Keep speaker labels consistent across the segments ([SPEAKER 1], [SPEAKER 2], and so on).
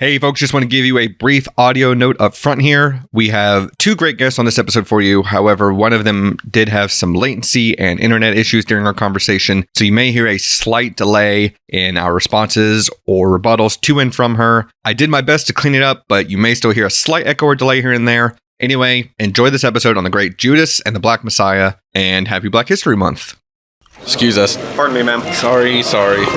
[SPEAKER 1] Hey folks, just want to give you a brief audio note up front here. We have two great guests on this episode for you. However, one of them did have some latency and internet issues during our conversation, so you may hear a slight delay in our responses or rebuttals to and from her. I did my best to clean it up, but you may still hear a slight echo or delay here and there. Anyway, enjoy this episode on the great Judas and the Black Messiah, and happy Black History Month.
[SPEAKER 2] Excuse us.
[SPEAKER 3] Pardon me, ma'am.
[SPEAKER 2] Sorry.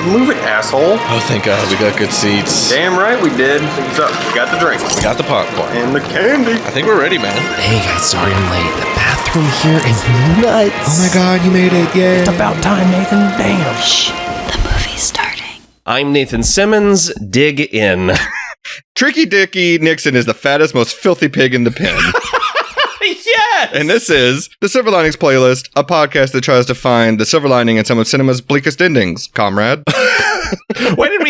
[SPEAKER 3] Move it, asshole.
[SPEAKER 2] Oh, thank God, we got good seats.
[SPEAKER 3] Damn right we did. What's up? We got the drinks.
[SPEAKER 2] We got the popcorn.
[SPEAKER 3] And the candy.
[SPEAKER 2] I think we're ready, man.
[SPEAKER 4] Hey guys, sorry I'm late. The bathroom here is nuts.
[SPEAKER 1] Oh my God, you made it, yay.
[SPEAKER 4] It's about time, Nathan. Damn.
[SPEAKER 5] Shh, the movie's starting.
[SPEAKER 4] I'm Nathan Simmons. Dig in.
[SPEAKER 1] Tricky Dicky Nixon is the fattest, most filthy pig in the pen.
[SPEAKER 4] Yes!
[SPEAKER 1] And this is the Silver Linings Playlist, a podcast that tries to find the silver lining in some of cinema's bleakest endings, comrade.
[SPEAKER 4] Why did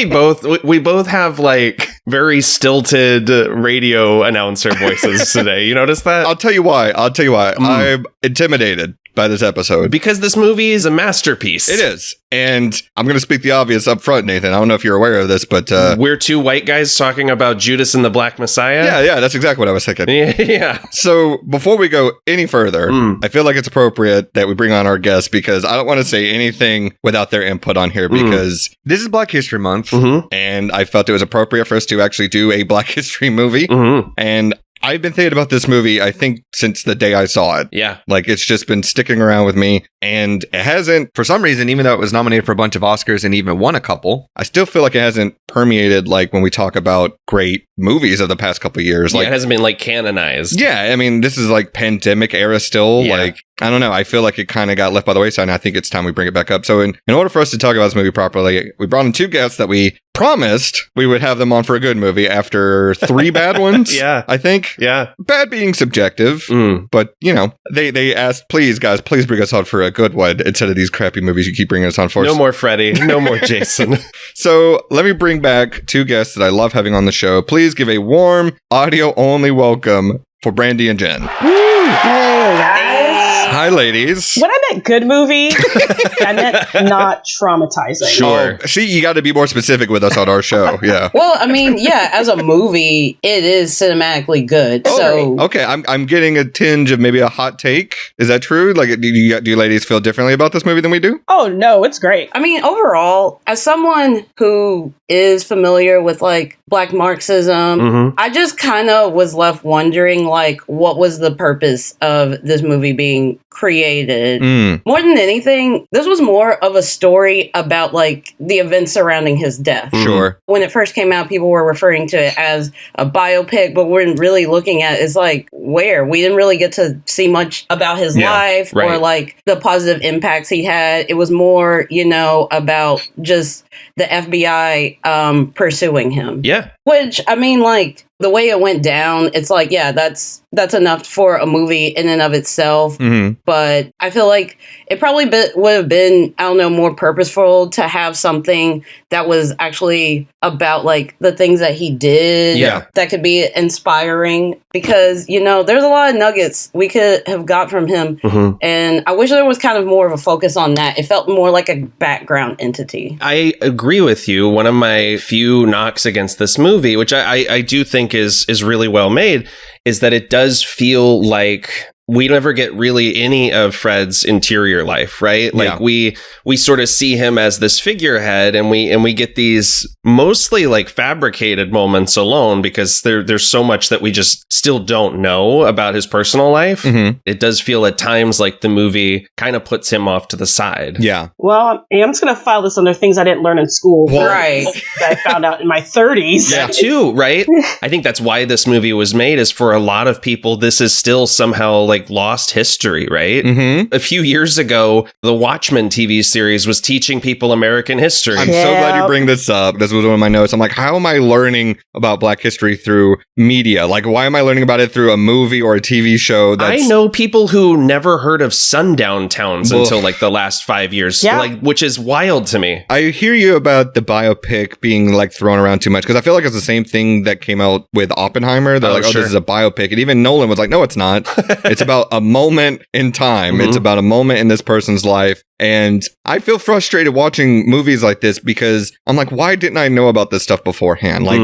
[SPEAKER 4] we both have like very stilted radio announcer voices today? You notice that?
[SPEAKER 1] I'll tell you why. I'm intimidated by this episode.
[SPEAKER 4] Because this movie is a masterpiece.
[SPEAKER 1] It is. And I'm going to speak the obvious up front, Nathan. I don't know if you're aware of this, but...
[SPEAKER 4] we're two white guys talking about Judas and the Black Messiah?
[SPEAKER 1] Yeah, that's exactly what I was thinking.
[SPEAKER 4] Yeah.
[SPEAKER 1] So before we go any further, I feel like it's appropriate that we bring on our guests because I don't want to say anything without their input on here because this is Black History Month, and I felt it was appropriate for us to actually do a Black History movie. And I've been thinking about this movie, I think, since the day I saw it.
[SPEAKER 4] Yeah.
[SPEAKER 1] Like, it's just been sticking around with me. And it hasn't, for some reason, even though it was nominated for a bunch of Oscars and even won a couple, I still feel like it hasn't permeated, like, when we talk about great movies of the past couple of years.
[SPEAKER 4] Yeah,
[SPEAKER 1] like,
[SPEAKER 4] it hasn't been, like, canonized.
[SPEAKER 1] Yeah, I mean, this is, like, pandemic era still.
[SPEAKER 4] Yeah.
[SPEAKER 1] Like, I don't know. I feel like it kind of got left by the wayside, and I think it's time we bring it back up. So in order for us to talk about this movie properly, we brought in two guests that we promised we would have them on for a good movie after three bad ones.
[SPEAKER 4] Yeah.
[SPEAKER 1] I think.
[SPEAKER 4] Yeah.
[SPEAKER 1] Bad being subjective, but, you know, they asked, please, guys, please bring us on for a good one instead of these crappy movies you keep bringing us on for.
[SPEAKER 4] No more Freddy. No more Jason.
[SPEAKER 1] So let me bring back two guests that I love having on the show. Please give a warm, audio-only welcome for Brandi and Jenn.
[SPEAKER 6] Hey, guys.
[SPEAKER 1] Hi, ladies.
[SPEAKER 6] When I meant good movie, I meant not traumatizing.
[SPEAKER 4] Sure.
[SPEAKER 1] Oh, see, you got to be more specific with us on our show. Yeah.
[SPEAKER 5] Well, I mean, yeah, as a movie, it is cinematically good. So
[SPEAKER 1] Okay, I'm getting a tinge of maybe a hot take. Is that true? Like, do you ladies feel differently about this movie than we do?
[SPEAKER 6] Oh, no, it's great.
[SPEAKER 5] I mean, overall, as someone who is familiar with like Black Marxism, I just kind of was left wondering, like, what was the purpose of this movie being created? More than anything, this was more of a story about like the events surrounding his death.
[SPEAKER 1] Sure.
[SPEAKER 5] When it first came out, people were referring to it as a biopic, but we're really looking at is like where we didn't really get to see much about his life or like the positive impacts he had. It was more, you know, about just the FBI pursuing him.
[SPEAKER 4] Yeah.
[SPEAKER 5] Which, I mean, like, the way it went down, it's like, yeah, that's enough for a movie in and of itself. But I feel like it probably would have been, I don't know, more purposeful to have something that was actually about, like, the things that he did that could be inspiring. Because, you know, there's a lot of nuggets we could have got from him. And I wish there was kind of more of a focus on that. It felt more like a background entity.
[SPEAKER 4] I agree with you. One of my few knocks against this movie, which I do think is really well made, is that it does feel like we never get really any of Fred's interior life, right? Like we sort of see him as this figurehead, and we get these mostly like fabricated moments alone because there's so much that we just still don't know about his personal life. It does feel at times like the movie kind of puts him off to the side.
[SPEAKER 1] Yeah.
[SPEAKER 6] Well, I'm just going to file this under things I didn't learn in school.
[SPEAKER 5] Right.
[SPEAKER 6] That I found out in my 30s.
[SPEAKER 4] That too, right? I think that's why this movie was made, is for a lot of people, this is still somehow like lost history, right? A few years ago, the Watchmen TV series was teaching people American history.
[SPEAKER 1] I'm so glad you bring this up. This was one of my notes. I'm like, how am I learning about Black history through media? Like, why am I learning about it through a movie or a TV show?
[SPEAKER 4] I know people who never heard of sundown towns until like the last 5 years, like, which is wild to me.
[SPEAKER 1] I hear you about the biopic being like thrown around too much, because I feel like it's the same thing that came out with Oppenheimer. They're this is a biopic. And even Nolan was like, no, it's not. It's about a moment in time. It's about a moment in this person's life. And I feel frustrated watching movies like this because I'm like, why didn't I know about this stuff beforehand? Like,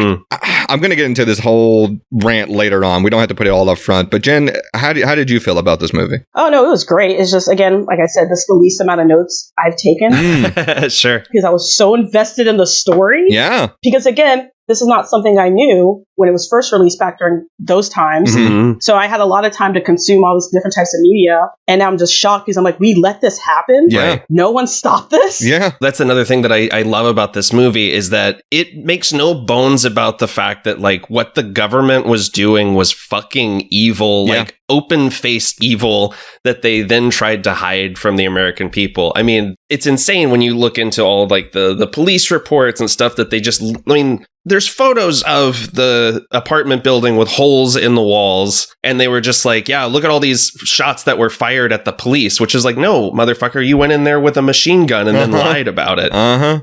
[SPEAKER 1] I'm going to get into this whole rant later on. We don't have to put it all up front. But Jen, how did you feel about this movie?
[SPEAKER 6] Oh, no, it was great. It's just, again, like I said, this is the least amount of notes I've taken.
[SPEAKER 4] Sure.
[SPEAKER 6] Because I was so invested in the story.
[SPEAKER 1] Yeah.
[SPEAKER 6] Because, again, this is not something I knew when it was first released back during those times.
[SPEAKER 4] Mm-hmm.
[SPEAKER 6] So I had a lot of time to consume all these different types of media. And now I'm just shocked because I'm like, we let this happen?
[SPEAKER 1] Yeah.
[SPEAKER 6] No one stopped this?
[SPEAKER 1] Yeah.
[SPEAKER 4] That's another thing that I love about this movie is that it makes no bones about the fact that like what the government was doing was fucking evil, like open-faced evil that they then tried to hide from the American people. I mean, it's insane when you look into all like the police reports and stuff that they just, I mean, there's photos of the apartment building with holes in the walls, and they were just like, yeah, look at all these shots that were fired at the police, which is like, no, motherfucker, you went in there with a machine gun and then lied about it.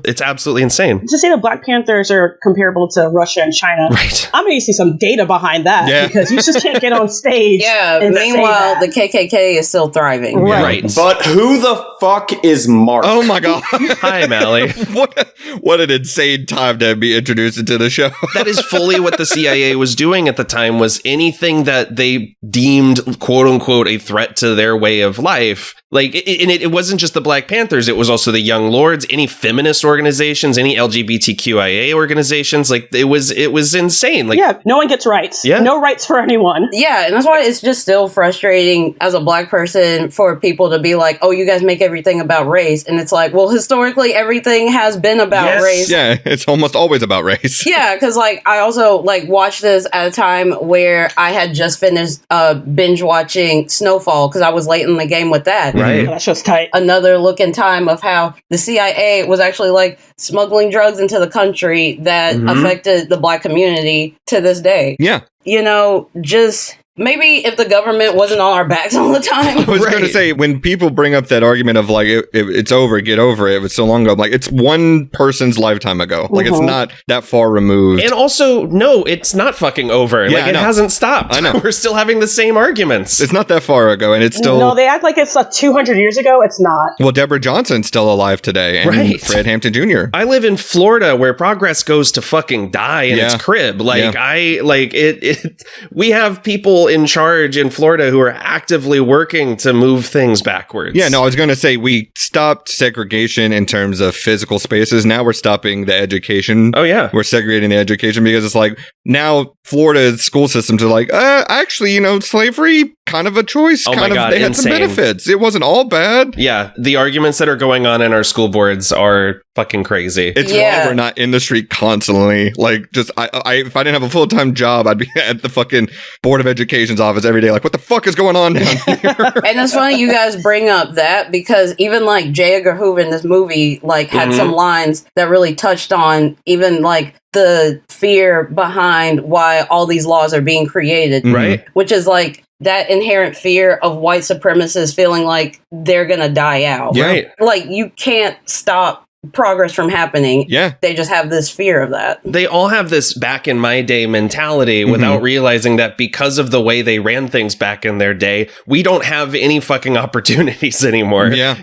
[SPEAKER 4] It's absolutely insane.
[SPEAKER 6] To say the Black Panthers are comparable to Russia and China,
[SPEAKER 4] Right.
[SPEAKER 6] I'm going to see some data behind that because you just can't get on stage.
[SPEAKER 5] Yeah, meanwhile, the KKK is still thriving.
[SPEAKER 4] Right.
[SPEAKER 7] But who the fuck is Mark?
[SPEAKER 1] Oh my God.
[SPEAKER 4] Hi, Mally.
[SPEAKER 1] What an insane time to be introduced into the show.
[SPEAKER 4] That is fully what the CIA was doing at the time, was anything that they deemed quote unquote a threat to their way of life. Like, it wasn't just the Black Panthers. It was also the Young Lords, any feminist organizations, any LGBTQIA organizations. Like, it was insane. Like,
[SPEAKER 6] yeah, no one gets rights.
[SPEAKER 4] Yeah.
[SPEAKER 6] No rights for anyone.
[SPEAKER 5] Yeah, and that's why it's just still frustrating as a Black person for people to be like, oh, you guys make everything about race. And it's like, well, historically, everything has been about race.
[SPEAKER 1] Yeah, it's almost always about race.
[SPEAKER 5] Yeah, because like I also like watched this at a time where I had just finished binge watching Snowfall because I was late in the game with that.
[SPEAKER 4] right.
[SPEAKER 6] That's just tight.
[SPEAKER 5] Another look in time of how the CIA was actually like smuggling drugs into the country that affected the Black community to this day.
[SPEAKER 1] Yeah.
[SPEAKER 5] You know, just maybe if the government wasn't on our backs all the time.
[SPEAKER 1] I was going to say, when people bring up that argument of like, it's over, get over it, it was so long ago. I'm like, it's one person's lifetime ago. Like, it's not that far removed.
[SPEAKER 4] And also, no, it's not fucking over.
[SPEAKER 1] Yeah,
[SPEAKER 4] like, it hasn't stopped.
[SPEAKER 1] I know.
[SPEAKER 4] We're still having the same arguments.
[SPEAKER 1] It's not that far ago, and it's still...
[SPEAKER 6] No, they act like it's 200 years ago. It's not.
[SPEAKER 1] Well, Deborah Johnson's still alive today, and
[SPEAKER 4] Right.
[SPEAKER 1] Fred Hampton Jr.
[SPEAKER 4] I live in Florida where progress goes to fucking die in its crib. Like, we have people in charge in Florida who are actively working to move things backwards.
[SPEAKER 1] Yeah, no, I was going to say we stopped segregation in terms of physical spaces. Now we're stopping the education.
[SPEAKER 4] Oh, yeah.
[SPEAKER 1] We're segregating the education because it's like now Florida's school systems are like, actually, slavery, kind of a choice.
[SPEAKER 4] Oh my God,
[SPEAKER 1] they had some
[SPEAKER 4] insane.
[SPEAKER 1] benefits. It wasn't all bad.
[SPEAKER 4] Yeah, the arguments that are going on in our school boards are fucking crazy.
[SPEAKER 1] It's why we're not in the street constantly. Like, just if I didn't have a full-time job, I'd be at the fucking Board of Education's office every day. Like, what the fuck is going on down here?
[SPEAKER 5] And it's funny you guys bring up that because even like J. Edgar Hoover in this movie like had some lines that really touched on even like the fear behind why all these laws are being created.
[SPEAKER 4] Right.
[SPEAKER 5] Which is like that inherent fear of white supremacists feeling like they're gonna die out.
[SPEAKER 1] Yeah.
[SPEAKER 4] Right.
[SPEAKER 5] Like you can't stop progress from happening.
[SPEAKER 1] Yeah.
[SPEAKER 5] They just have this fear of that.
[SPEAKER 4] They all have this back in my day mentality without realizing that because of the way they ran things back in their day, we don't have any fucking opportunities anymore.
[SPEAKER 1] Yeah.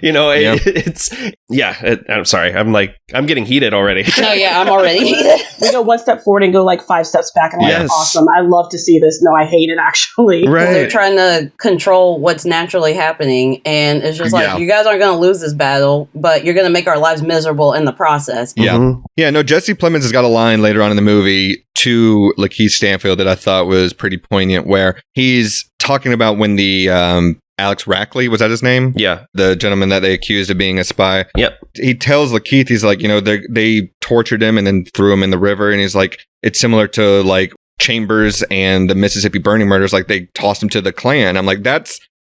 [SPEAKER 4] I'm sorry. I'm getting heated already.
[SPEAKER 5] No, yeah, I'm already heated.
[SPEAKER 6] We go one step forward and go like 5 steps back. And I'm
[SPEAKER 4] Yes.
[SPEAKER 6] like, awesome. I love to see this. No, I hate it actually.
[SPEAKER 5] They're trying to control what's naturally happening. And it's just like, you guys aren't going to lose this battle, but you're going to make our lives miserable in the process.
[SPEAKER 1] Yeah. Yeah, no, Jesse Plemons has got a line later on in the movie to LaKeith Stanfield that I thought was pretty poignant, where he's talking about when the Alex Rackley, was that his name?
[SPEAKER 4] Yeah.
[SPEAKER 1] The gentleman that they accused of being a spy.
[SPEAKER 4] Yep.
[SPEAKER 1] He tells LaKeith, he's like, they tortured him and then threw him in the river. And he's like, it's similar to like Chambers and the Mississippi burning murders. Like they tossed him to the Klan. I'm like,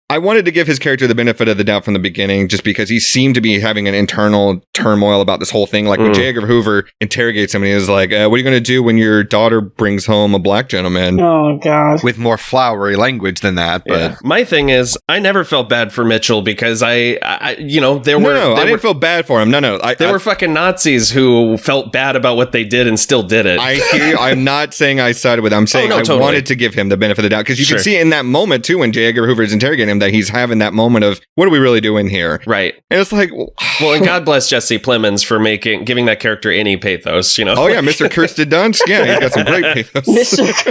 [SPEAKER 1] I wanted to give his character the benefit of the doubt from the beginning, just because he seemed to be having an internal turmoil about this whole thing. Like when J. Edgar Hoover interrogates somebody, he's like, what are you going to do when your daughter brings home a Black gentleman?
[SPEAKER 6] Oh, God.
[SPEAKER 1] With more flowery language than that. But
[SPEAKER 4] my thing is, I never felt bad for Mitchell because I I didn't
[SPEAKER 1] feel bad for him.
[SPEAKER 4] There were fucking Nazis who felt bad about what they did and still did it.
[SPEAKER 1] I hear you. I'm not saying I sided with him. I'm saying I
[SPEAKER 4] totally
[SPEAKER 1] wanted to give him the benefit of the doubt, because you can see in that moment too when J. Edgar Hoover is interrogating him, him that he's having that moment of, what are we really doing here?
[SPEAKER 4] Right.
[SPEAKER 1] And it's like,
[SPEAKER 4] well, and God bless Jesse Plemons for giving that character any pathos, you know?
[SPEAKER 1] Oh, yeah, Mr. Kirsten Dunst. Yeah, he's got some great pathos.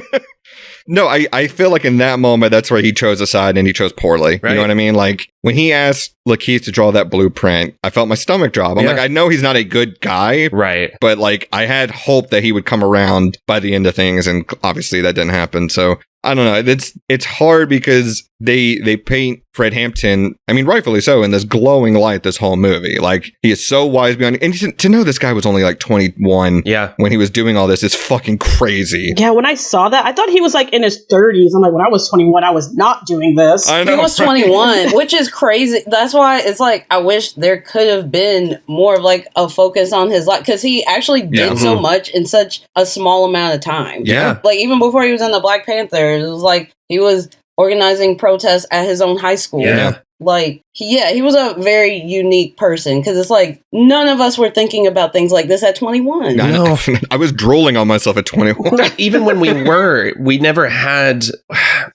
[SPEAKER 1] No, I feel like in that moment, that's where he chose a side and he chose poorly. Right. You know what I mean? Like, when he asked LaKeith to draw that blueprint, I felt my stomach drop. I'm like, I know he's not a good guy.
[SPEAKER 4] Right.
[SPEAKER 1] But, like, I had hope that he would come around by the end of things, and obviously that didn't happen. So, I don't know. It's hard because they paint Fred Hampton, I mean, rightfully so, in this glowing light this whole movie. Like, he is so wise beyond... And to know this guy was only like 21 when he was doing all this is fucking crazy.
[SPEAKER 6] Yeah, when I saw that, I thought he was like in his 30s. I'm like, when I was 21, I was not doing this.
[SPEAKER 5] I know, he was 21, which is crazy. That's why it's like, I wish there could have been more of like a focus on his life, because he actually did so much in such a small amount of time.
[SPEAKER 1] Yeah.
[SPEAKER 5] Like, even before he was in the Black Panther, it was like he was organizing protests at his own high school.
[SPEAKER 1] Yeah.
[SPEAKER 5] Like, he was a very unique person, because it's like none of us were thinking about things like this at 21.
[SPEAKER 1] No. I was drooling on myself at 21.
[SPEAKER 4] Even when we never had,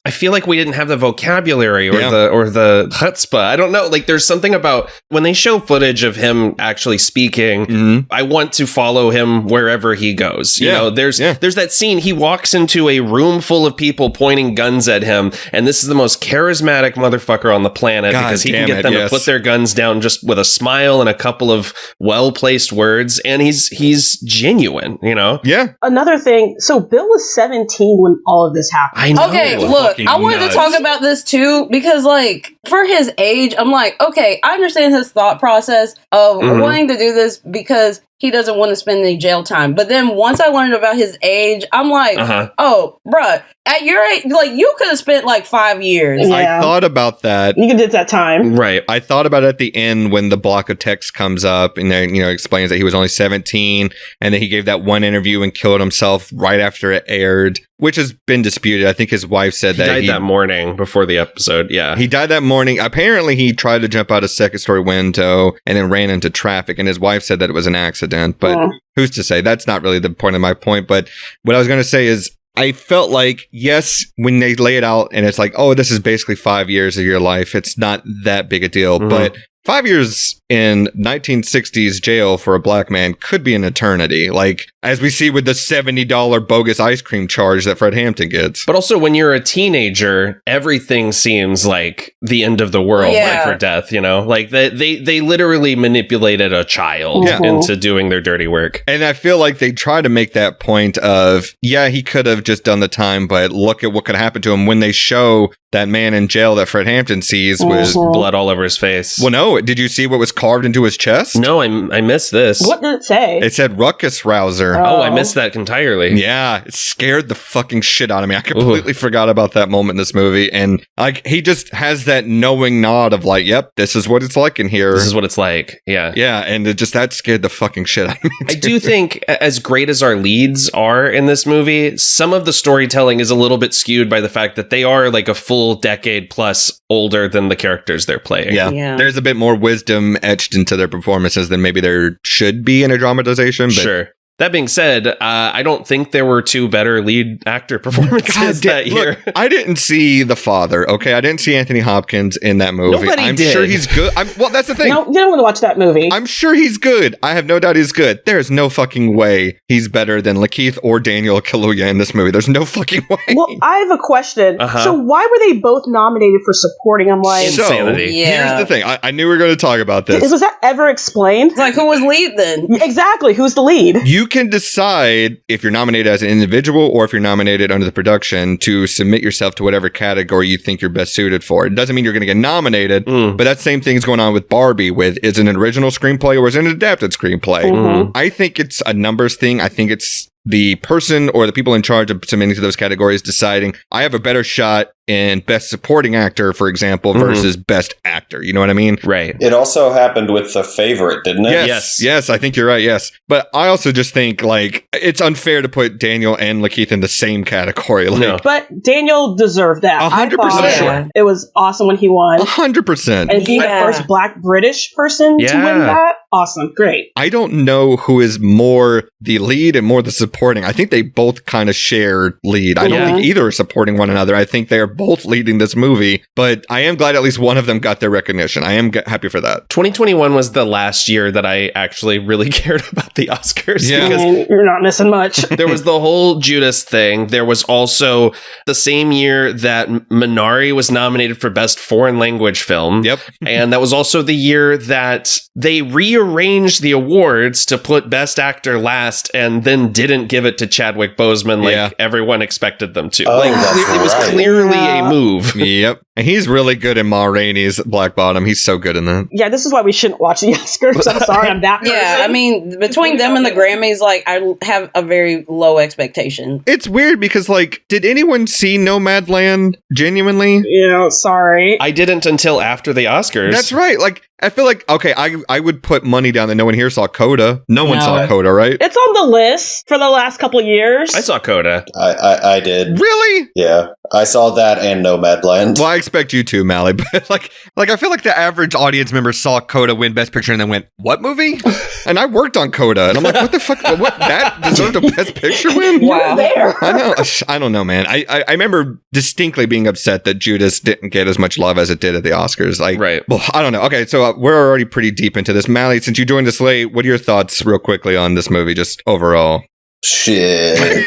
[SPEAKER 4] I feel like we didn't have the vocabulary or the chutzpah. I don't know. Like, there's something about when they show footage of him actually speaking, I want to follow him wherever he goes. You know, there's that scene. He walks into a room full of people pointing guns at him, and this is the most charismatic motherfucker on the planet. Because he can get them to put their guns down just with a smile and a couple of well-placed words, and he's genuine, you know?
[SPEAKER 1] Yeah.
[SPEAKER 6] Another thing, so Bill was 17 when all of this happened.
[SPEAKER 4] I know.
[SPEAKER 5] Okay, look, I wanted to talk about this too, because like, for his age, I'm like, okay, I understand his thought process of wanting to do this because he doesn't want to spend any jail time. But then once I learned about his age, I'm like, oh, bruh, at your age, like, you could have spent like 5 years.
[SPEAKER 6] Yeah.
[SPEAKER 1] I thought about that.
[SPEAKER 6] You did that time.
[SPEAKER 1] Right. I thought about it at the end when the block of text comes up and then, explains that he was only 17 and then he gave that one interview and killed himself right after it aired, which has been disputed. I think his wife said
[SPEAKER 4] he died that morning before the episode. Yeah.
[SPEAKER 1] He died that morning. Apparently, he tried to jump out a second story window and then ran into traffic. And his wife said that it was an accident. But who's to say? That's not really the point of my point. But what I was going to say is, I felt like, yes, when they lay it out and it's like, oh, this is basically 5 years of your life, it's not that big a deal. But 5 years in 1960s jail for a black man could be an eternity. Like, as we see with the $70 bogus ice cream charge that Fred Hampton gets.
[SPEAKER 4] But also, when you're a teenager, everything seems like the end of the world, life or death, you know? Like, they literally manipulated a child into doing their dirty work.
[SPEAKER 1] And I feel like they try to make that point of, yeah, he could have just done the time, but look at what could happen to him when they show that man in jail that Fred Hampton sees with
[SPEAKER 4] blood all over his face.
[SPEAKER 1] Well, no. Did you see what was carved into his chest?
[SPEAKER 4] No, I missed this.
[SPEAKER 6] What did it say?
[SPEAKER 1] It said Ruckus Rouser.
[SPEAKER 4] Oh, I missed that entirely.
[SPEAKER 1] Yeah, it scared the fucking shit out of me. I completely forgot about that moment in this movie. And like, he just has that knowing nod of like, yep, this is what it's like in here.
[SPEAKER 4] This is what it's like. Yeah.
[SPEAKER 1] Yeah, and that scared the fucking shit out of me.
[SPEAKER 4] I do think, as great as our leads are in this movie, some of the storytelling is a little bit skewed by the fact that they are like a full decade plus older than the characters they're playing.
[SPEAKER 1] Yeah. There's a bit more wisdom etched into their performances than maybe there should be in a dramatization. But
[SPEAKER 4] sure. That being said, I don't think there were two better lead actor performances that year.
[SPEAKER 1] Look, I didn't see The Father, okay? I didn't see Anthony Hopkins in that movie.
[SPEAKER 4] Nobody did.
[SPEAKER 1] Sure he's good. Well, that's the thing.
[SPEAKER 6] No, you don't want to watch that movie.
[SPEAKER 1] I'm sure he's good. I have no doubt he's good. There's no fucking way he's better than LaKeith or Daniel Kaluuya in this movie. There's no fucking way.
[SPEAKER 6] Well, I have a question. So why were they both nominated for supporting? I'm like...
[SPEAKER 4] Insanity.
[SPEAKER 1] Here's the thing. I knew we were going to talk about this.
[SPEAKER 6] Was that ever explained?
[SPEAKER 5] It's like, who was lead then?
[SPEAKER 6] Exactly. Who's the lead?
[SPEAKER 1] You can decide if you're nominated as an individual or if you're nominated under the production to submit yourself to whatever category you think you're best suited for. It doesn't mean you're going to get nominated, but that same thing is going on with Barbie is it an original screenplay or is it an adapted screenplay? I think it's a numbers thing. I think it's the person or the people in charge of submitting to those categories deciding, I have a better shot in best supporting actor, for example, versus best actor. You know what I mean?
[SPEAKER 4] Right.
[SPEAKER 7] It also happened with The Favorite, didn't it?
[SPEAKER 1] Yes, I think you're right, yes. But I also just think, like, it's unfair to put Daniel and LaKeith in the same category. Like,
[SPEAKER 4] no.
[SPEAKER 6] But Daniel deserved that.
[SPEAKER 1] 100% sure.
[SPEAKER 6] It was awesome when he won.
[SPEAKER 1] 100%.
[SPEAKER 6] And being the first Black British person to win that. awesome, great.
[SPEAKER 1] I don't know who is more the lead and more the supporting. I think they both kind of share lead. I don't think either are supporting one another. I think they're both leading this movie, but I am glad at least one of them got their recognition. I am happy for that.
[SPEAKER 4] 2021 was the last year that I actually really cared about the Oscars.
[SPEAKER 1] Yeah.
[SPEAKER 4] Because
[SPEAKER 6] You're not missing much.
[SPEAKER 4] there was the whole Judas thing. There was also the same year that Minari was nominated for Best Foreign Language Film.
[SPEAKER 1] Yep.
[SPEAKER 4] And that was also the year that they rearranged the awards to put Best Actor last and then didn't give it to Chadwick Boseman like everyone expected them to.
[SPEAKER 7] Oh,
[SPEAKER 4] Like
[SPEAKER 7] that's
[SPEAKER 4] it was
[SPEAKER 7] right.
[SPEAKER 4] clearly a move.
[SPEAKER 1] Yep. And he's really good in Ma Rainey's Black Bottom. He's so good in that.
[SPEAKER 6] Yeah, this is why we shouldn't watch the Oscars. I'm sorry, I'm that person.
[SPEAKER 5] Yeah, I mean, between them and the Grammys, like, I have a very low expectation.
[SPEAKER 1] It's weird because, like, did anyone see Nomadland genuinely?
[SPEAKER 6] Sorry.
[SPEAKER 4] I didn't until after the Oscars.
[SPEAKER 1] That's right. Like, I feel like, okay, I would put money down that no one here saw Coda. No one saw Coda, right?
[SPEAKER 6] It's on the list for the last couple of years.
[SPEAKER 4] I saw Coda.
[SPEAKER 7] I did.
[SPEAKER 1] Really?
[SPEAKER 7] Yeah. I saw that and Nomadland.
[SPEAKER 1] Well, I expect you to, Mally, but like I feel like the average audience member saw Coda win Best Picture and then went, what movie? And I worked on Coda, and I'm like, what the fuck? What, that deserved a Best Picture win?
[SPEAKER 5] Wow.
[SPEAKER 6] There.
[SPEAKER 1] I know. I don't know, man. I remember distinctly being upset that Judas didn't get as much love as it did at the Oscars. Like,
[SPEAKER 4] Right.
[SPEAKER 1] Well, I don't know. Okay, so we're already pretty deep into this. Mally, since you joined us late, what are your thoughts real quickly on this movie, just overall?
[SPEAKER 7] Shit.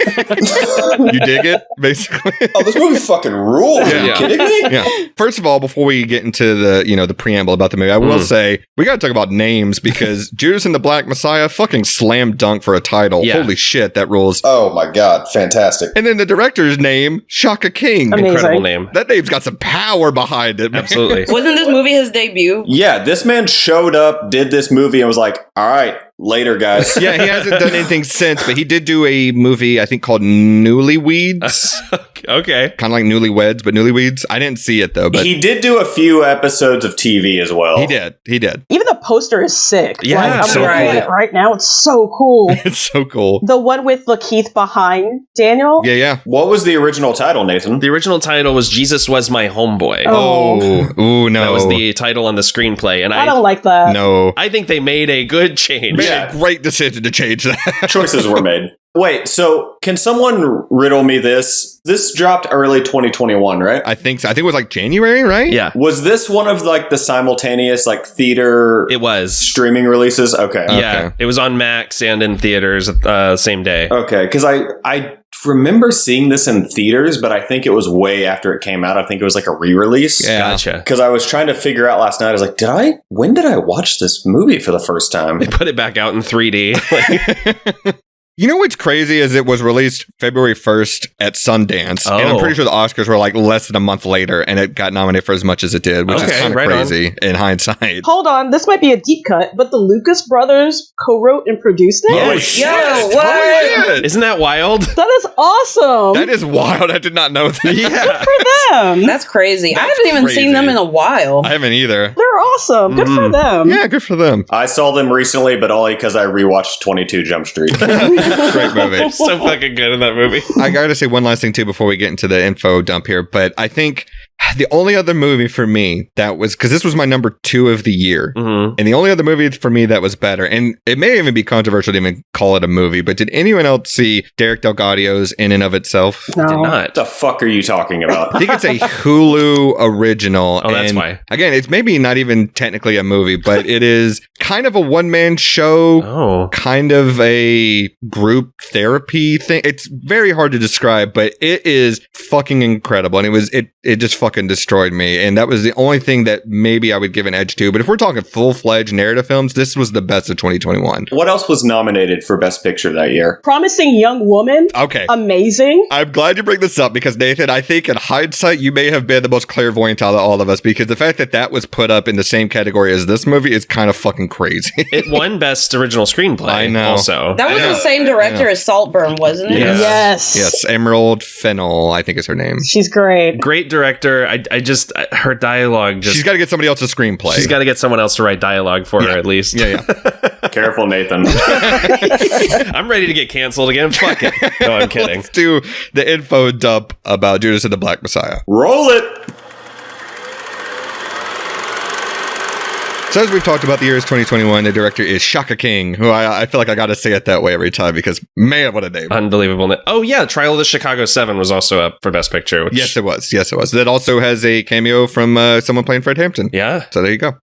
[SPEAKER 1] You dig it, basically?
[SPEAKER 7] Oh, this movie fucking rules. Are you
[SPEAKER 4] Yeah.
[SPEAKER 7] kidding me?
[SPEAKER 1] Yeah. First of all, before we get into the preamble about the movie, I will say we got to talk about names because Judas and the Black Messiah, fucking slam dunk for a title.
[SPEAKER 4] Yeah.
[SPEAKER 1] Holy shit, that rules.
[SPEAKER 7] Oh my god, fantastic.
[SPEAKER 1] And then the director's name, Shaka King.
[SPEAKER 6] Amazing.
[SPEAKER 4] Incredible name.
[SPEAKER 1] That name's got some power behind it, man.
[SPEAKER 4] Absolutely.
[SPEAKER 5] Wasn't this movie his debut?
[SPEAKER 7] Yeah, this man showed up, did this movie, and was like, all right, later, guys.
[SPEAKER 1] Yeah, he hasn't done anything since, but he did do a movie, I think, called Newlyweeds.
[SPEAKER 4] Okay.
[SPEAKER 1] Kind of like Newlyweds, but Newlyweeds. I didn't see it, though, but
[SPEAKER 7] He did do a few episodes of TV as well.
[SPEAKER 1] he did. He did.
[SPEAKER 6] Even the poster is sick.
[SPEAKER 4] Yeah,
[SPEAKER 6] like, I'm
[SPEAKER 1] so
[SPEAKER 6] looking at
[SPEAKER 1] cool.
[SPEAKER 6] it right now. It's so cool.
[SPEAKER 1] It's so cool.
[SPEAKER 6] The one with LaKeith behind Daniel.
[SPEAKER 1] Yeah, yeah.
[SPEAKER 7] What was the original title, Nathan?
[SPEAKER 4] The original title was Jesus Was My Homeboy.
[SPEAKER 6] Oh.
[SPEAKER 1] Ooh, no.
[SPEAKER 4] That was the title on the screenplay. And
[SPEAKER 6] I don't like that.
[SPEAKER 1] No.
[SPEAKER 4] I think they made a good change.
[SPEAKER 1] Made
[SPEAKER 7] Yeah.
[SPEAKER 1] a great decision to change that.
[SPEAKER 7] Choices were made. Wait, so can someone riddle me this? This dropped early 2021, right?
[SPEAKER 1] I think so. I think it was like January, right?
[SPEAKER 4] Yeah,
[SPEAKER 7] Was this one of like the simultaneous like theater
[SPEAKER 4] it was.
[SPEAKER 7] streaming releases? Okay.
[SPEAKER 4] Yeah,
[SPEAKER 1] Okay.
[SPEAKER 4] it was on Max and in theaters same day.
[SPEAKER 7] Okay, because I remember seeing this in theaters, but I think it was way after it came out. I think it was like a re-release.
[SPEAKER 1] Yeah.
[SPEAKER 4] Gotcha.
[SPEAKER 7] Because I was trying to figure out last night. I was like, when did I watch this movie for the first time?
[SPEAKER 4] They put it back out in 3D.
[SPEAKER 1] You know what's crazy is it was released February 1st at Sundance. And I'm
[SPEAKER 4] Oh.
[SPEAKER 1] pretty sure the Oscars were like less than a month later and it got nominated for as much as it did, which is
[SPEAKER 4] Okay,
[SPEAKER 1] kind of
[SPEAKER 4] right on.
[SPEAKER 1] crazy in hindsight.
[SPEAKER 6] Hold on, this might be a deep cut, but the Lucas brothers co-wrote and produced it?
[SPEAKER 1] Oh,
[SPEAKER 4] Yes.
[SPEAKER 1] shit.
[SPEAKER 5] Yo, what?
[SPEAKER 1] Holy shit.
[SPEAKER 4] Isn't that wild?
[SPEAKER 6] That is awesome.
[SPEAKER 1] That is wild. I did not know that.
[SPEAKER 4] Yeah.
[SPEAKER 6] for them.
[SPEAKER 5] That's crazy. I
[SPEAKER 1] That's
[SPEAKER 5] haven't even
[SPEAKER 1] crazy.
[SPEAKER 5] seen them in a while.
[SPEAKER 1] I haven't either.
[SPEAKER 6] They're awesome. Good for them.
[SPEAKER 1] Yeah, good for them.
[SPEAKER 7] I saw them recently, but only because I rewatched 22 Jump Street.
[SPEAKER 1] Great movie.
[SPEAKER 4] So fucking good in that movie.
[SPEAKER 1] I gotta say one last thing too before we get into the info dump here, but I think the only other movie for me that was, because this was my number 2 of the year,
[SPEAKER 4] Mm-hmm.
[SPEAKER 1] and the only other movie for me that was better, and it may even be controversial to even call it a movie, but did anyone else see Derek Delgadio's In and of Itself?
[SPEAKER 6] No.
[SPEAKER 4] Did
[SPEAKER 7] What
[SPEAKER 4] not.
[SPEAKER 7] the fuck are you talking
[SPEAKER 1] I
[SPEAKER 7] about?
[SPEAKER 1] think it's a Hulu original.
[SPEAKER 4] Oh, that's
[SPEAKER 1] and
[SPEAKER 4] why.
[SPEAKER 1] Again, it's maybe not even technically a movie, but it is kind of a one-man show,
[SPEAKER 4] Oh.
[SPEAKER 1] kind of a group therapy thing. It's very hard to describe, but it is fucking incredible. And it just fucking destroyed me. And that was the only thing that maybe I would give an edge to. But if we're talking full-fledged narrative films, this was the best of 2021.
[SPEAKER 7] What else was nominated for Best Picture that year?
[SPEAKER 6] Promising Young Woman.
[SPEAKER 1] Okay.
[SPEAKER 6] Amazing.
[SPEAKER 1] I'm glad you bring this up because, Nathan, I think in hindsight, you may have been the most clairvoyant out of all of us because the fact that was put up in the same category as this movie is kind of fucking crazy.
[SPEAKER 4] It won Best Original Screenplay.
[SPEAKER 1] I know.
[SPEAKER 4] Also.
[SPEAKER 5] That was the same director as Saltburn, wasn't it?
[SPEAKER 4] Yeah.
[SPEAKER 6] Yes.
[SPEAKER 1] Yes, Emerald Fennell, I think is her name.
[SPEAKER 6] She's great.
[SPEAKER 4] Great director. Her dialogue just.
[SPEAKER 1] She's got to get somebody else's screenplay.
[SPEAKER 4] She's got to get someone else to write dialogue for her at least.
[SPEAKER 1] Yeah.
[SPEAKER 7] Careful, Nathan.
[SPEAKER 4] I'm ready to get canceled again. Fuck it. No, I'm kidding.
[SPEAKER 1] Let's do the info dump about Judas and the Black Messiah.
[SPEAKER 7] Roll it.
[SPEAKER 1] So as we've talked about, the year is 2021. The director is Shaka King, who I feel like I got to say it that way every time because, man, what a name.
[SPEAKER 4] Unbelievable. Oh, yeah. Trial of the Chicago 7 was also up for Best Picture. Which...
[SPEAKER 1] Yes, it was. That also has a cameo from someone playing Fred Hampton.
[SPEAKER 4] Yeah.
[SPEAKER 1] So there you go.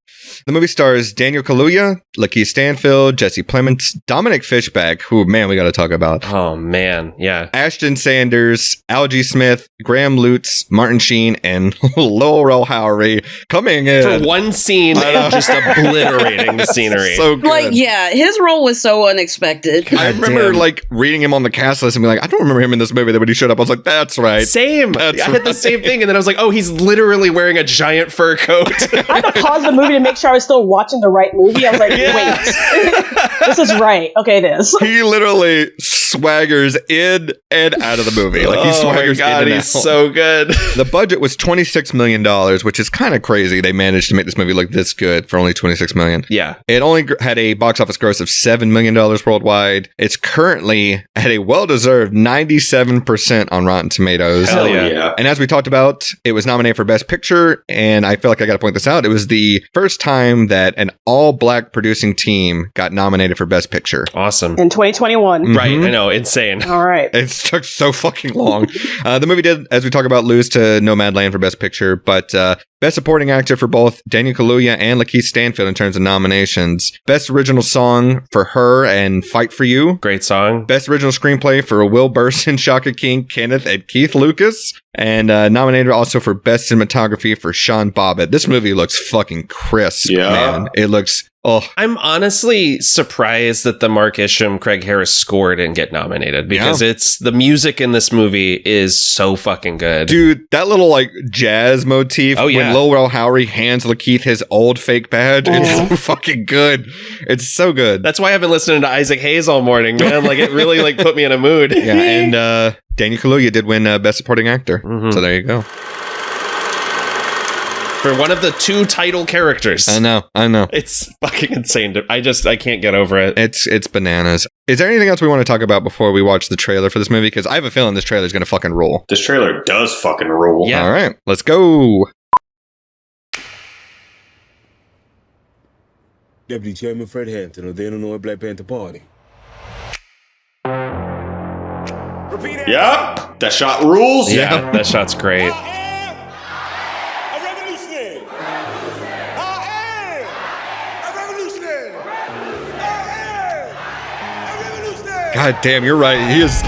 [SPEAKER 1] The movie stars Daniel Kaluuya, LaKeith Stanfield, Jesse Plemons, Dominique Fishback, who, man, we got to talk about.
[SPEAKER 4] Oh, man. Yeah.
[SPEAKER 1] Ashton Sanders, Algee Smith, Graham Lutes, Martin Sheen, and Laurel Howery coming in.
[SPEAKER 4] For one scene, just obliterating the scenery.
[SPEAKER 1] So good.
[SPEAKER 5] Like, yeah, his role was so unexpected.
[SPEAKER 1] I remember, like, reading him on the cast list and being like, I don't remember him in this movie. Then when he showed up, I was like, that's right.
[SPEAKER 4] Same. I had the same thing. And then I was like, oh, he's literally wearing a giant fur coat.
[SPEAKER 6] I had to pause the movie to make sure I was still watching the right movie. I was like, wait, this is right. Okay, it is.
[SPEAKER 1] He literally swaggers in and out of the movie. Like, he swaggers in and out.
[SPEAKER 4] He's so good.
[SPEAKER 1] The budget was $26 million, which is kind of crazy. They managed to make this movie look this good for only $26 million.
[SPEAKER 4] Yeah.
[SPEAKER 1] It only had a box office gross of $7 million worldwide. It's currently at a well-deserved 97% on Rotten Tomatoes.
[SPEAKER 4] Hell yeah.
[SPEAKER 1] And as we talked about, it was nominated for Best Picture, and I feel like I got to point this out. It was the first time that an all-black producing team got nominated for Best Picture.
[SPEAKER 4] Awesome.
[SPEAKER 6] In 2021.
[SPEAKER 4] Right, I know. Insane.
[SPEAKER 6] All right.
[SPEAKER 1] It took so fucking long. The movie did, as we talk about, lose to Nomadland for Best Picture, but Best Supporting Actor for both Daniel Kaluuya and LaKeith Stanfield in terms of nominations. Best Original Song for Her and Fight for You.
[SPEAKER 4] Great song.
[SPEAKER 1] Best Original Screenplay for Will Burson, Shaka King, Kenneth, and Keith Lucas. And nominated also for Best Cinematography for Sean Bobbitt. This movie looks fucking crisp, man. It looks... Oh,
[SPEAKER 4] I'm honestly surprised that the Mark Isham, Craig Harris score didn't get nominated because it's the music in this movie is so fucking good.
[SPEAKER 1] Dude, that little like jazz motif
[SPEAKER 4] when
[SPEAKER 1] Laurel Howery hands LaKeith his old fake badge, it's so fucking good. It's so good.
[SPEAKER 4] That's why I've been listening to Isaac Hayes all morning, man. Like it really like put me in a mood.
[SPEAKER 1] Yeah, and Daniel Kaluuya did win Best Supporting Actor. So there you go.
[SPEAKER 4] For one of the two title characters.
[SPEAKER 1] I know.
[SPEAKER 4] It's fucking insane. I can't get over it.
[SPEAKER 1] It's bananas. Is there anything else we want to talk about before we watch the trailer for this movie? Because I have a feeling this trailer is going to fucking rule.
[SPEAKER 7] This trailer does fucking rule.
[SPEAKER 4] Yeah.
[SPEAKER 1] All right, let's go.
[SPEAKER 8] Deputy Chairman Fred Hampton of the Illinois Black Panther Party.
[SPEAKER 7] Yep, that shot rules.
[SPEAKER 4] Yeah, that shot's great.
[SPEAKER 1] God damn, you're right. He is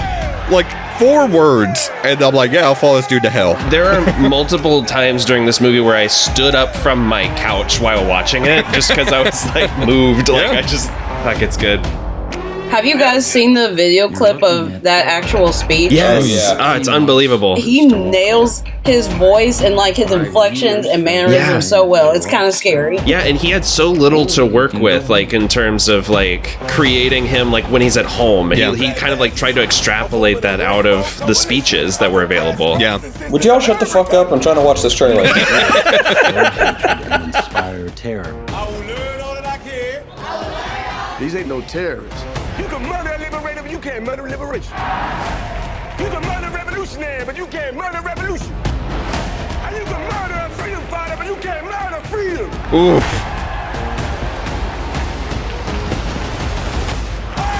[SPEAKER 1] like 4 words, and I'm like, yeah, I'll follow this dude to hell.
[SPEAKER 4] There are multiple times during this movie where I stood up from my couch while watching it just because I was like moved. Like it's good.
[SPEAKER 5] Have you guys seen the video clip of that actual speech?
[SPEAKER 4] Yes. It's unbelievable.
[SPEAKER 5] He nails his voice and like his inflections and mannerisms so well. It's kind of scary.
[SPEAKER 4] Yeah, and he had so little to work with, like in terms of like creating him like when he's at home. And he kind of like tried to extrapolate that out of the speeches that were available.
[SPEAKER 1] Yeah.
[SPEAKER 2] Would y'all shut the fuck up? I'm trying to watch this trailer.
[SPEAKER 9] Inspire terror.
[SPEAKER 8] I will learn all that I can.
[SPEAKER 9] These ain't no terrorists.
[SPEAKER 8] You can murder a liberator, but you can't murder liberation. You can murder a revolutionary, but you can't murder revolution. And you can murder a freedom fighter, but you can't murder freedom.
[SPEAKER 1] Oof.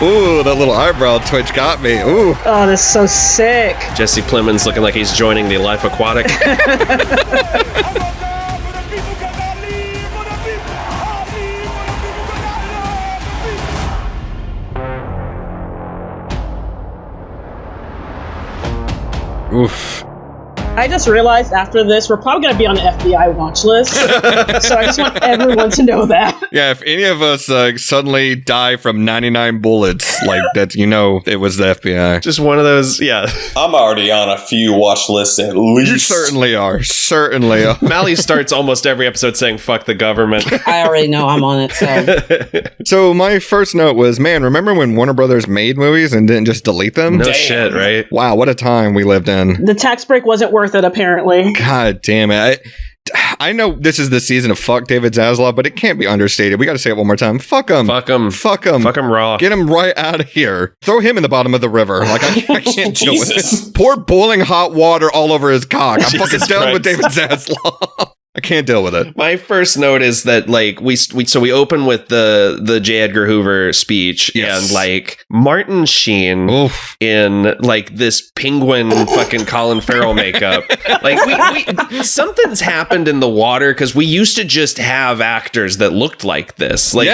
[SPEAKER 1] Ooh, that little eyebrow twitch got me. Ooh.
[SPEAKER 6] Oh, that's so sick.
[SPEAKER 4] Jesse Plemons looking like he's joining the Life Aquatic.
[SPEAKER 1] Oof.
[SPEAKER 6] I just realized after this, we're probably going to be on the FBI watch list. So I just want everyone to know that.
[SPEAKER 1] Yeah, if any of us suddenly die from 99 bullets, like that, it was the FBI.
[SPEAKER 4] Just one of those,
[SPEAKER 2] I'm already on a few watch lists at least.
[SPEAKER 1] You certainly are.
[SPEAKER 4] Mally starts almost every episode saying, fuck the government.
[SPEAKER 5] I already know I'm on it, so.
[SPEAKER 1] So my first note was, man, remember when Warner Brothers made movies and didn't just delete them?
[SPEAKER 4] No shit, right?
[SPEAKER 1] Wow, what a time we lived in.
[SPEAKER 6] The tax break wasn't worth it, apparently.
[SPEAKER 1] God damn it. I know this is the season of fuck David Zaslav, but it can't be understated. We got to say it one more time. Fuck him.
[SPEAKER 4] Fuck him.
[SPEAKER 1] Fuck him.
[SPEAKER 4] Fuck him raw.
[SPEAKER 1] Get him right out of here. Throw him in the bottom of the river. Like, I can't deal with it. Pour boiling hot water all over his cock. I'm fucking done with David Zaslav. I can't deal with it.
[SPEAKER 4] My first note is that like we open with the J. Edgar Hoover speech,
[SPEAKER 1] Yes.
[SPEAKER 4] and like Martin Sheen in like this penguin fucking Colin Farrell makeup. Like we something's happened in the water, because we used to just have actors that looked like this. Like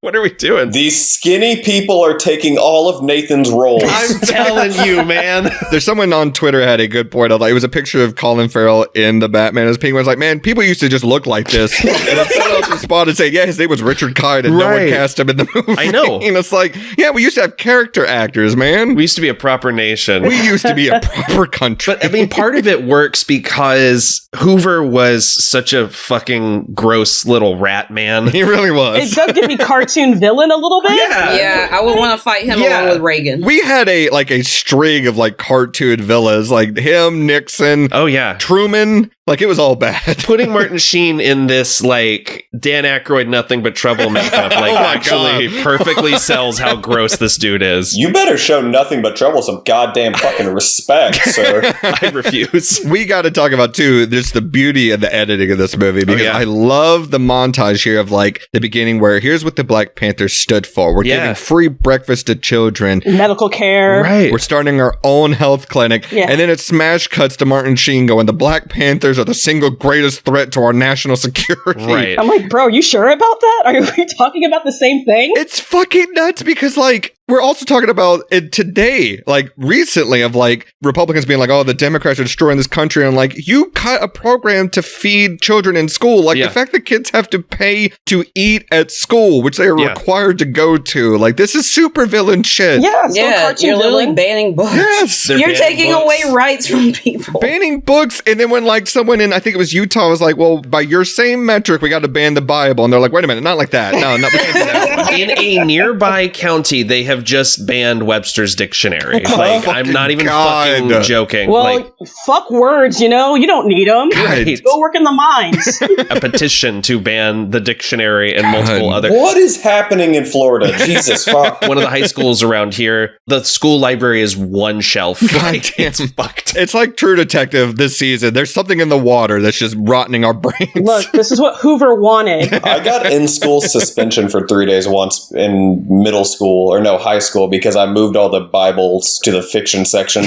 [SPEAKER 4] what are we doing?
[SPEAKER 2] These skinny people are taking all of Nathan's roles.
[SPEAKER 4] I'm telling you, man.
[SPEAKER 1] There's someone on Twitter had a good point. It was a picture of Colin Farrell in the Batman as Penguin. It's like, man, people used to just look like this. And then someone else responded saying, yeah, his name was Richard Kind, and no one cast him in the movie.
[SPEAKER 4] I know.
[SPEAKER 1] And it's like, yeah, we used to have character actors, man.
[SPEAKER 4] We used to be a proper nation.
[SPEAKER 1] We used to be a proper country.
[SPEAKER 4] But I mean, part of it works because Hoover was such a fucking gross little rat man.
[SPEAKER 1] He really was.
[SPEAKER 6] It does give me cartoon villain a little bit.
[SPEAKER 5] Yeah, I would want to fight him along with Reagan.
[SPEAKER 1] We had a string of like cartoon villains, like him, Nixon.
[SPEAKER 4] Oh yeah,
[SPEAKER 1] Truman. Like, it was all bad.
[SPEAKER 4] Putting Martin Sheen in this, like, Dan Aykroyd nothing but trouble makeup, like, actually perfectly sells how gross this dude is.
[SPEAKER 2] You better show nothing but trouble some goddamn fucking respect, sir.
[SPEAKER 4] I refuse.
[SPEAKER 1] We got to talk about, too, just the beauty and the editing of this movie, because I love the montage here of, like, the beginning where here's what the Black Panthers stood for. We're giving free breakfast to children.
[SPEAKER 6] Medical care.
[SPEAKER 1] Right. We're starting our own health clinic.
[SPEAKER 6] Yeah.
[SPEAKER 1] And then it smash cuts to Martin Sheen going, the Black Panthers are the single greatest threat to our national security.
[SPEAKER 4] Right.
[SPEAKER 6] I'm like, bro, you sure about that? Are we talking about the same thing?
[SPEAKER 1] It's fucking nuts because, like, we're also talking about it today, like recently, of like Republicans being like, oh, the Democrats are destroying this country. And like, you cut a program to feed children in school. Like the fact that kids have to pay to eat at school, which they are required to go to. Like, this is super villain shit.
[SPEAKER 5] Yeah, you're literally banning books.
[SPEAKER 1] Yes.
[SPEAKER 5] You're taking away rights from people.
[SPEAKER 1] Banning books. And then when like someone in, I think it was Utah, was like, well, by your same metric, we got to ban the Bible. And they're like, wait a minute, not like that. No, we can't do that.
[SPEAKER 4] In a nearby county, they have just banned Webster's dictionary. Like, I'm not even fucking joking.
[SPEAKER 6] Well,
[SPEAKER 4] like,
[SPEAKER 6] fuck words, you know? You don't need them.
[SPEAKER 4] Right.
[SPEAKER 6] Go work in the mines.
[SPEAKER 4] A petition to ban the dictionary and multiple other...
[SPEAKER 2] What is happening in Florida? Jesus fuck.
[SPEAKER 4] One of the high schools around here, the school library is one shelf. Like, it's fucked.
[SPEAKER 1] It's like True Detective this season. There's something in the water that's just rotting our brains.
[SPEAKER 6] Look, this is what Hoover wanted.
[SPEAKER 2] I got in-school suspension for 3 days once in middle school, or no, high school, because I moved all the Bibles to the fiction section.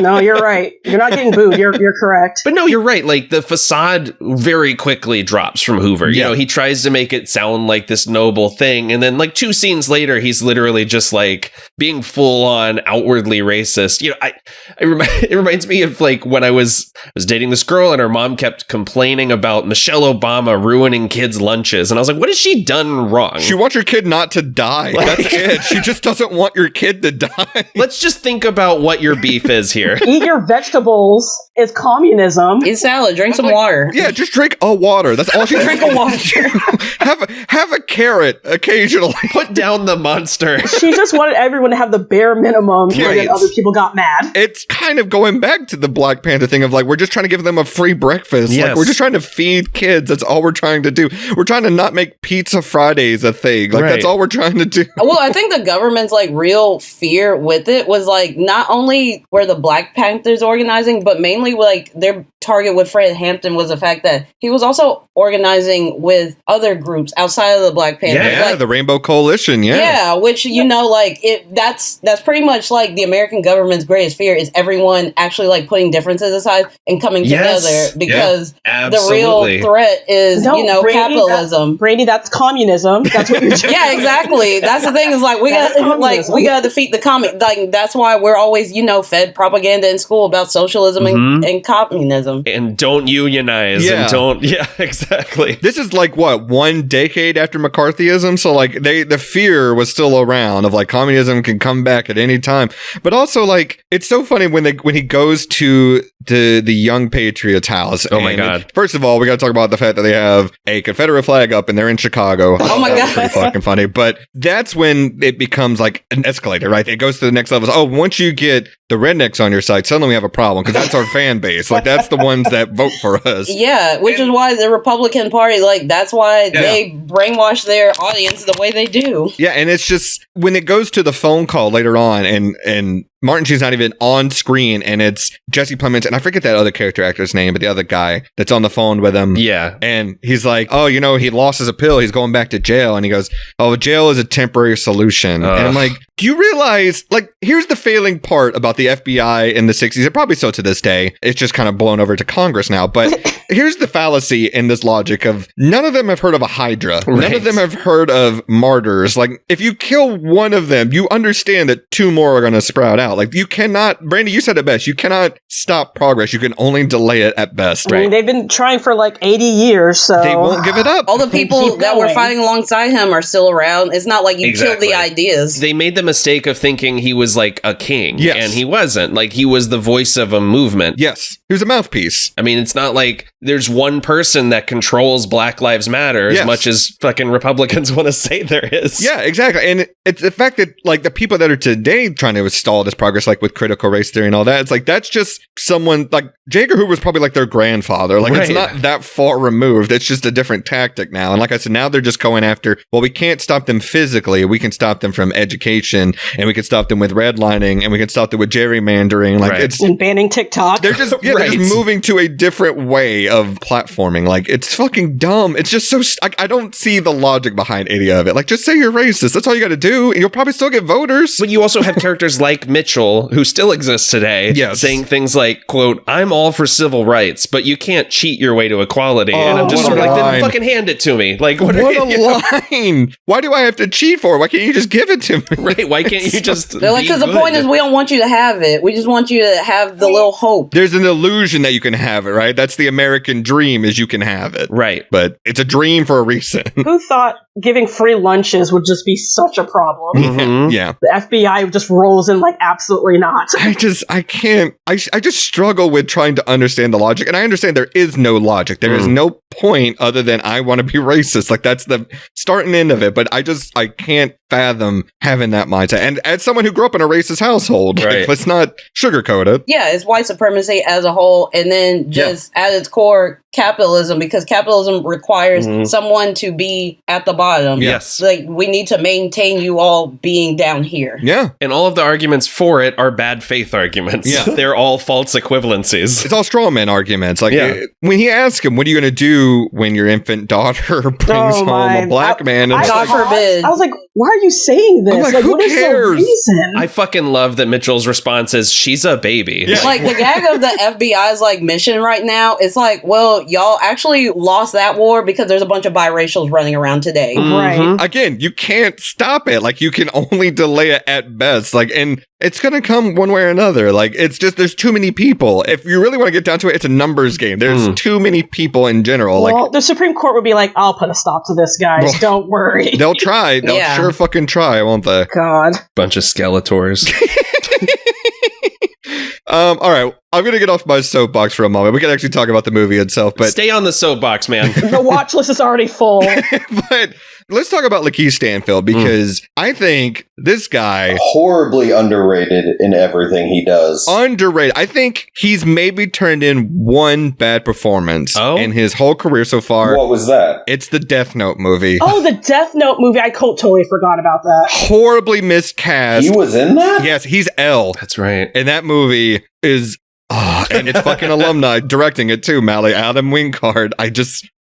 [SPEAKER 6] No, you're right. You're not getting booed. You're correct.
[SPEAKER 4] But no, you're right. Like, the facade very quickly drops from Hoover. You know, he tries to make it sound like this noble thing. And then, like, 2 scenes later, he's literally just, like, being full-on outwardly racist. You know, it reminds me of, like, when I was dating this girl and her mom kept complaining about Michelle Obama ruining kids' lunches. And I was like, what has she done wrong?
[SPEAKER 1] She wants your kid not to die. That's it. She just doesn't want your kid to die.
[SPEAKER 4] Let's just think about what your beef is here.
[SPEAKER 6] Eat your vegetables is communism.
[SPEAKER 5] Eat salad, drink some water.
[SPEAKER 1] Yeah, just drink a water. That's all she
[SPEAKER 5] drink a water.
[SPEAKER 1] have a carrot occasionally.
[SPEAKER 4] Put down the monster.
[SPEAKER 6] She just wanted everyone to have the bare minimum, and then other people got mad.
[SPEAKER 1] It's kind of going back to the Black Panther thing of like, we're just trying to give them a free breakfast.
[SPEAKER 4] Yes.
[SPEAKER 1] Like, we're just trying to feed kids. That's all we're trying to do. We're trying to not make Pizza Fridays a thing. Like, that's all we're trying to do.
[SPEAKER 5] Well, I think the government's like real fear with it was like not only were the Black Panthers organizing, but mainly like their target with Fred Hampton was the fact that he was also organizing with other groups outside of the Black Panthers.
[SPEAKER 1] Yeah,
[SPEAKER 5] like,
[SPEAKER 1] the Rainbow Coalition. Yeah,
[SPEAKER 5] which, you know, like that's pretty much like the American government's greatest fear is everyone actually like putting differences aside and coming together, because the real threat is Brady, capitalism.
[SPEAKER 6] Brady, that's communism. That's what you're doing.
[SPEAKER 5] Yeah, exactly. That's the thing is like we got to defeat the like that's why we're always fed propaganda in school about socialism and communism.
[SPEAKER 4] And don't unionize. And don't. Yeah, exactly.
[SPEAKER 1] This is like what, 1 decade after McCarthyism, so like the fear was still around of like communism can come back at any time. But also like it's so funny when he goes to the Young Patriots house.
[SPEAKER 4] Oh my god!
[SPEAKER 1] First of all, we got to talk about the fact that they have a Confederate flag up and they're in Chicago.
[SPEAKER 5] Oh my god,
[SPEAKER 1] pretty fucking funny. But that's when it becomes like an escalator, right? It goes to the next level. Oh, once you get the rednecks on your side, suddenly we have a problem because that's our fan base. Like that's the ones that vote for us.
[SPEAKER 5] Yeah, which is why the Republican Party, like that's why they brainwash their audience the way they do.
[SPEAKER 1] Yeah, and it's just when it goes to the phone call later on and Martin Sheen's not even on screen, and it's Jesse Plemons, and I forget that other character actor's name, but the other guy that's on the phone with him.
[SPEAKER 4] Yeah.
[SPEAKER 1] And he's like, oh, you know, he lost his appeal. He's going back to jail. And he goes, oh, jail is a temporary solution. And I'm like, do you realize, like, here's the failing part about the FBI in the 60s, and probably so to this day. It's just kind of blown over to Congress now. But here's the fallacy in this logic of none of them have heard of a Hydra.
[SPEAKER 4] Right.
[SPEAKER 1] None of them have heard of martyrs. Like, if you kill one of them, you understand that two more are going to sprout out. Like, you cannot, Brandi, you said it best, you cannot stop progress. You can only delay it at best.
[SPEAKER 6] I mean, they've been trying for like 80 years, so
[SPEAKER 1] they won't give it up.
[SPEAKER 5] All the people that were fighting alongside him are still around. It's not like you killed the ideas.
[SPEAKER 4] They made the mistake of thinking he was like a king.
[SPEAKER 1] Yes.
[SPEAKER 4] And he wasn't. Like, he was the voice of a movement.
[SPEAKER 1] Yes. He was a mouthpiece.
[SPEAKER 4] I mean, it's not like there's one person that controls Black Lives Matter as much as fucking Republicans want to say there is.
[SPEAKER 1] Yeah, exactly. And it's the fact that, like, the people that are today trying to stall this progress, like with critical race theory and all that, it's like, that's just someone, like, J. Edgar Hoover was probably like their grandfather. Like, it's not that far removed. It's just a different tactic now. And like I said, now they're just going after, well, we can't stop them physically. We can stop them from education, and we can stop them with redlining, and we can stop them with gerrymandering. Like, it's
[SPEAKER 6] and banning TikTok.
[SPEAKER 1] They're just they're just moving to a different way of platforming. Like, it's fucking dumb. It's just so I don't see the logic behind any of it. Like, just say you're racist. That's all you got to do, and you'll probably still get voters.
[SPEAKER 4] But you also have characters like Mitchell, who still exists today, saying things like, quote, I'm all for civil rights, but you can't cheat your way to equality. And I'm just sort of like, then fucking hand it to me. Like, what a
[SPEAKER 1] line. Why do I have to cheat for it? Why can't you just give it to me?
[SPEAKER 4] Right. Why can't you just
[SPEAKER 5] They're like, because the point is we don't want you to have it. We just want you to have the little hope.
[SPEAKER 1] There's an illusion that you can have it, right? That's the American dream, is you can have it.
[SPEAKER 4] Right.
[SPEAKER 1] But it's a dream for a reason.
[SPEAKER 6] Who thought giving free lunches would just be such a problem?
[SPEAKER 1] Mm-hmm. Yeah.
[SPEAKER 6] The FBI just rolls in like, absolutely not.
[SPEAKER 1] I just struggle with trying to understand the logic. And I understand there is no logic. There is no point other than I want to be racist. Like, that's the start and end of it. But I can't fathom having that mindset. And as someone who grew up in a racist household, like, let's not sugarcoat it.
[SPEAKER 5] Yeah, it's white supremacy as a whole, and then just at its core, capitalism, because capitalism requires someone to be at the bottom.
[SPEAKER 4] Yes.
[SPEAKER 5] Like, we need to maintain you all being down here.
[SPEAKER 1] Yeah.
[SPEAKER 4] And all of the arguments for it are bad faith arguments. Yeah. They're all false equivalencies.
[SPEAKER 1] It's all straw man arguments. Like, when he asks him, what are you going to do when your infant daughter brings home a black man? And
[SPEAKER 5] God forbid.
[SPEAKER 6] I was like, why are you saying this?
[SPEAKER 1] I'm like, who
[SPEAKER 6] what
[SPEAKER 1] cares?
[SPEAKER 6] Is the reason?
[SPEAKER 4] I fucking love that Mitchell's response is, she's a baby.
[SPEAKER 1] Yeah.
[SPEAKER 5] Like, the gag of the FBI's, like, mission right now, it's like, well, y'all actually lost that war because there's a bunch of biracials running around today.
[SPEAKER 6] Right.
[SPEAKER 1] Again, you can't stop it. Like, you can only delay it at best. Like, and it's going to come one way or another. Like, it's just, there's too many people. If you really want to get down to it, it's a numbers game. There's too many people in general.
[SPEAKER 6] Well,
[SPEAKER 1] like,
[SPEAKER 6] the Supreme Court would be like, I'll put a stop to this, guys.
[SPEAKER 1] Well,
[SPEAKER 6] don't worry.
[SPEAKER 1] They'll try. They'll sure fucking try, won't they?
[SPEAKER 6] God.
[SPEAKER 4] Bunch of Skeletors.
[SPEAKER 1] All right. I'm going to get off my soapbox for a moment. We can actually talk about the movie itself, but
[SPEAKER 4] stay on the soapbox, man.
[SPEAKER 6] The watch list is already full.
[SPEAKER 1] But let's talk about LaKeith Stanfield, because I think this guy
[SPEAKER 2] horribly underrated in everything he does.
[SPEAKER 1] Underrated. I think he's maybe turned in one bad performance in his whole career so far.
[SPEAKER 2] What was that?
[SPEAKER 1] It's the Death Note movie.
[SPEAKER 6] Oh, the Death Note movie. I totally forgot about that.
[SPEAKER 1] Horribly miscast.
[SPEAKER 2] He was in that?
[SPEAKER 1] Yes, he's L.
[SPEAKER 4] That's right.
[SPEAKER 1] And that movie is... and it's fucking alumni directing it too, Mally. Adam Wingard.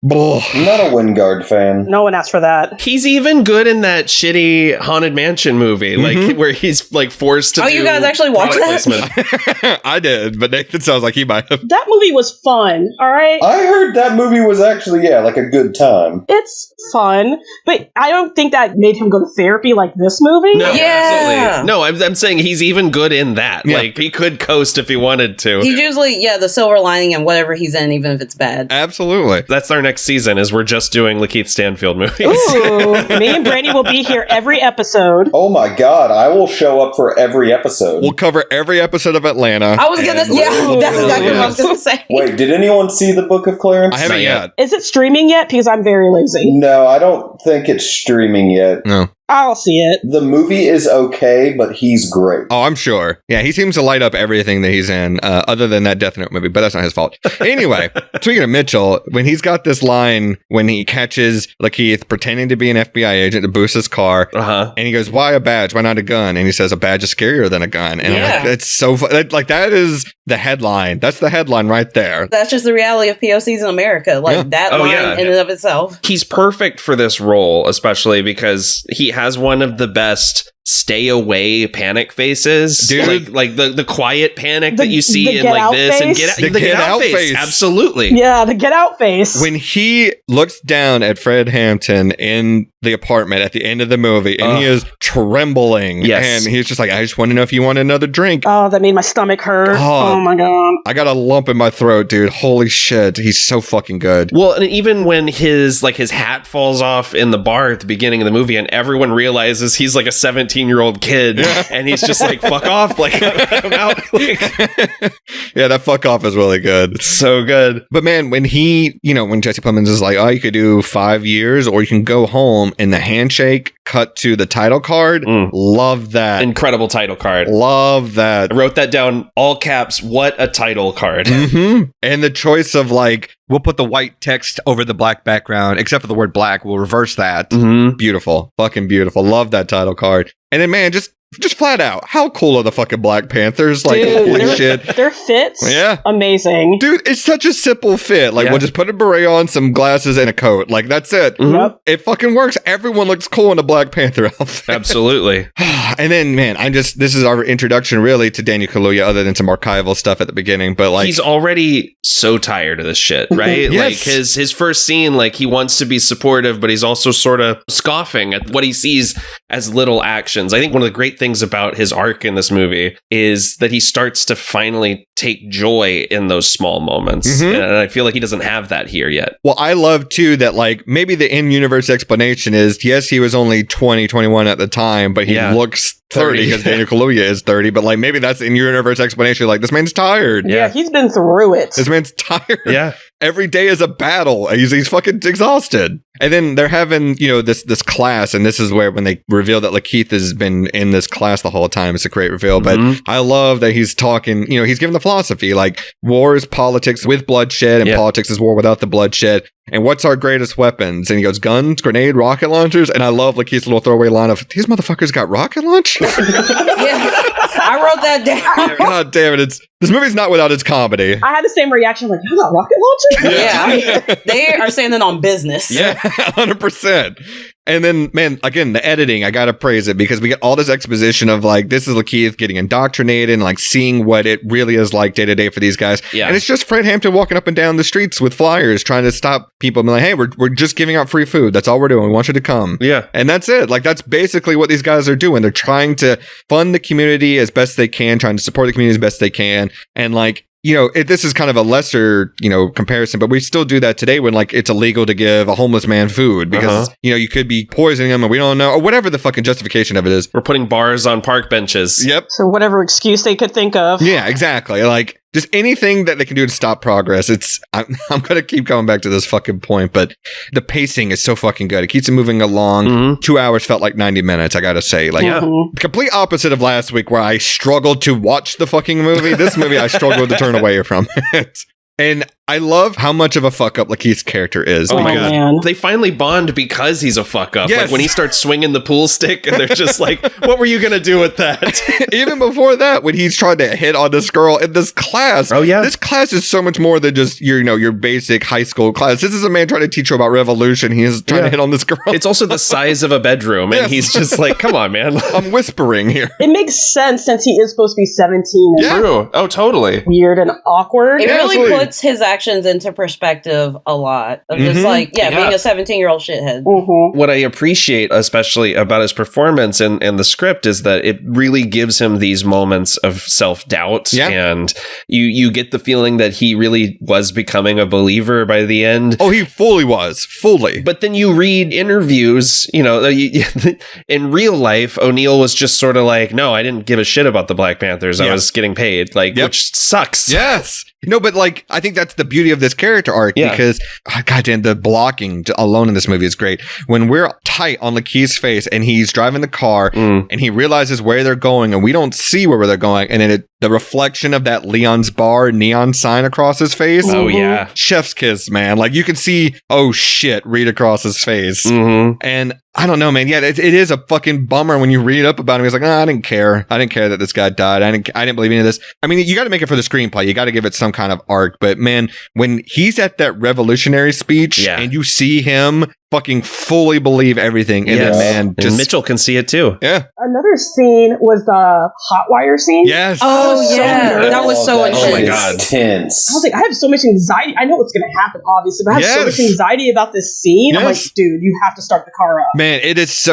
[SPEAKER 2] I'm not a Wingard fan.
[SPEAKER 6] No one asked for that.
[SPEAKER 4] He's even good in that shitty Haunted Mansion movie, like where he's like forced to.
[SPEAKER 5] Oh, you guys actually watched
[SPEAKER 1] that? I did, but Nathan sounds like he might have.
[SPEAKER 6] That movie was fun. All right.
[SPEAKER 2] I heard that movie was actually like a good time.
[SPEAKER 6] It's fun, but I don't think that made him go to therapy like this movie.
[SPEAKER 4] No, absolutely. No, I'm saying he's even good in that. Yeah. Like, he could coast if he wanted to.
[SPEAKER 5] He's usually the silver lining in whatever he's in, even if it's bad.
[SPEAKER 1] Absolutely.
[SPEAKER 4] That's our next season, is we're just doing LaKeith Stanfield movies.
[SPEAKER 6] Ooh, me and Brandi will be here every episode.
[SPEAKER 2] Oh my god, I will show up for every episode.
[SPEAKER 1] We'll cover every episode of Atlanta.
[SPEAKER 5] I was gonna, that's exactly what I was gonna say.
[SPEAKER 2] Wait, did anyone see the Book of Clarence?
[SPEAKER 1] I haven't yet.
[SPEAKER 6] Is it streaming yet? Because I'm very lazy.
[SPEAKER 2] No, I don't think it's streaming yet.
[SPEAKER 1] No.
[SPEAKER 6] I'll see it.
[SPEAKER 2] The movie is okay, but he's great.
[SPEAKER 1] Oh, I'm sure. Yeah, he seems to light up everything that he's in, other than that Death Note movie, but that's not his fault. Anyway, speaking of Mitchell, when he's got this line when he catches LaKeith pretending to be an FBI agent to boost his car, and he goes, "Why a badge? Why not a gun?" And he says, "A badge is scarier than a gun." And I'm like, that's so like that is the headline. That's the headline right there.
[SPEAKER 5] That's just the reality of POCs in America. Like that line in and of itself.
[SPEAKER 4] He's perfect for this role, especially because he has one of the best stay away panic faces, dude. Like the quiet panic that you see in like this face? And get out face. Absolutely.
[SPEAKER 6] Yeah, the get out face.
[SPEAKER 1] When he looks down at Fred Hampton in the apartment at the end of the movie and he is trembling. Yes. And he's just like, "I just want to know if you want another drink."
[SPEAKER 6] Oh, that made my stomach hurt. Oh my God.
[SPEAKER 1] I got a lump in my throat, dude. Holy shit. He's so fucking good.
[SPEAKER 4] Well, and even when his hat falls off in the bar at the beginning of the movie and everyone realizes he's like a 17-year-old kid and he's just like, "Fuck off." Like, I'm out.
[SPEAKER 1] Yeah, that fuck off is really good.
[SPEAKER 4] It's so good.
[SPEAKER 1] But man, when when Jesse Plemons is like, "Oh, you could do 5 years or you can go home," and the handshake cut to the title card. Love that.
[SPEAKER 4] Incredible title card.
[SPEAKER 1] Love that.
[SPEAKER 4] I wrote that down, all caps. What a title card.
[SPEAKER 1] And the choice of like, we'll put the white text over the black background, except for the word black. We'll reverse that. Beautiful. Fucking beautiful. Love that title card. And then, man, just flat out, how cool are the fucking Black Panthers? Like, dude, holy shit.
[SPEAKER 6] Their fits, amazing.
[SPEAKER 1] Dude, it's such a simple fit. Like, we'll just put a beret on, some glasses, and a coat. Like, that's it.
[SPEAKER 6] Yep.
[SPEAKER 1] It fucking works. Everyone looks cool in a Black Panther outfit.
[SPEAKER 4] Absolutely.
[SPEAKER 1] And then, man, this is our introduction, really, to Daniel Kaluuya, other than some archival stuff at the beginning. But, like,
[SPEAKER 4] he's already so tired of this shit, right? Like, his first scene, like, he wants to be supportive, but he's also sort of scoffing at what he sees as little actions. I think one of the great things about his arc in this movie is that he starts to finally take joy in those small moments. And I feel like he doesn't have that here yet.
[SPEAKER 1] Well, I love too that like maybe the in-universe explanation is, yes, he was only 20, 21 at the time, but he looks 30 because Daniel Kaluuya is 30. But like maybe that's the in-universe explanation. Like, this man's tired.
[SPEAKER 6] Yeah, he's been through it.
[SPEAKER 1] This man's tired.
[SPEAKER 4] Yeah.
[SPEAKER 1] Every day is a battle. He's fucking exhausted. And then they're having, this class, and this is where when they reveal that LaKeith has been in this class the whole time, it's a great reveal. But I love that he's talking, he's giving the philosophy, like, war is politics with bloodshed, and politics is war without the bloodshed. And what's our greatest weapons? And he goes, guns, grenade, rocket launchers. And I love LaKeith's little throwaway line of, these motherfuckers got rocket launchers?
[SPEAKER 5] I wrote that down.
[SPEAKER 1] God damn it. This movie's not without its comedy.
[SPEAKER 6] I had the same reaction, like, you got rocket launchers?
[SPEAKER 5] Yeah. They are standing on business.
[SPEAKER 1] Yeah, 100%. And then, man, again, the editing, I gotta praise it, because we get all this exposition of like, this is LaKeith getting indoctrinated and like seeing what it really is like day to day for these guys. Yeah. And it's just Fred Hampton walking up and down the streets with flyers trying to stop people and be like, hey, we're just giving out free food. That's all we're doing. We want you to come.
[SPEAKER 4] Yeah.
[SPEAKER 1] And that's it. Like, that's basically what these guys are doing. They're trying to fund the community as best they can, trying to support the community as best they can. And like, this is kind of a lesser, comparison, but we still do that today when like it's illegal to give a homeless man food because, you could be poisoning him and we don't know, or whatever the fucking justification of it is.
[SPEAKER 4] We're putting bars on park benches.
[SPEAKER 1] Yep.
[SPEAKER 6] So whatever excuse they could think of.
[SPEAKER 1] Yeah, exactly. Like, just anything that they can do to stop progress. I'm going to keep coming back to this fucking point, but the pacing is so fucking good. It keeps it moving along. 2 hours felt like 90 minutes, I got to say. Like, complete opposite of last week where I struggled to watch the fucking movie. This movie, I struggled to turn away from it. And I love how much of a fuck up LaKeith's character is.
[SPEAKER 4] Oh my God. Man. They finally bond because he's a fuck up.
[SPEAKER 1] Yes.
[SPEAKER 4] Like when he starts swinging the pool stick and they're just like, what were you going to do with that?
[SPEAKER 1] Even before that, when he's trying to hit on this girl in this class.
[SPEAKER 4] Oh, yeah.
[SPEAKER 1] This class is so much more than just your basic high school class. This is a man trying to teach you about revolution. He is trying to hit on this girl.
[SPEAKER 4] It's also the size of a bedroom. And he's just like, come on, man.
[SPEAKER 1] I'm whispering here.
[SPEAKER 6] It makes sense since he is supposed to be 17.
[SPEAKER 4] And true. Oh, totally.
[SPEAKER 6] Weird and awkward.
[SPEAKER 5] It really puts his actions into perspective a lot of just like, being a 17-year-old shithead.
[SPEAKER 4] What I appreciate, especially about his performance and the script, is that it really gives him these moments of self-doubt. Yeah. And you get the feeling that he really was becoming a believer by the end.
[SPEAKER 1] Oh, he fully was. Fully.
[SPEAKER 4] But then you read interviews, in real life, O'Neill was just sort of like, no, I didn't give a shit about the Black Panthers. I was getting paid, which sucks.
[SPEAKER 1] Yes. No, but like, I think that's the beauty of this character arc because, goddamn, the blocking alone in this movie is great. When we're tight on LaKeith's face and he's driving the car and he realizes where they're going and we don't see where they're going, and then the reflection of that Leon's Bar neon sign across his face.
[SPEAKER 4] Oh, yeah.
[SPEAKER 1] Chef's kiss, man. Like, you can see, oh shit, read across his face. And I don't know, man. Yeah, it is a fucking bummer when you read up about him. He's like, I didn't care. I didn't care that this guy died. I didn't believe any of this. I mean, you got to make it for the screenplay. You got to give it some kind of arc. But man, when he's at that revolutionary speech and you see him fucking fully believe everything in it, man.
[SPEAKER 4] And Mitchell can see it too.
[SPEAKER 1] Yeah.
[SPEAKER 6] Another scene was the hot wire scene.
[SPEAKER 1] Yes.
[SPEAKER 5] Oh, yeah. That was so intense.
[SPEAKER 4] Oh, my God.
[SPEAKER 2] Intense.
[SPEAKER 6] I was like, I have so much anxiety. I know what's going to happen, obviously, but I have so much anxiety about this scene. I'm like, dude, you have to start the car up.
[SPEAKER 1] Man, it's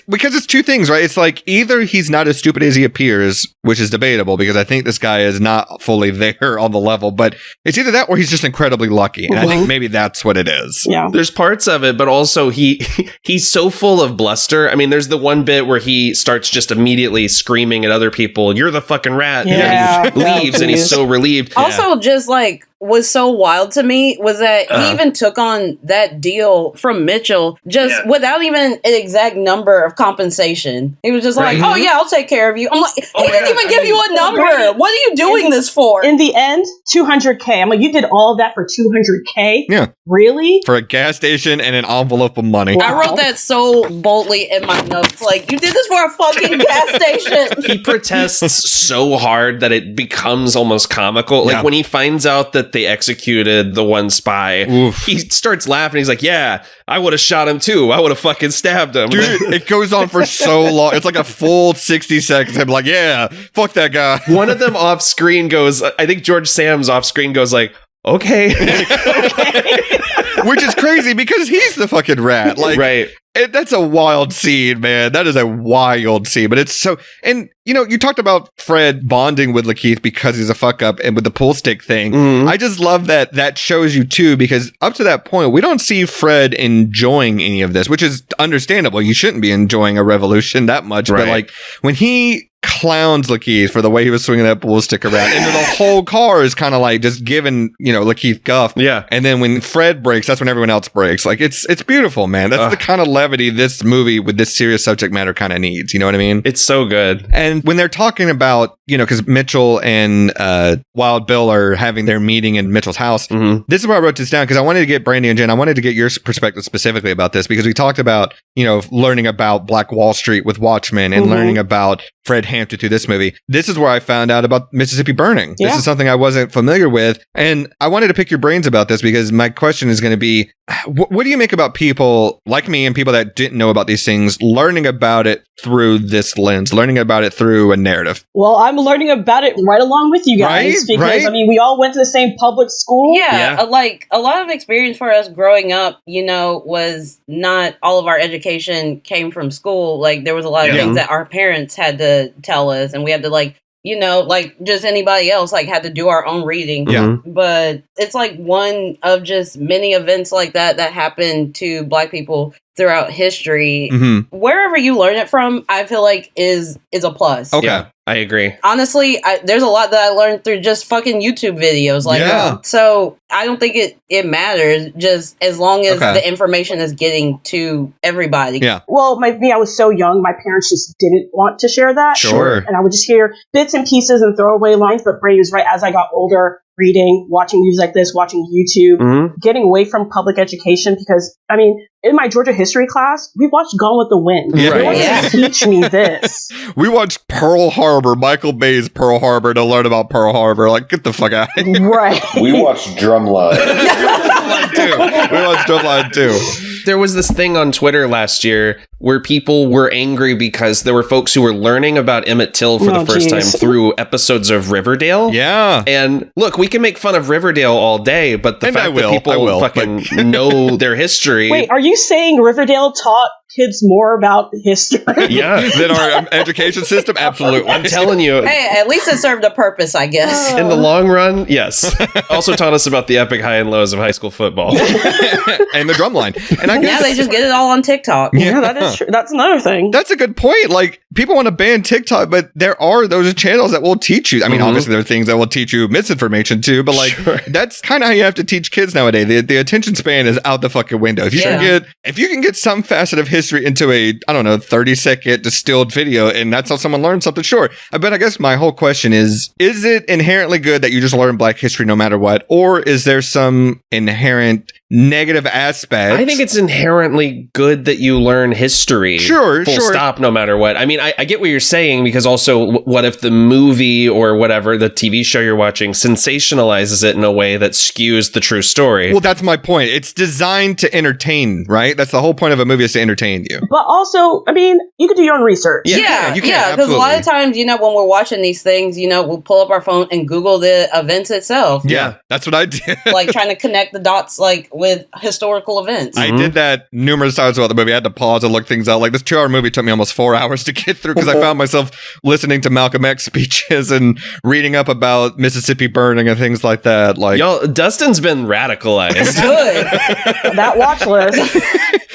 [SPEAKER 1] because it's two things, right? It's like either he's not as stupid as he appears, which is debatable because I think this guy is not fully there on the level, but it's either that or he's just incredibly lucky. And I think maybe that's what it is.
[SPEAKER 6] Yeah.
[SPEAKER 4] There's parts of it, but also he's so full of bluster. I mean, there's the one bit where he starts just immediately screaming at other people, "You're the fucking rat."
[SPEAKER 6] Yeah.
[SPEAKER 4] And he leaves and he's so relieved.
[SPEAKER 5] Also, just like was so wild to me was that he even took on that deal from Mitchell just without even an exact number of compensation. He was just like, oh yeah, I'll take care of you. I'm like, he didn't even give you a number. What are you doing this for?
[SPEAKER 6] In the end, $200K. I'm like, you did all of that for $200K?
[SPEAKER 1] Yeah.
[SPEAKER 6] Really?
[SPEAKER 1] For a gas station and an envelope of money.
[SPEAKER 5] I wrote that so boldly in my notes. Like, you did this for a fucking gas station.
[SPEAKER 4] He protests so hard that it becomes almost comical. Like when he finds out that they executed the one spy, he starts laughing. He's like, yeah, I would have shot him too. I would have fucking stabbed him.
[SPEAKER 1] Dude, it goes on for so long. It's like a full 60 seconds. I'm like, yeah, fuck that guy.
[SPEAKER 4] One of them off screen goes, I think George Sam's off screen goes like, okay.
[SPEAKER 1] Which is crazy because he's the fucking rat. Like,
[SPEAKER 4] right.
[SPEAKER 1] That's a wild scene, man. That is a wild scene. But it's so... And, you know, you talked about Fred bonding with LaKeith because he's a fuck up and with the pool stick thing. I just love that shows you, too, because up to that point, we don't see Fred enjoying any of this, which is understandable. You shouldn't be enjoying a revolution that much. Right. But, like, when he clowns LaKeith for the way he was swinging that pool stick around, and then the whole car is kind of like just giving, you know, LaKeith guff.
[SPEAKER 4] Yeah.
[SPEAKER 1] And then when Fred breaks, that's when everyone else breaks. Like, it's beautiful, man. That's the kind of levity this movie with this serious subject matter kind of needs. You know what I mean?
[SPEAKER 4] It's so good.
[SPEAKER 1] And when they're talking about, you know, because Mitchell and Wild Bill are having their meeting in Mitchell's house, this is where I wrote this down because I wanted to get Brandi and Jenn, I wanted to get your perspective specifically about this because we talked about, you know, learning about Black Wall Street with Watchmen and learning about Fred Hampton through this movie. This is where I found out about Mississippi Burning. This is something I wasn't familiar with. And I wanted to pick your brains about this because my question is going to be, what do you make about people like me and people that didn't know about these things learning about it through this lens, learning about it through a narrative?
[SPEAKER 6] Well, I'm learning about it right along with you guys because, I mean, we all went to the same public school.
[SPEAKER 5] Yeah, like a lot of experience for us growing up, you know, was not all of our education came from school. Like there was a lot of things that our parents had to tell us and we had to like, you know, like just anybody else like had to do our own reading.
[SPEAKER 1] Yeah.
[SPEAKER 5] But it's like one of just many events like that happened to Black people throughout history. Wherever you learn it from, I feel like is a plus.
[SPEAKER 1] Okay.
[SPEAKER 4] Yeah, I agree.
[SPEAKER 5] Honestly, there's a lot that I learned through just fucking YouTube videos. Like, so I don't think it matters just as long as the information is getting to everybody.
[SPEAKER 1] Yeah.
[SPEAKER 6] Well, I was so young, my parents just didn't want to share that.
[SPEAKER 1] Sure.
[SPEAKER 6] And I would just hear bits and pieces and throwaway lines, but Brandi was right. As I got older, reading, watching news like this, watching YouTube, getting away from public education because, I mean, in my Georgia history class, we watched Gone with the Wind.
[SPEAKER 1] Yeah.
[SPEAKER 6] They wanted to teach me this.
[SPEAKER 1] We watched Pearl Harbor, Michael Bay's Pearl Harbor to learn about Pearl Harbor. Like, get the fuck out.
[SPEAKER 6] Right.
[SPEAKER 2] We watched Drumline.
[SPEAKER 1] We watched Drumline too.
[SPEAKER 4] There was this thing on Twitter last year where people were angry because there were folks who were learning about Emmett Till for the first time through episodes of Riverdale.
[SPEAKER 1] Yeah.
[SPEAKER 4] And look, we can make fun of Riverdale all day, but the fact that people fucking know their history.
[SPEAKER 6] Wait, are you saying Riverdale taught kids more about history?
[SPEAKER 4] Yeah.
[SPEAKER 1] Than our education system? Absolutely.
[SPEAKER 4] I'm telling you.
[SPEAKER 5] Hey, at least it served a purpose, I guess.
[SPEAKER 4] In the long run, yes. Also taught us about the epic high and lows of high school football.
[SPEAKER 1] And the drumline. And I guess
[SPEAKER 5] now they just get it all on TikTok.
[SPEAKER 6] Yeah, that is true. That's another thing.
[SPEAKER 1] That's a good point. Like, people want to ban TikTok, but there are those channels that will teach you. I mean, obviously there are things that will teach you misinformation too, but like that's kind of how you have to teach kids nowadays. The attention span is out the fucking window. If you can get some facet of history into a, I don't know, 30-second distilled video, and that's how someone learns something, sure. But I guess my whole question is it inherently good that you just learn Black history no matter what? Or is there some inherent negative aspect?
[SPEAKER 4] I think it's inherently good that you learn history.
[SPEAKER 1] Sure.
[SPEAKER 4] Stop, no matter what. I mean, I get what you're saying, because also, what if the movie or whatever, the TV show you're watching, sensationalizes it in a way that skews the true story?
[SPEAKER 1] Well, that's my point. It's designed to entertain, right? That's the whole point of a movie, is to entertain you.
[SPEAKER 6] But also, I mean, you can do your own research.
[SPEAKER 5] Yeah, because a lot of times, when we're watching these things, we'll pull up our phone and Google the events itself.
[SPEAKER 1] Yeah, that's what I did.
[SPEAKER 5] Like trying to connect the dots, like with historical events.
[SPEAKER 1] I did that numerous times throughout the movie. I had to pause and look things out. Like this 2-hour movie took me almost 4 hours to get through, because I found myself listening to Malcolm X speeches and reading up about Mississippi burning and things like that. Like,
[SPEAKER 4] y'all, Dustin's been radicalized.
[SPEAKER 5] Good.
[SPEAKER 6] That watch list.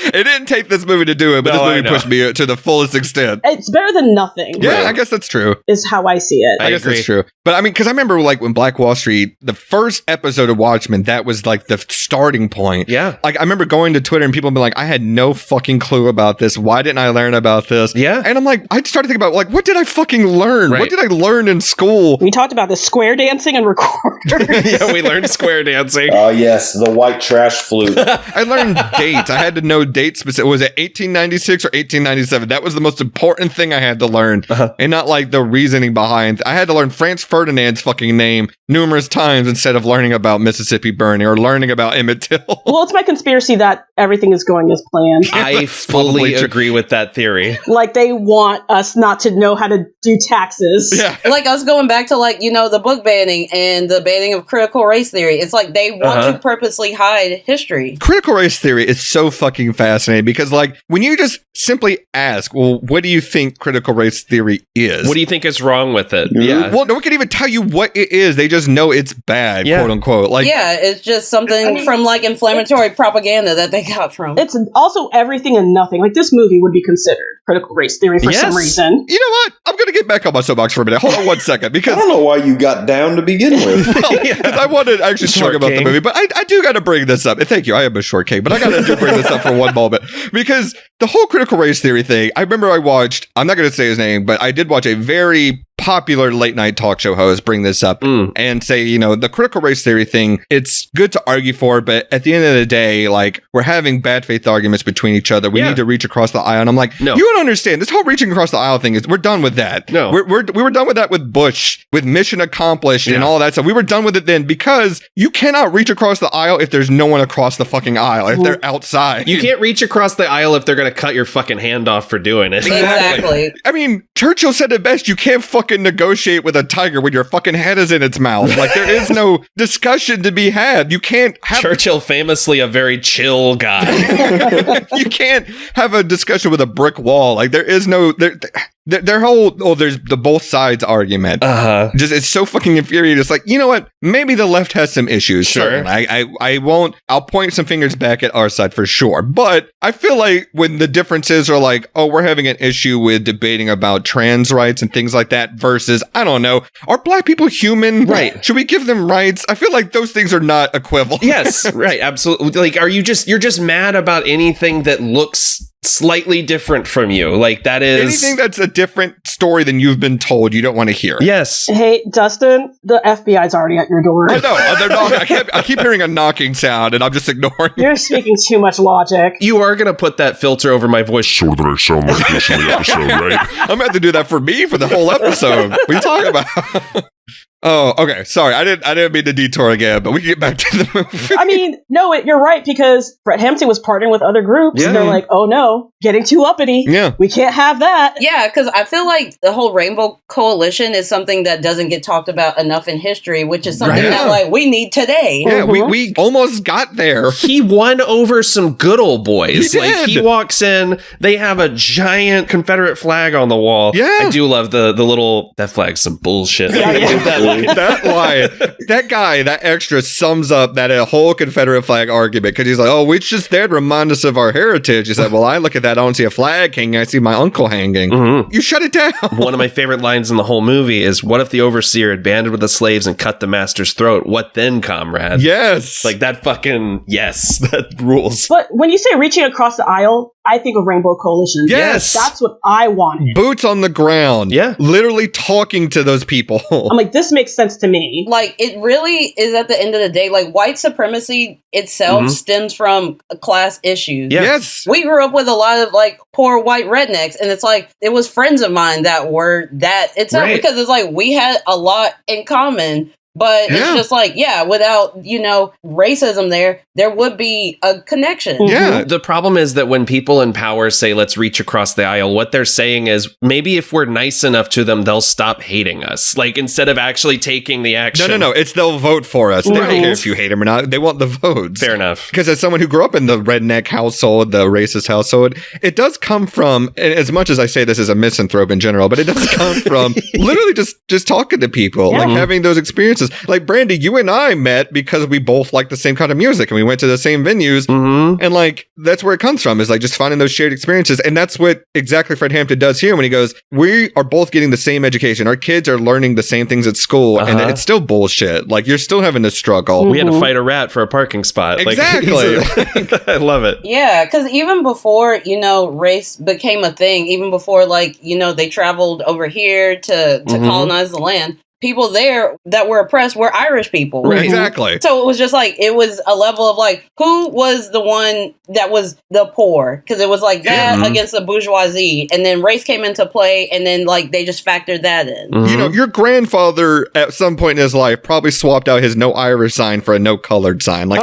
[SPEAKER 1] It didn't take this movie to do it, but this movie pushed me to the fullest extent.
[SPEAKER 6] It's better than nothing.
[SPEAKER 1] Yeah, I guess that's true.
[SPEAKER 6] Is how I see it.
[SPEAKER 1] I guess that's true. But I mean, because I remember like when Black Wall Street, the first episode of Watchmen, that was like the starting point.
[SPEAKER 4] Yeah.
[SPEAKER 1] Like I remember going to Twitter and people being like, I had no fucking clue about this. Why didn't I learn about this?
[SPEAKER 4] Yeah.
[SPEAKER 1] And I'm like, I started thinking about like, what did I fucking learn? Right. What did I learn in school?
[SPEAKER 6] We talked about the square dancing and recorders.
[SPEAKER 4] Yeah, we learned square dancing.
[SPEAKER 2] Oh, yes. The white trash flute.
[SPEAKER 1] I learned dates. I had to know dates specific. Was it 1896 or 1897? That was the most important thing I had to learn. And not like the reasoning behind. I had to learn Franz Ferdinand's fucking name numerous times instead of learning about Mississippi burning or learning about Emmett Till.
[SPEAKER 6] Well, it's my conspiracy that everything is going as planned.
[SPEAKER 4] I fully agree with that theory.
[SPEAKER 6] Like they want us not to know how to do taxes.
[SPEAKER 1] Yeah.
[SPEAKER 5] Like us going back to like, the book banning and the banning of critical race theory. It's like they want to purposely hide history.
[SPEAKER 1] Critical race theory is so fucking fascinating because like when you just simply ask, well, what do you think critical race theory is?
[SPEAKER 4] What do you think is wrong with it?
[SPEAKER 2] Mm-hmm.
[SPEAKER 4] Yeah.
[SPEAKER 1] Well, no one can even tell you what it is. They just know it's bad, quote unquote. Like,
[SPEAKER 5] yeah, it's just something from like inflammatory propaganda that they got from.
[SPEAKER 6] It's also everything and nothing. Like this movie would be considered critical race theory for some reason.
[SPEAKER 1] You know what? I'm going to get back on my soapbox for a minute. Hold on 1 second, because
[SPEAKER 2] I don't know why you got down to begin with.
[SPEAKER 1] Because I wanted to actually talk about the movie, but I do got to bring this up. Thank you. I am a short king, but I got to bring this up for one moment, because the whole critical race theory thing, I remember I watched, I'm not going to say his name, but I did watch a very popular late night talk show host bring this up and say, the critical race theory thing, it's good to argue for, but at the end of the day, like, we're having bad faith arguments between each other. We need to reach across the aisle. And I'm like, no, you don't understand. This whole reaching across the aisle thing we're done with that.
[SPEAKER 4] No,
[SPEAKER 1] we were done with that with Bush, with Mission Accomplished and all that stuff. We were done with it then, because you cannot reach across the aisle if there's no one across the fucking aisle, if they're outside.
[SPEAKER 4] You can't reach across the aisle if they're going to cut your fucking hand off for doing it.
[SPEAKER 5] Exactly.
[SPEAKER 1] I mean, Churchill said it best. You can't fucking negotiate with a tiger when your fucking head is in its mouth. Like, there is no discussion to be had. You can't have...
[SPEAKER 4] Churchill, famously a very chill guy.
[SPEAKER 1] You can't have a discussion with a brick wall. Like, there is no... Their whole, there's the both sides argument. Just, it's so fucking infuriating. It's like, you know what? Maybe the left has some issues.
[SPEAKER 4] Sure.
[SPEAKER 1] I'll point some fingers back at our side for sure. But I feel like when the differences are like, we're having an issue with debating about trans rights and things like that versus, I don't know, are black people human?
[SPEAKER 4] Right.
[SPEAKER 1] Should we give them rights? I feel like those things are not equivalent.
[SPEAKER 4] Yes, right. Absolutely. Like, you're just mad about anything that looks slightly different from you. Like, that is
[SPEAKER 1] anything that's a different story than you've been told, you don't want to hear.
[SPEAKER 4] Yes.
[SPEAKER 6] Hey, Dustin, the FBI's already at your door.
[SPEAKER 1] I know. They're knocking. I keep hearing a knocking sound, and I'm just ignoring.
[SPEAKER 6] You're speaking too much logic.
[SPEAKER 4] You are going to put that filter over my voice
[SPEAKER 10] so that I sound like this in the episode, right?
[SPEAKER 1] I'm going to have to do that for me for the whole episode. What are you talking about? Oh, okay. Sorry, I didn't mean to detour again, but we can get back to the movie.
[SPEAKER 6] I mean, no, you're right, because Fred Hampton was partnering with other groups, and they're like, oh no, getting too uppity.
[SPEAKER 1] Yeah.
[SPEAKER 6] We can't have that.
[SPEAKER 5] Yeah, because I feel like the whole Rainbow Coalition is something that doesn't get talked about enough in history, which is something that like we need today.
[SPEAKER 1] Yeah, we almost got there.
[SPEAKER 4] He won over some good old boys.
[SPEAKER 1] He did.
[SPEAKER 4] Like, he walks in, they have a giant Confederate flag on the wall.
[SPEAKER 1] Yeah.
[SPEAKER 4] I do love the little, that flag's some bullshit.
[SPEAKER 1] That line, that guy, that extra sums up that whole Confederate flag argument, because he's like, it's just there to remind us of our heritage. He said, well, I look at that. I don't see a flag hanging. I see my uncle hanging.
[SPEAKER 4] Mm-hmm.
[SPEAKER 1] You shut it down.
[SPEAKER 4] One of my favorite lines in the whole movie is, what if the overseer had banded with the slaves and cut the master's throat? What then, comrade?
[SPEAKER 1] Yes.
[SPEAKER 4] Like that fucking, yes, that rules.
[SPEAKER 6] But when you say reaching across the aisle, I think of Rainbow Coalition.
[SPEAKER 1] Yes.
[SPEAKER 6] That's what I want.
[SPEAKER 1] Boots on the ground.
[SPEAKER 4] Yeah.
[SPEAKER 1] Literally talking to those people.
[SPEAKER 6] I'm like, this makes sense to me.
[SPEAKER 5] Like, it really is at the end of the day, like, white supremacy itself stems from class issues.
[SPEAKER 4] Yeah.
[SPEAKER 1] Yes.
[SPEAKER 5] We grew up with a lot of, like, poor white rednecks, and it's like, it was friends of mine that were that itself,
[SPEAKER 4] Right.
[SPEAKER 5] because it's like, we had a lot in common. But it's just like, without, racism there would be a connection.
[SPEAKER 1] Yeah.
[SPEAKER 4] The problem is that when people in power say, let's reach across the aisle, what they're saying is, maybe if we're nice enough to them, they'll stop hating us. Like, instead of actually taking the action.
[SPEAKER 1] No. It's they'll vote for us. They don't care if you hate them or not. They want the votes.
[SPEAKER 4] Fair enough.
[SPEAKER 1] Because as someone who grew up in the redneck household, the racist household, it does come from, and as much as I say this is a misanthrope in general, but it does come from literally just talking to people, like having those experiences. Like, Brandi, you and I met because we both like the same kind of music and we went to the same venues. And like, that's where it comes from, is like just finding those shared experiences. And that's what exactly Fred Hampton does here when he goes, we are both getting the same education. Our kids are learning the same things at school, and it's still bullshit. Like, you're still having to struggle.
[SPEAKER 4] We had to fight a rat for a parking spot.
[SPEAKER 1] Exactly.
[SPEAKER 4] Like, I love it.
[SPEAKER 5] Yeah, because even before, race became a thing, even before, like, they traveled over here to colonize the land, people there that were oppressed were Irish people.
[SPEAKER 1] Right. Exactly.
[SPEAKER 5] So it was just like, it was a level of like, who was the one that was the poor? Because it was like that against the bourgeoisie. And then race came into play, and then like they just factored that in.
[SPEAKER 1] Your grandfather at some point in his life probably swapped out his no Irish sign for a no colored sign. Like,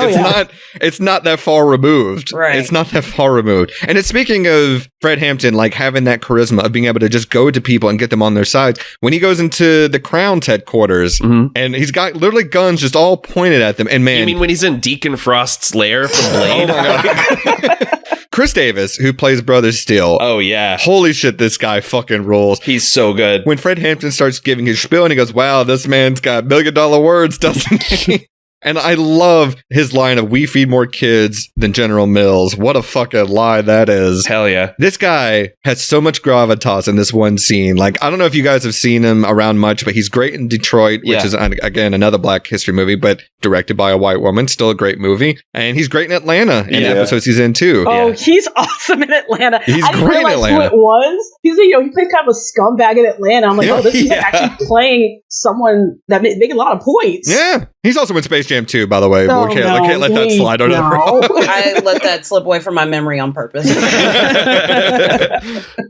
[SPEAKER 1] it's not that far removed.
[SPEAKER 5] Right.
[SPEAKER 1] It's not that far removed. And it's speaking of Fred Hampton, like having that charisma of being able to just go to people and get them on their side. When he goes into the Crown's headquarters and he's got literally guns just all pointed at them. And man,
[SPEAKER 4] you mean when he's in Deacon Frost's lair from Blade?
[SPEAKER 1] Oh my God. Chris Davis, who plays Brother Steele.
[SPEAKER 4] Oh, yeah.
[SPEAKER 1] Holy shit, this guy fucking rules.
[SPEAKER 4] He's so good.
[SPEAKER 1] When Fred Hampton starts giving his spiel and he goes, wow, this man's got $1 million words, doesn't he? And I love his line of, we feed more kids than General Mills. What a fucking lie that is.
[SPEAKER 4] Hell yeah.
[SPEAKER 1] This guy has so much gravitas in this one scene. Like, I don't know if you guys have seen him around much, but he's great in Detroit, which is, again, another Black history movie, but directed by a white woman. Still a great movie. And he's great in Atlanta in the episodes he's in, too.
[SPEAKER 6] Oh, he's awesome in Atlanta.
[SPEAKER 1] He's
[SPEAKER 6] I didn't
[SPEAKER 1] great in
[SPEAKER 6] realize
[SPEAKER 1] Atlanta.
[SPEAKER 6] who it was. He's, he plays kind of a scumbag in Atlanta. I'm like, this is actually playing someone that making a lot of points.
[SPEAKER 1] Yeah. He's also in Space Jam 2, by the way.
[SPEAKER 6] Oh,
[SPEAKER 1] We can't let that slide on
[SPEAKER 5] I let that slip away from my memory on purpose.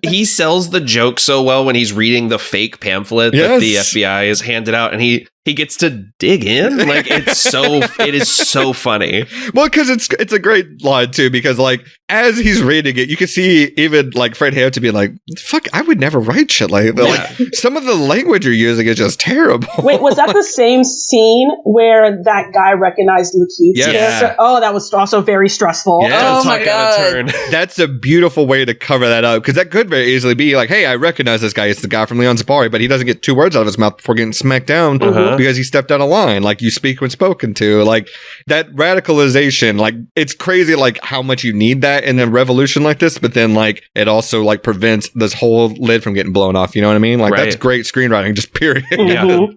[SPEAKER 4] He sells the joke so well when he's reading the fake pamphlet that the FBI has handed out, and he gets to dig in. Like, it is so funny.
[SPEAKER 1] Well, because it's a great line too, because like as he's reading it, you can see even like Fred Hampton being like, fuck, I would never write shit like that. Like, some of the language you're using is just terrible.
[SPEAKER 6] Wait, was that the same scene where that guy recognized LaKeith's character? Oh, that was also very stressful.
[SPEAKER 1] Yeah,
[SPEAKER 5] oh my God.
[SPEAKER 1] That's a beautiful way to cover that up, because that could very easily be like, hey, I recognize this guy. It's the guy from Leon Safari, but he doesn't get 2 words out of his mouth before getting smacked down because he stepped out of line. Like, you speak when spoken to. Like, that radicalization, like, it's crazy like how much you need that in a revolution like this, but then like it also like prevents this whole lid from getting blown off. You know what I mean? Like, that's great screenwriting, just period.
[SPEAKER 4] Yeah.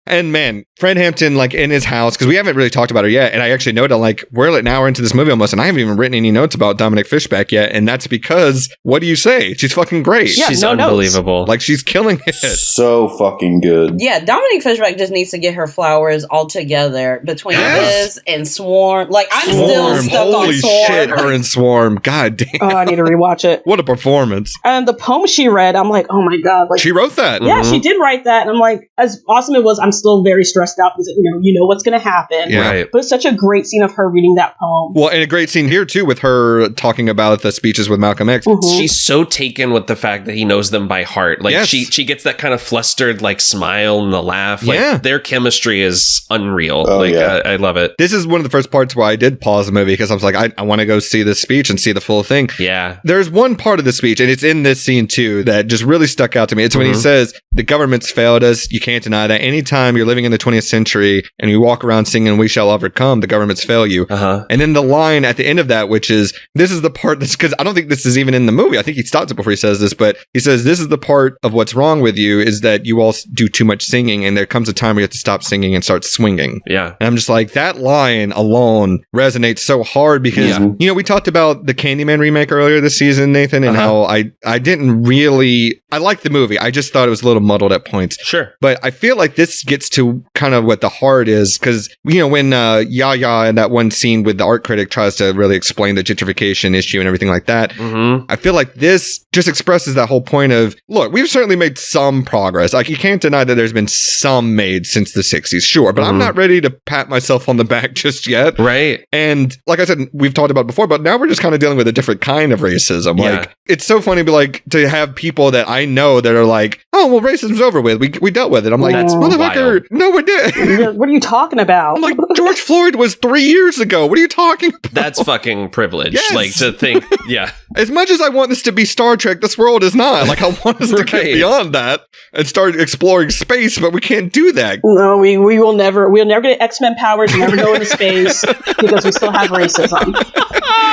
[SPEAKER 1] And man, Fred Hampton, like in his house, because we haven't really talked about her yet. And I actually noted, like, we're like an hour into this movie almost, and I haven't even written any notes about Dominique Fishback yet. And that's because, what do you say? She's fucking great.
[SPEAKER 6] Yeah,
[SPEAKER 4] she's
[SPEAKER 6] no
[SPEAKER 4] unbelievable.
[SPEAKER 1] Like, she's killing it.
[SPEAKER 2] So fucking good.
[SPEAKER 5] Yeah, Dominique Fishback just needs to get her flowers all together between this and Swarm. Like, I'm still stuck
[SPEAKER 1] Holy
[SPEAKER 5] on Swarm.
[SPEAKER 1] shit, her and Swarm. God damn.
[SPEAKER 6] Oh, I need to rewatch it.
[SPEAKER 1] What a performance.
[SPEAKER 6] And the poem she read, I'm like, oh my God. Like,
[SPEAKER 1] She wrote that.
[SPEAKER 6] yeah, she did write that. And I'm like, as awesome it was, I'm still very stressed out because, you know what's going to happen.
[SPEAKER 1] Yeah.
[SPEAKER 4] Right.
[SPEAKER 6] But it's such a great scene of her reading that poem.
[SPEAKER 1] Well, and a great scene here, too, with her talking about the speeches with Malcolm X.
[SPEAKER 4] She's so taken with the fact that he knows them by heart. Like, she gets that kind of flustered, like, smile and the laugh. Like, their chemistry is unreal. I love it.
[SPEAKER 1] This is one of the first parts where I did pause the movie because I was like, I want to go see this speech and see the full thing.
[SPEAKER 4] Yeah.
[SPEAKER 1] There's one part of the speech, and it's in this scene, too, that just really stuck out to me. It's when he says, the government's failed us. You can't deny that. Anytime time you're living in the 20th century and you walk around singing "We Shall Overcome," the governments fail you. And then the line at the end of that, which is, this is the part that's, because I don't think this is even in the movie. I think he stops it before he says this, but he says, this is the part of what's wrong with you is that you all do too much singing, and there comes a time where you have to stop singing and start swinging.
[SPEAKER 4] Yeah.
[SPEAKER 1] And I'm just like, that line alone resonates so hard because, you know, we talked about the Candyman remake earlier this season, Nathan, and how I didn't really, I liked the movie. I just thought it was a little muddled at points.
[SPEAKER 4] Sure.
[SPEAKER 1] But I feel like this gets to kind of what the heart is, because, you know, when Yaya in that one scene with the art critic tries to really explain the gentrification issue and everything like that, I feel like this just expresses that whole point of, look, we've certainly made some progress. Like, you can't deny that there's been some made since the 60s, sure, but I'm not ready to pat myself on the back just yet.
[SPEAKER 4] Right.
[SPEAKER 1] And like I said, we've talked about it before, but now we're just kind of dealing with a different kind of racism.
[SPEAKER 4] Yeah.
[SPEAKER 1] Like, it's so funny to have people that I know that are like, oh, well, racism's over with. We dealt with it. I'm like, motherfucker, no, we did.
[SPEAKER 6] What are you talking about?
[SPEAKER 1] I'm like, George Floyd was 3 years ago. What are you talking about?
[SPEAKER 4] That's fucking privilege.
[SPEAKER 1] Yes.
[SPEAKER 4] Like, to think, yeah.
[SPEAKER 1] As much as I want this to be Star Trek, this world is not. Like, I want us to get beyond that and start exploring space, but we can't do that.
[SPEAKER 6] No, we'll never get X-Men powers, never go into space because we still have racism.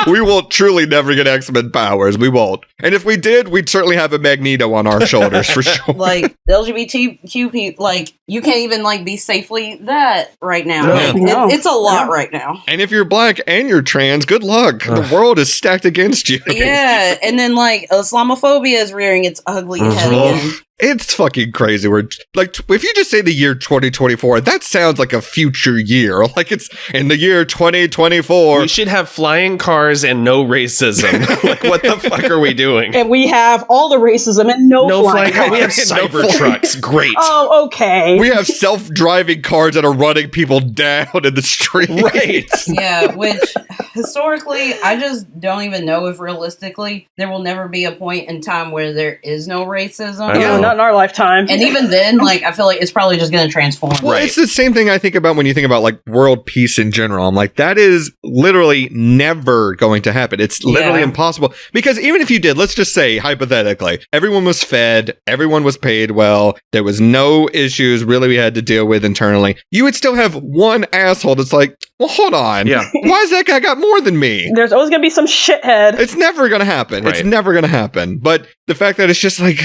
[SPEAKER 1] We will truly never get X-Men powers. We won't. And if we did, we'd certainly have a Magneto on our shoulders for sure.
[SPEAKER 5] Like, LGBTQ people, like, you can't even, like, be safely that right now.
[SPEAKER 1] No.
[SPEAKER 5] Like,
[SPEAKER 6] No.
[SPEAKER 5] it's a lot right now.
[SPEAKER 1] And if you're black and you're trans, good luck. The world is stacked against you.
[SPEAKER 5] Yeah, and then, like, Islamophobia is rearing its ugly head again.
[SPEAKER 1] It's fucking crazy. We're like, if you just say the year 2024, that sounds like a future year. Like, it's in the year 2024.
[SPEAKER 4] We should have flying cars and no racism. Like, what the fuck are we doing?
[SPEAKER 6] And we have all the racism and no flying cars.
[SPEAKER 4] We have cyber trucks. Great.
[SPEAKER 6] Oh, okay.
[SPEAKER 1] We have self-driving cars that are running people down in the street.
[SPEAKER 4] Right.
[SPEAKER 5] Yeah, which historically, I just don't even know if realistically there will never be a point in time where there is no racism.
[SPEAKER 6] Yeah, not in our lifetime.
[SPEAKER 5] And even then, like, I feel like it's probably just going to transform.
[SPEAKER 1] Well, it's the same thing I think about when you think about, like, world peace in general. I'm like, that is literally never going to happen. It's literally impossible. Because even if you did, let's just say, hypothetically, everyone was fed, everyone was paid well, there was no issues really we had to deal with internally, you would still have one asshole that's like, well, hold on.
[SPEAKER 4] Yeah.
[SPEAKER 1] Why has that guy got more than me?
[SPEAKER 6] There's always going to be some shithead.
[SPEAKER 1] It's never going to happen.
[SPEAKER 4] Right.
[SPEAKER 1] It's never going to happen. But the fact that it's just like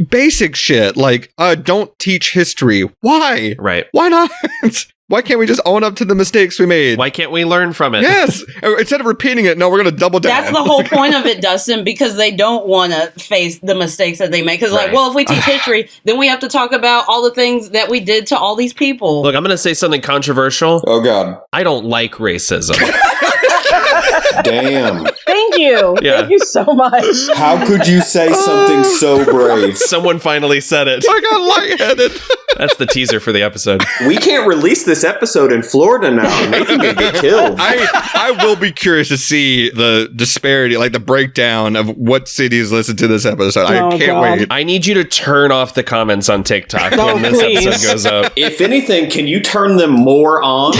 [SPEAKER 1] basic shit, like, don't teach history. Why?
[SPEAKER 4] Right.
[SPEAKER 1] Why not? Why can't we just own up to the mistakes we made?
[SPEAKER 4] Why can't we learn from it?
[SPEAKER 1] Yes. Instead of repeating it, no, we're going to double down.
[SPEAKER 5] That's the whole point of it, Dustin, because they don't want to face the mistakes that they make. Because, like, well, if we teach history, then we have to talk about all the things that we did to all these people.
[SPEAKER 4] Look, I'm going to say something controversial.
[SPEAKER 2] Oh, God.
[SPEAKER 4] I don't like racism.
[SPEAKER 2] Damn.
[SPEAKER 6] Thank you.
[SPEAKER 4] Yeah.
[SPEAKER 6] Thank you so much.
[SPEAKER 2] How could you say something so brave?
[SPEAKER 4] Someone finally said it.
[SPEAKER 1] I got lightheaded.
[SPEAKER 4] That's the teaser for the episode.
[SPEAKER 7] We can't release this episode in Florida now. Nathan can get killed.
[SPEAKER 1] I will be curious to see the disparity, like the breakdown of what cities listen to this episode. I can't wait.
[SPEAKER 4] I need you to turn off the comments on TikTok when this episode goes up.
[SPEAKER 7] If anything, can you turn them more on?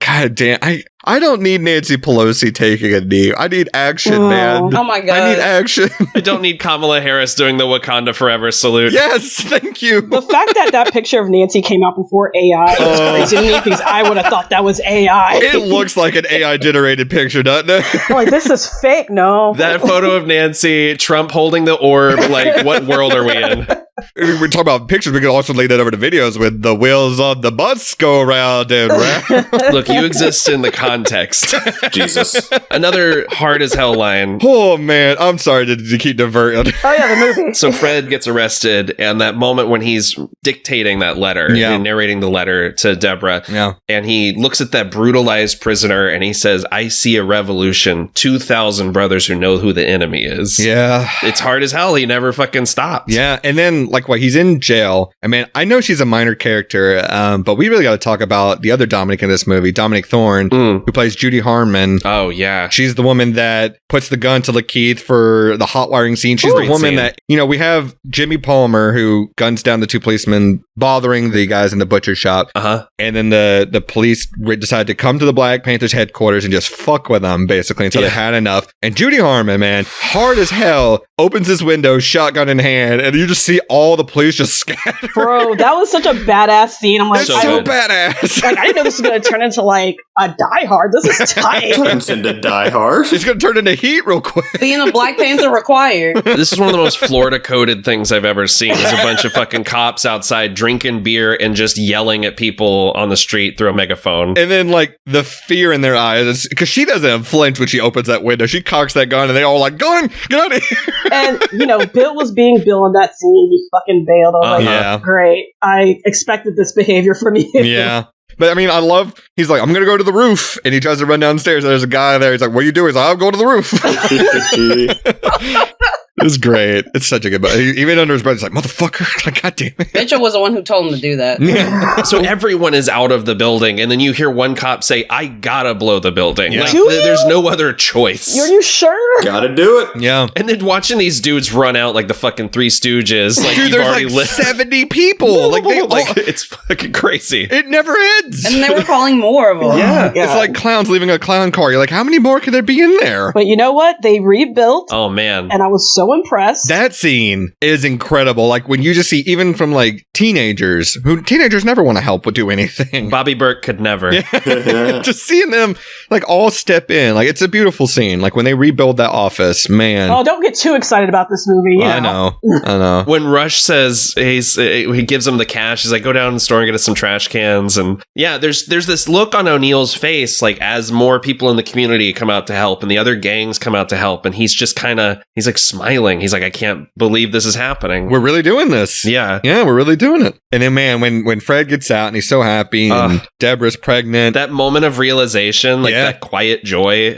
[SPEAKER 1] God damn. I don't need Nancy Pelosi taking a knee. I need action, man.
[SPEAKER 5] Oh my God.
[SPEAKER 1] I need action.
[SPEAKER 4] I don't need Kamala Harris doing the Wakanda Forever salute.
[SPEAKER 1] Yes, thank you.
[SPEAKER 6] The fact that picture of Nancy came out before AI is crazy to me because I would have thought that was AI.
[SPEAKER 1] It looks like an AI-generated picture, doesn't it?
[SPEAKER 6] I'm like, this is fake. No.
[SPEAKER 4] That photo of Nancy, Trump holding the orb, like, what world are we in?
[SPEAKER 1] We talk about pictures. We can also lay that over to videos with the wheels on the bus go round and round.
[SPEAKER 4] Look, you exist in the context.
[SPEAKER 7] Jesus.
[SPEAKER 4] Another hard as hell line.
[SPEAKER 1] Oh, man. I'm sorry to keep diverting.
[SPEAKER 6] Oh, yeah, the movie.
[SPEAKER 4] So Fred gets arrested, and that moment when he's dictating that letter and narrating the letter to Deborah, and he looks at that brutalized prisoner, and he says, I see a revolution, 2,000 brothers who know who the enemy is.
[SPEAKER 1] Yeah.
[SPEAKER 4] It's hard as hell. He never fucking stopped.
[SPEAKER 1] Yeah, and then, like, he's in jail. I mean, I know she's a minor character, but we really got to talk about the other Dominic in this movie, Dominic Thorne, who plays Judy Harmon.
[SPEAKER 4] Oh, yeah.
[SPEAKER 1] She's the woman that puts the gun to LaKeith for the hot wiring scene. She's the woman that, you know, we have Jimmy Palmer, who guns down the two policemen bothering the guys in the butcher shop. And then the police decide to come to the Black Panthers headquarters and just fuck with them, basically, until they had enough. And Judy Harmon, man, hard as hell, opens this window, shotgun in hand, and you just see all all the police just scatter.
[SPEAKER 6] Bro, that was such a badass scene. I'm like,
[SPEAKER 1] It's so badass.
[SPEAKER 6] Like, I didn't know this was going to turn into like a Die Hard. This is tight.
[SPEAKER 7] Turns into Die Hard.
[SPEAKER 1] It's going to turn into Heat real quick.
[SPEAKER 5] Being a Black Panther required.
[SPEAKER 4] This is one of the most Florida-coded things I've ever seen. There's a bunch of fucking cops outside drinking beer and just yelling at people on the street through a megaphone.
[SPEAKER 1] And then, like, the fear in their eyes, because she doesn't flinch when she opens that window. She cocks that gun, and they all like, gun, get out of here.
[SPEAKER 6] And, you know, Bill was being Bill in that scene. He fucking bailed. I was like,
[SPEAKER 1] yeah.
[SPEAKER 6] Great. I expected this behavior from you.
[SPEAKER 1] Yeah. But I mean, I love, he's like, I'm going to go to the roof. And he tries to run downstairs. And there's a guy there. He's like, what are you doing? He's like, I'll go to the roof. It's great. It's such a good book. Even under his breath, he's like, motherfucker. Like, God damn it.
[SPEAKER 5] Mitchell was the one who told him to do that.
[SPEAKER 1] Yeah.
[SPEAKER 4] So everyone is out of the building, and then you hear one cop say, I gotta blow the building.
[SPEAKER 1] Yeah.
[SPEAKER 4] Like,
[SPEAKER 6] Do you?
[SPEAKER 4] there's no other choice.
[SPEAKER 6] Are you sure?
[SPEAKER 7] Gotta do it.
[SPEAKER 1] Yeah.
[SPEAKER 4] And then watching these dudes run out like the fucking Three Stooges. Like,
[SPEAKER 1] Dude,
[SPEAKER 4] you've
[SPEAKER 1] there's
[SPEAKER 4] already
[SPEAKER 1] like
[SPEAKER 4] lived.
[SPEAKER 1] 70 people. Like, they
[SPEAKER 4] Like,
[SPEAKER 1] all,
[SPEAKER 4] it's fucking crazy.
[SPEAKER 1] it never ends.
[SPEAKER 5] And they were calling more of them.
[SPEAKER 4] Yeah.
[SPEAKER 1] It's like clowns leaving a clown car. You're like, how many more could there be in there?
[SPEAKER 6] But you know what? They rebuilt,
[SPEAKER 4] Oh, man.
[SPEAKER 6] and I was so impressed.
[SPEAKER 1] That scene is incredible. Like when you just see, even from like teenagers never want to help or do anything.
[SPEAKER 4] Bobby Burke could never.
[SPEAKER 1] Just seeing them like all step in, like it's a beautiful scene. Like when they rebuild that office, man.
[SPEAKER 6] Oh, don't get too excited about this movie. You
[SPEAKER 1] I know.
[SPEAKER 4] When Rush says he gives him the cash, he's like, go down to the store and get us some trash cans. And yeah, there's this look on O'Neill's face, like as more people in the community come out to help and the other gangs come out to help. And he's just he's like smiling. He's like, I can't believe this is happening.
[SPEAKER 1] We're really doing this.
[SPEAKER 4] Yeah.
[SPEAKER 1] Yeah, we're really doing it. And then man, when Fred gets out and he's so happy and Deborah's pregnant.
[SPEAKER 4] That moment of realization, like that quiet joy,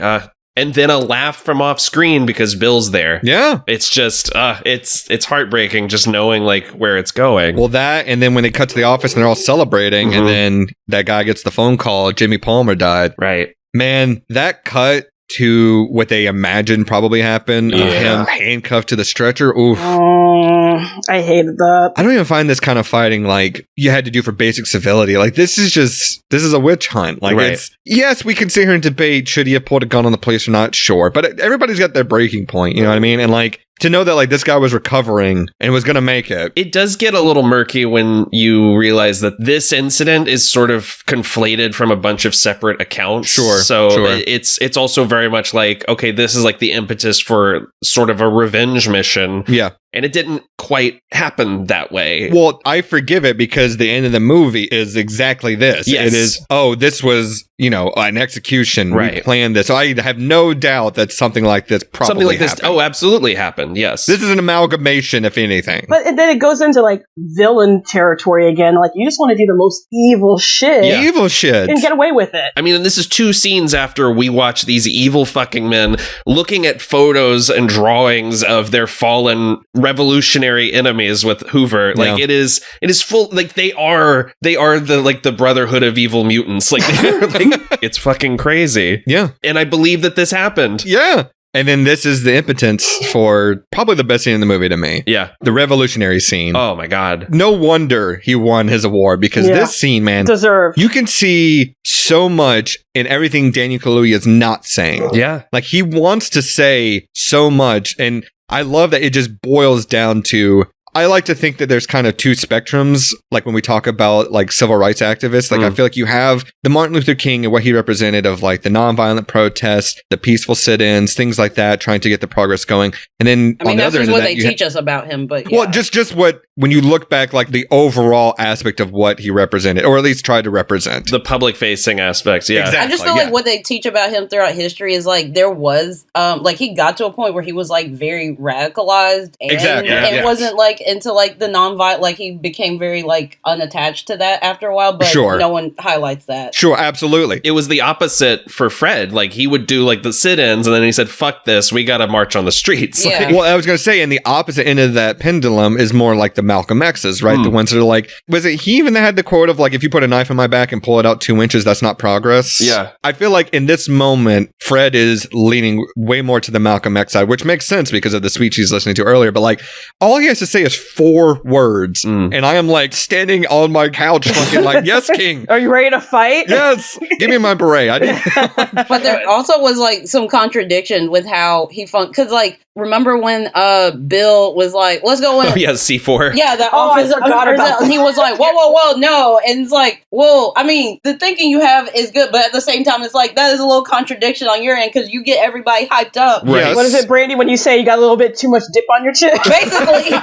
[SPEAKER 4] and then a laugh from off screen because Bill's there.
[SPEAKER 1] Yeah.
[SPEAKER 4] It's just, it's heartbreaking just knowing like where it's going.
[SPEAKER 1] Well, that, and then when they cut to the office and they're all celebrating, and then that guy gets the phone call, Jimmy Palmer died.
[SPEAKER 4] Right.
[SPEAKER 1] Man, that cut to what they imagined probably happened, of him handcuffed to the stretcher. Oof.
[SPEAKER 6] I hated that.
[SPEAKER 1] I don't even find this kind of fighting like you had to do for basic civility. Like this is a witch hunt. Like it's, yes, we can sit here and debate should he have pulled a gun on the police or not, sure. But everybody's got their breaking point, you know what I mean? And like to know that like this guy was recovering and was gonna make it.
[SPEAKER 4] It does get a little murky when you realize that this incident is sort of conflated from a bunch of separate accounts.
[SPEAKER 1] Sure.
[SPEAKER 4] It's also very much like, okay, this is like the impetus for sort of a revenge mission.
[SPEAKER 1] Yeah.
[SPEAKER 4] And it didn't quite happen that way.
[SPEAKER 1] Well, I forgive it because the end of the movie is exactly this.
[SPEAKER 4] Yes.
[SPEAKER 1] It is, this was, an execution.
[SPEAKER 4] Right.
[SPEAKER 1] We planned this. So I have no doubt that something like this probably happened.
[SPEAKER 4] Absolutely happened. Yes.
[SPEAKER 1] This is an amalgamation, if anything.
[SPEAKER 6] But then it goes into like villain territory again. Like you just want to do the most evil shit.
[SPEAKER 1] Yeah. Evil shit.
[SPEAKER 6] And get away with it.
[SPEAKER 4] I mean, and this is 2 scenes after we watch these evil fucking men looking at photos and drawings of their fallen revolutionary enemies with Hoover. Like it is full, like they are the brotherhood of evil mutants. Like they're like, it's fucking crazy.
[SPEAKER 1] Yeah.
[SPEAKER 4] And I believe that this happened.
[SPEAKER 1] Yeah. And then this is the impotence for probably the best scene in the movie to me.
[SPEAKER 4] Yeah.
[SPEAKER 1] The revolutionary scene.
[SPEAKER 4] Oh my God.
[SPEAKER 1] No wonder he won his award because this scene, man,
[SPEAKER 6] deserved.
[SPEAKER 1] You can see so much in everything Daniel Kaluuya is not saying.
[SPEAKER 4] Yeah.
[SPEAKER 1] Like he wants to say so much. And I love that it just boils down to, I like to think that there's kind of 2 spectrums. Like when we talk about like civil rights activists, like I feel like you have the Martin Luther King and what he represented of like the nonviolent protests, the peaceful sit-ins, things like that, trying to get the progress going. And then
[SPEAKER 5] I mean,
[SPEAKER 1] on the
[SPEAKER 5] that's
[SPEAKER 1] other
[SPEAKER 5] just
[SPEAKER 1] end
[SPEAKER 5] what
[SPEAKER 1] of that,
[SPEAKER 5] they teach us about him. But yeah.
[SPEAKER 1] well, just what, when you look back, like the overall aspect of what he represented, or at least tried to represent.
[SPEAKER 4] The public facing aspects. Yeah.
[SPEAKER 1] Exactly.
[SPEAKER 5] I just feel like what they teach about him throughout history is like there was like he got to a point where he was like very radicalized and wasn't like into like the non-violent, like he became very like unattached to that after a while, but no one highlights that.
[SPEAKER 1] Sure, absolutely.
[SPEAKER 4] It was the opposite for Fred. Like he would do like the sit-ins and then he said, fuck this, we gotta march on the streets.
[SPEAKER 5] Yeah.
[SPEAKER 4] Like,
[SPEAKER 1] well, I was going to say, and the opposite end of that pendulum is more like the Malcolm X's, right? The ones that are like, was it he even had the quote of like, if you put a knife in my back and pull it out 2 inches, that's not progress?
[SPEAKER 4] Yeah.
[SPEAKER 1] I feel like in this moment, Fred is leaning way more to the Malcolm X side, which makes sense because of the speech he's listening to earlier. But like, all he has to say is 4 words. And I am like standing on my couch fucking like, yes, King.
[SPEAKER 6] Are you ready to fight?
[SPEAKER 1] Yes. Give me my beret.
[SPEAKER 5] But there also was like some contradiction with how he because like remember when Bill was like, let's go in.
[SPEAKER 4] Oh, yeah, C4.
[SPEAKER 5] Yeah, the
[SPEAKER 6] Oh, I
[SPEAKER 5] office.
[SPEAKER 6] forgot about that.
[SPEAKER 5] He was like, whoa, no. And it's like, well, I mean, the thinking you have is good, but at the same time, it's like, that is a little contradiction on your end because you get everybody hyped up.
[SPEAKER 1] Right.
[SPEAKER 6] What is it, Brandi, when you say you got a little bit too much dip on your chin?
[SPEAKER 5] Basically.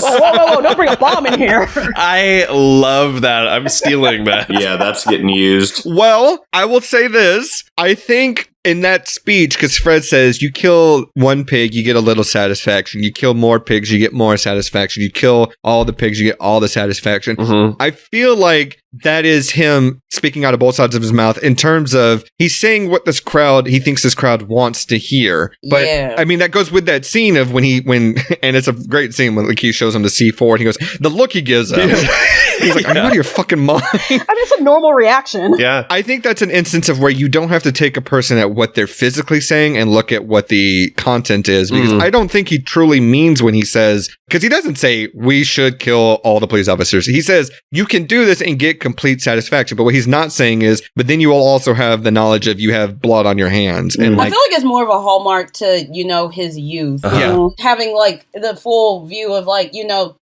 [SPEAKER 6] Whoa, don't bring a bomb in here.
[SPEAKER 4] I love that. I'm stealing that.
[SPEAKER 7] Yeah, that's getting used.
[SPEAKER 1] Well, I will say this. I think in that speech, because Fred says you kill one pig, you get a little satisfaction. You kill more pigs, you get more satisfaction. You kill all the pigs, you get all the satisfaction.
[SPEAKER 4] Mm-hmm.
[SPEAKER 1] I feel like that is him speaking out of both sides of his mouth in terms of he's saying what he thinks this crowd wants to hear. But
[SPEAKER 5] Yeah.
[SPEAKER 1] I mean, that goes with that scene of when and it's a great scene when LaKeith shows him the C4 and he goes, the look he gives him. He's like, are you out of your fucking mind?
[SPEAKER 6] I mean, it's a normal reaction.
[SPEAKER 4] Yeah.
[SPEAKER 1] I think that's an instance of where you don't have to take a person at what they're physically saying and look at what the content is, because I don't think he truly means when he says, because he doesn't say we should kill all the police officers. He says you can do this and get complete satisfaction. But what he's not saying is, but then you will also have the knowledge of you have blood on your hands. And
[SPEAKER 5] I feel like it's more of a hallmark to, his youth.
[SPEAKER 1] Yeah.
[SPEAKER 5] Having like the full view of like,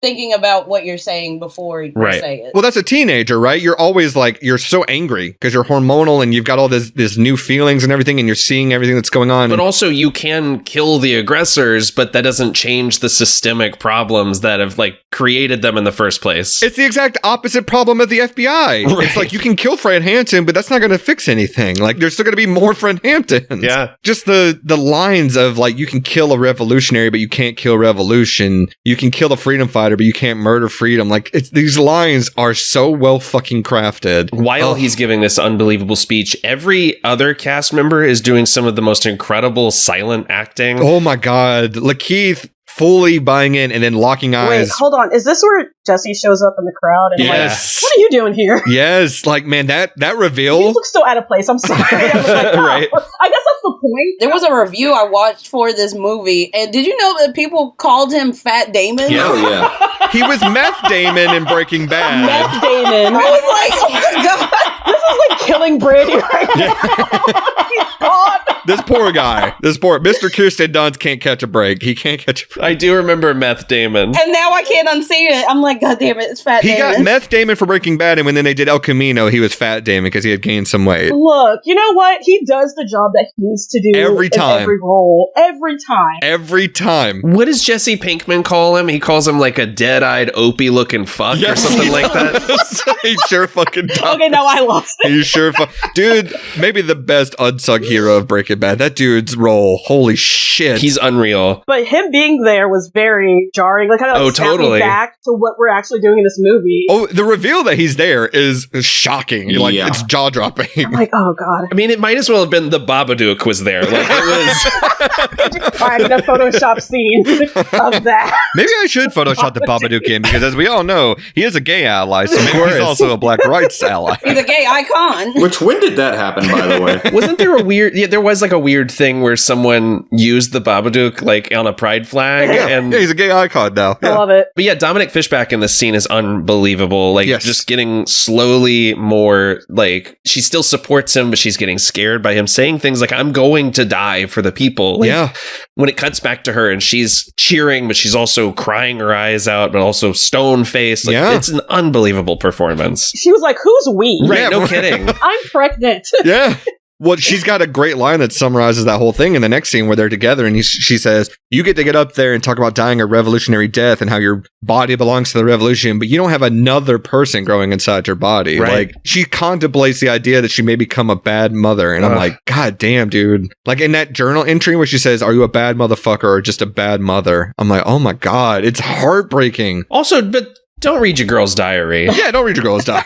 [SPEAKER 5] thinking about what you're saying before you say it.
[SPEAKER 1] Well, that's a teenager, right? You're always like, you're so angry because you're hormonal and you've got all this new feelings and everything, and you're seeing everything that's going on.
[SPEAKER 4] But also you can kill the aggressors, but that doesn't change the systemic problems that have like created them in the first place.
[SPEAKER 1] It's the exact opposite problem of the FBI. Right. It's like you can kill Fred Hampton, but that's not going to fix anything. Like there's still going to be more Fred Hamptons.
[SPEAKER 4] Yeah.
[SPEAKER 1] Just the lines of like, you can kill a revolutionary, but you can't kill revolution. You can kill a freedom fighter, but you can't murder freedom. Like these lines are so well fucking crafted.
[SPEAKER 4] While he's giving this unbelievable speech, every other cast member is doing some of the most incredible silent acting.
[SPEAKER 1] Oh my God. LaKeith fully buying in and then locking eyes.
[SPEAKER 6] Wait, hold on. Is this where Jesse shows up in the crowd? And
[SPEAKER 1] yes.
[SPEAKER 6] Like, what are you doing here?
[SPEAKER 1] Yes. Like, man, that reveal.
[SPEAKER 6] He looks so out of place. I'm sorry. I was like,
[SPEAKER 4] Right.
[SPEAKER 6] I guess that's the point.
[SPEAKER 5] There was a review I watched for this movie, and did you know that people called him Fat Damon?
[SPEAKER 7] Yeah, yeah.
[SPEAKER 1] He was Meth Damon in Breaking Bad.
[SPEAKER 6] Meth Damon.
[SPEAKER 5] I was like, oh my God.
[SPEAKER 6] This is like killing Brandi right now. He's gone.
[SPEAKER 1] This poor guy. Mr. Kirsten Dunst can't catch a break. He can't catch a break.
[SPEAKER 4] I do remember Meth Damon.
[SPEAKER 5] And now I can't unsee it. I'm like, God damn it, it's Fat
[SPEAKER 1] He
[SPEAKER 5] Damon.
[SPEAKER 1] got Meth Damon for Breaking Bad, and when then they did El Camino, he was Fat Damon because he had gained some weight.
[SPEAKER 6] Look, you know what? He does the job that he needs to do
[SPEAKER 1] Every time.
[SPEAKER 6] in every role. Every time.
[SPEAKER 1] Every time.
[SPEAKER 4] What does Jesse Pinkman call him? He calls him like a dead-eyed, opie-looking fuck or something like that.
[SPEAKER 1] He sure fucking does.
[SPEAKER 6] Okay, now I lost it.
[SPEAKER 1] He sure dude, maybe the best unsung hero of Breaking Bad. That dude's role. Holy shit.
[SPEAKER 4] He's unreal.
[SPEAKER 6] But him being there was very jarring. Like, kind of like snapping
[SPEAKER 4] totally.
[SPEAKER 6] back to what we're actually doing in this movie.
[SPEAKER 1] Oh, the reveal that he's there is shocking. Like,
[SPEAKER 7] Yeah.
[SPEAKER 1] it's jaw-dropping.
[SPEAKER 6] I'm like, oh, God.
[SPEAKER 4] I mean, it might as well have been the Babadook was there. Like, it was...
[SPEAKER 6] I need a Photoshop scene of that.
[SPEAKER 1] Maybe I should Photoshop the Babadook in, because as we all know, he is a gay ally, so maybe he's also a black rights ally.
[SPEAKER 5] He's a gay icon.
[SPEAKER 7] Which, when did that happen, by the way?
[SPEAKER 4] Wasn't there a weird... Yeah, there was like a weird thing where someone used the Babadook like on a pride flag.
[SPEAKER 1] Yeah, he's a gay icon now.
[SPEAKER 6] I
[SPEAKER 1] Yeah.
[SPEAKER 6] love it.
[SPEAKER 4] But yeah, Dominic Fishback in this scene is unbelievable. Like,
[SPEAKER 1] Yes.
[SPEAKER 4] just getting slowly more, like, she still supports him, but she's getting scared by him saying things like, I'm going to die for the people. Like,
[SPEAKER 1] Yeah.
[SPEAKER 4] when it cuts back to her and she's cheering, but she's also crying her eyes out, but also stone-faced. Like,
[SPEAKER 1] Yeah.
[SPEAKER 4] it's an unbelievable performance.
[SPEAKER 6] She was like, who's we?
[SPEAKER 4] Right,
[SPEAKER 1] Yeah,
[SPEAKER 4] no
[SPEAKER 1] right.
[SPEAKER 4] kidding.
[SPEAKER 6] I'm pregnant.
[SPEAKER 1] Yeah. Well, she's got a great line that summarizes that whole thing in the next scene where they're together, and she says, you get to get up there and talk about dying a revolutionary death and how your body belongs to the revolution, but you don't have another person growing inside your body.
[SPEAKER 4] Right.
[SPEAKER 1] Like, she contemplates the idea that she may become a bad mother, and I'm like, God damn, dude. Like, in that journal entry where she says, are you a bad motherfucker or just a bad mother? I'm like, oh my God, it's heartbreaking.
[SPEAKER 4] Also, but don't read your girl's diary.
[SPEAKER 1] Yeah, don't read your girl's diary.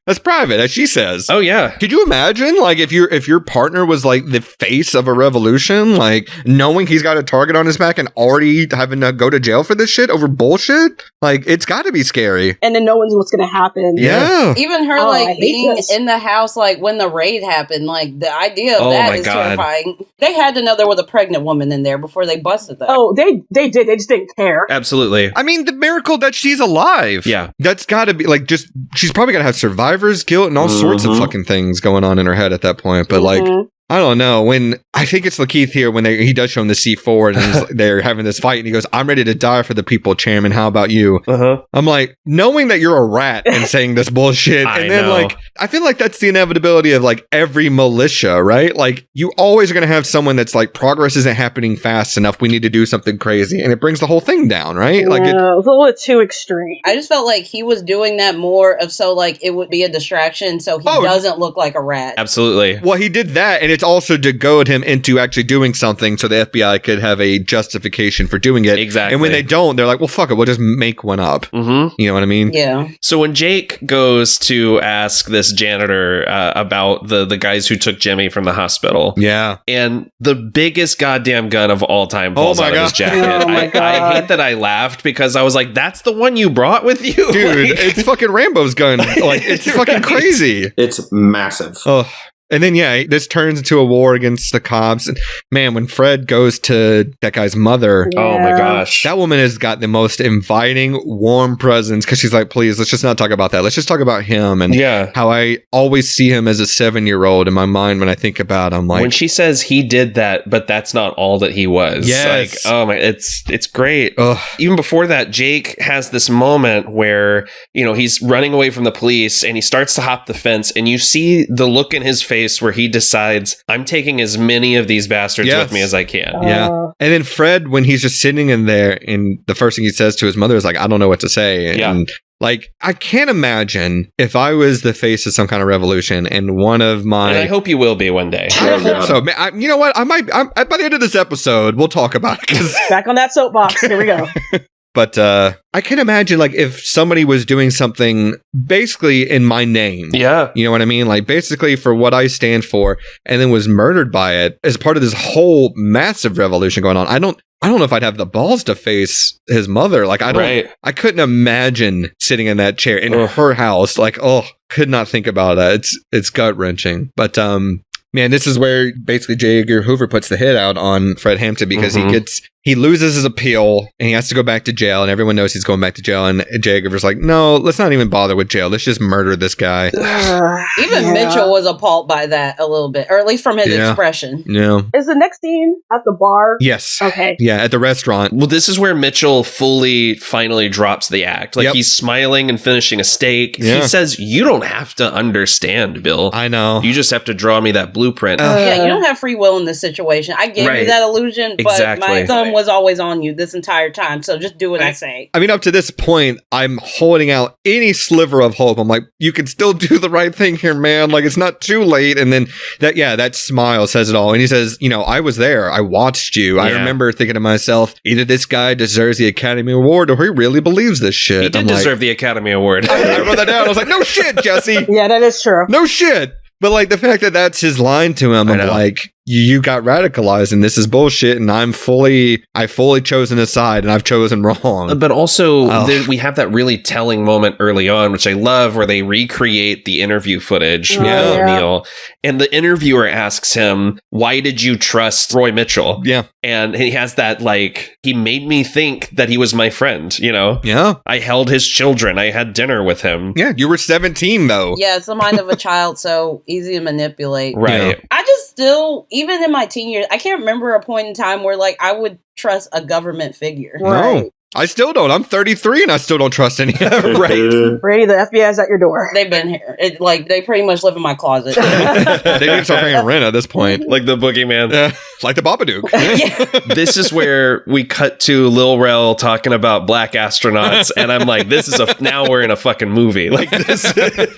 [SPEAKER 1] That's private, as she says.
[SPEAKER 4] Oh, yeah.
[SPEAKER 1] Could you imagine, like, if your partner was like the face of a revolution, like knowing he's got a target on his back and already having to go to jail for this shit over bullshit? Like, it's got to be scary.
[SPEAKER 6] And then no one knows what's going to happen.
[SPEAKER 1] Yeah.
[SPEAKER 5] Even her,
[SPEAKER 6] Oh, I
[SPEAKER 5] like,
[SPEAKER 6] hate
[SPEAKER 5] being
[SPEAKER 6] this.
[SPEAKER 5] in the house, like, when the raid happened, like, the idea of
[SPEAKER 4] Oh
[SPEAKER 5] that
[SPEAKER 4] my
[SPEAKER 5] is
[SPEAKER 4] God.
[SPEAKER 5] terrifying. They had to know there was a pregnant woman in there before they busted that.
[SPEAKER 6] Oh, they did. They just didn't care.
[SPEAKER 4] Absolutely.
[SPEAKER 1] I mean, the miracle that she's alive.
[SPEAKER 4] Yeah.
[SPEAKER 1] That's got to be, like, just, she's probably going to have survivor's guilt and all sorts of fucking things going on in her head at that point. But, like, I don't know. When I think it's LaKeith here when he does show him the C4 and they're having this fight and he goes, I'm ready to die for the people, Chairman. How about you? I'm like, knowing that you're a rat and saying this bullshit. And then like, I feel like that's the inevitability of like every militia, right? Like you always are going to have someone that's like, progress isn't happening fast enough. We need to do something crazy. And it brings the whole thing down, right? Like
[SPEAKER 6] it was a little bit too extreme.
[SPEAKER 5] I just felt like he was doing that more of so like it would be a distraction so he doesn't look like a rat.
[SPEAKER 4] Absolutely.
[SPEAKER 1] Well, he did that, and it's also to goad him into actually doing something so the FBI could have a justification for doing it.
[SPEAKER 4] Exactly.
[SPEAKER 1] And when they don't, they're like, well, fuck it, we'll just make one up.
[SPEAKER 4] Mm-hmm.
[SPEAKER 1] You know what I mean?
[SPEAKER 5] Yeah.
[SPEAKER 4] So when Jake goes to ask this janitor about the guys who took Jimmy from the hospital.
[SPEAKER 1] Yeah.
[SPEAKER 4] And the biggest goddamn gun of all time falls out of his jacket. I hate that I laughed because I was like, that's the one you brought with you?
[SPEAKER 1] Dude,
[SPEAKER 4] like,
[SPEAKER 1] it's fucking Rambo's gun. Like, it's fucking crazy.
[SPEAKER 7] It's massive.
[SPEAKER 1] Oh. And then, yeah, this turns into a war against the cops. And man, when Fred goes to that guy's mother,
[SPEAKER 4] oh my gosh,
[SPEAKER 1] that woman has got the most inviting, warm presence because she's like, please, let's just not talk about that. Let's just talk about him and how I always see him as a 7-year-old in my mind when I think about him. Like
[SPEAKER 4] when she says he did that, but that's not all that he was.
[SPEAKER 1] Yes.
[SPEAKER 4] Like, oh my, it's great.
[SPEAKER 1] Ugh.
[SPEAKER 4] Even before that, Jake has this moment where, you know, he's running away from the police and he starts to hop the fence and you see the look in his face where he decides, I'm taking as many of these bastards with me as I can.
[SPEAKER 1] Yeah. And then Fred, when he's just sitting in there, and the first thing he says to his mother is like, I don't know what to say. And like, I can't imagine if I was the face of some kind of revolution and one of my...
[SPEAKER 4] And I hope you will be one day.
[SPEAKER 1] I hope so. Man, you know what? I might, by the end of this episode, we'll talk about it. 'Cause
[SPEAKER 6] back on that soapbox. Here we go.
[SPEAKER 1] But I can imagine, like, if somebody was doing something basically in my name.
[SPEAKER 4] Yeah.
[SPEAKER 1] You know what I mean? Like, basically for what I stand for, and then was murdered by it as part of this whole massive revolution going on. I don't know if I'd have the balls to face his mother. Like, I couldn't imagine sitting in that chair in her house. Like, could not think about that. It's gut wrenching. But, man, this is where basically J. Edgar Hoover puts the hit out on Fred Hampton because he loses his appeal and he has to go back to jail, and everyone knows he's going back to jail. And J. Edgar's like, no, let's not even bother with jail. Let's just murder this guy.
[SPEAKER 5] Even Mitchell was appalled by that a little bit, or at least from his expression.
[SPEAKER 1] Yeah.
[SPEAKER 6] Is the next scene at the bar?
[SPEAKER 1] Yes.
[SPEAKER 6] Okay.
[SPEAKER 1] Yeah, at the restaurant.
[SPEAKER 4] Well, this is where Mitchell finally drops the act. Like he's smiling and finishing a steak.
[SPEAKER 1] Yeah.
[SPEAKER 4] He says, you don't have to understand, Bill.
[SPEAKER 1] I know.
[SPEAKER 4] You just have to draw me that blueprint.
[SPEAKER 5] Yeah, you don't have free will in this situation. I gave you that illusion, but my thumb was always on you this entire time. So just do what I say.
[SPEAKER 1] I mean, up to this point, I'm holding out any sliver of hope. I'm like, you can still do the right thing here, man. Like, it's not too late. And then that smile says it all. And he says, you know, I was there. I watched you. I remember thinking to myself, either this guy deserves the Academy Award or he really believes this shit.
[SPEAKER 4] He did deserve the Academy Award.
[SPEAKER 1] I wrote that down. I was like, no shit, Jesse.
[SPEAKER 6] Yeah, that is true.
[SPEAKER 1] No shit. But like the fact that that's his line to him, I'm like, you got radicalized and this is bullshit, and I fully chosen a side and I've chosen wrong.
[SPEAKER 4] But also we have that really telling moment early on, which I love, where they recreate the interview footage with O'Neill, and the interviewer asks him, why did you trust Roy Mitchell?
[SPEAKER 1] Yeah.
[SPEAKER 4] And he has that, like, he made me think that he was my friend, you know?
[SPEAKER 1] Yeah.
[SPEAKER 4] I held his children. I had dinner with him.
[SPEAKER 1] Yeah, you were 17 though.
[SPEAKER 5] Yeah, it's the mind of a child, so easy to manipulate.
[SPEAKER 4] Right.
[SPEAKER 5] I just still, even in my teen years, I can't remember a point in time where like I would trust a government figure.
[SPEAKER 1] No. I still don't. I'm 33 and I still don't trust any of it. Right.
[SPEAKER 6] Brady, the FBI is at your door.
[SPEAKER 5] They've been here. They pretty much live in my closet.
[SPEAKER 1] They need to start paying rent at this point.
[SPEAKER 4] Like the boogeyman.
[SPEAKER 1] Like the Babadook.
[SPEAKER 4] This is where we cut to Lil Rel talking about black astronauts, and I'm like, now we're in a fucking movie. Like this.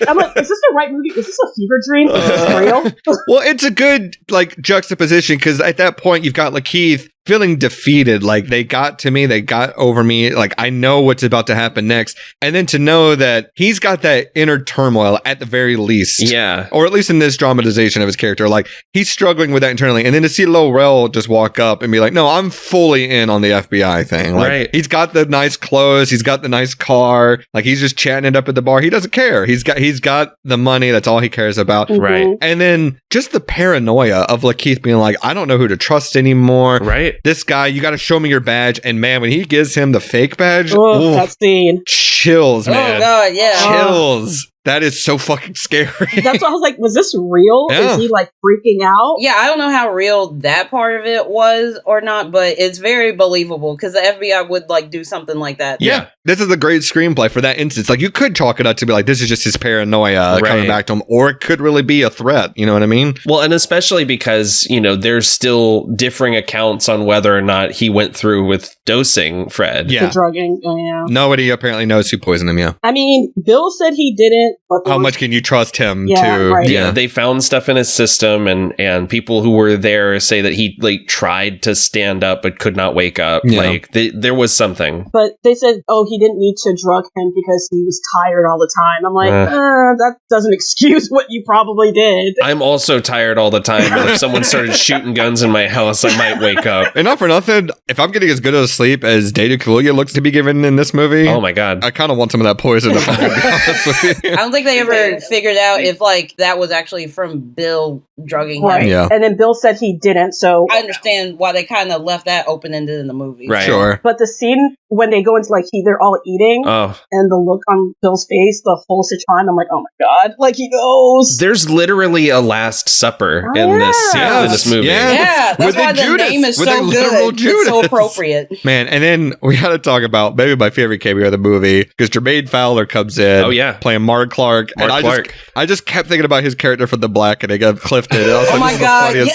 [SPEAKER 6] I'm like, is this the right movie? Is this a fever dream? Is this real?
[SPEAKER 1] Well, it's a good like juxtaposition because at that point you've got LaKeith feeling defeated. Like, they got to me, they got over me. Like, I know what's about to happen next. And then to know that he's got that inner turmoil at the very least.
[SPEAKER 4] Yeah.
[SPEAKER 1] Or at least in this dramatization of his character, like, he's struggling with that internally. And then to see Lil Rel just walk up and be like, no, I'm fully in on the FBI thing. Like,
[SPEAKER 4] right.
[SPEAKER 1] He's got the nice clothes, he's got the nice car, like, he's just chatting it up at the bar. He doesn't care. He's got the money. That's all he cares about.
[SPEAKER 6] Mm-hmm.
[SPEAKER 4] Right.
[SPEAKER 1] And then just the paranoia of LaKeith being like, I don't know who to trust anymore.
[SPEAKER 4] Right.
[SPEAKER 1] This guy, you got to show me your badge. And man, when he gives him the fake badge,
[SPEAKER 6] that scene.
[SPEAKER 1] chills, man.
[SPEAKER 5] Oh, God, yeah.
[SPEAKER 1] Chills. That is so fucking scary.
[SPEAKER 6] That's why I was like, was this real?
[SPEAKER 1] Yeah.
[SPEAKER 6] Is he like freaking out?
[SPEAKER 5] Yeah, I don't know how real that part of it was or not, but it's very believable because the FBI would like do something like that.
[SPEAKER 1] Yeah. This is a great screenplay for that instance. Like, you could chalk it up to be like, this is just his paranoia coming back to him, or it could really be a threat. You know what I mean?
[SPEAKER 4] Well, and especially because, you know, there's still differing accounts on whether or not he went through with dosing Fred.
[SPEAKER 6] The drugging. Oh, yeah.
[SPEAKER 1] Nobody apparently knows who poisoned him, yeah.
[SPEAKER 6] I mean, Bill said he didn't, but
[SPEAKER 1] how much can you trust him to?
[SPEAKER 6] Right.
[SPEAKER 4] Yeah, they found stuff in his system, and people who were there say that he like tried to stand up but could not wake up.
[SPEAKER 1] Yeah.
[SPEAKER 4] Like there was something.
[SPEAKER 6] But they said, oh, he didn't need to drug him because he was tired all the time. I'm like, that doesn't excuse what you probably did.
[SPEAKER 4] I'm also tired all the time, but if someone started shooting guns in my house, I might wake up.
[SPEAKER 1] And not for nothing, if I'm getting as good a sleep as Data Kaluuya looks to be given in this movie,
[SPEAKER 4] oh my god,
[SPEAKER 1] I kind of want some of that poison if I'm going to be honest with you.
[SPEAKER 5] I don't think they ever figured out if like that was actually from Bill drugging him.
[SPEAKER 6] Right.
[SPEAKER 1] Yeah.
[SPEAKER 6] And then Bill said he didn't, so
[SPEAKER 5] I understand why they kind of left that open-ended in the movie.
[SPEAKER 4] Right.
[SPEAKER 1] Sure.
[SPEAKER 6] But the scene when they go into like they're all eating and the look on Bill's face the whole time, I'm like, oh my god, like he knows.
[SPEAKER 4] There's literally a Last Supper in this movie.
[SPEAKER 5] Yeah, that's why the name is so good. It's so appropriate.
[SPEAKER 1] Man, and then we got to talk about maybe my favorite cameo of the movie, because Jermaine Fowler comes in.
[SPEAKER 4] Oh yeah,
[SPEAKER 1] playing Mark Clark. I just kept thinking about his character from The Blackening of Clifton. And I was
[SPEAKER 5] oh my god.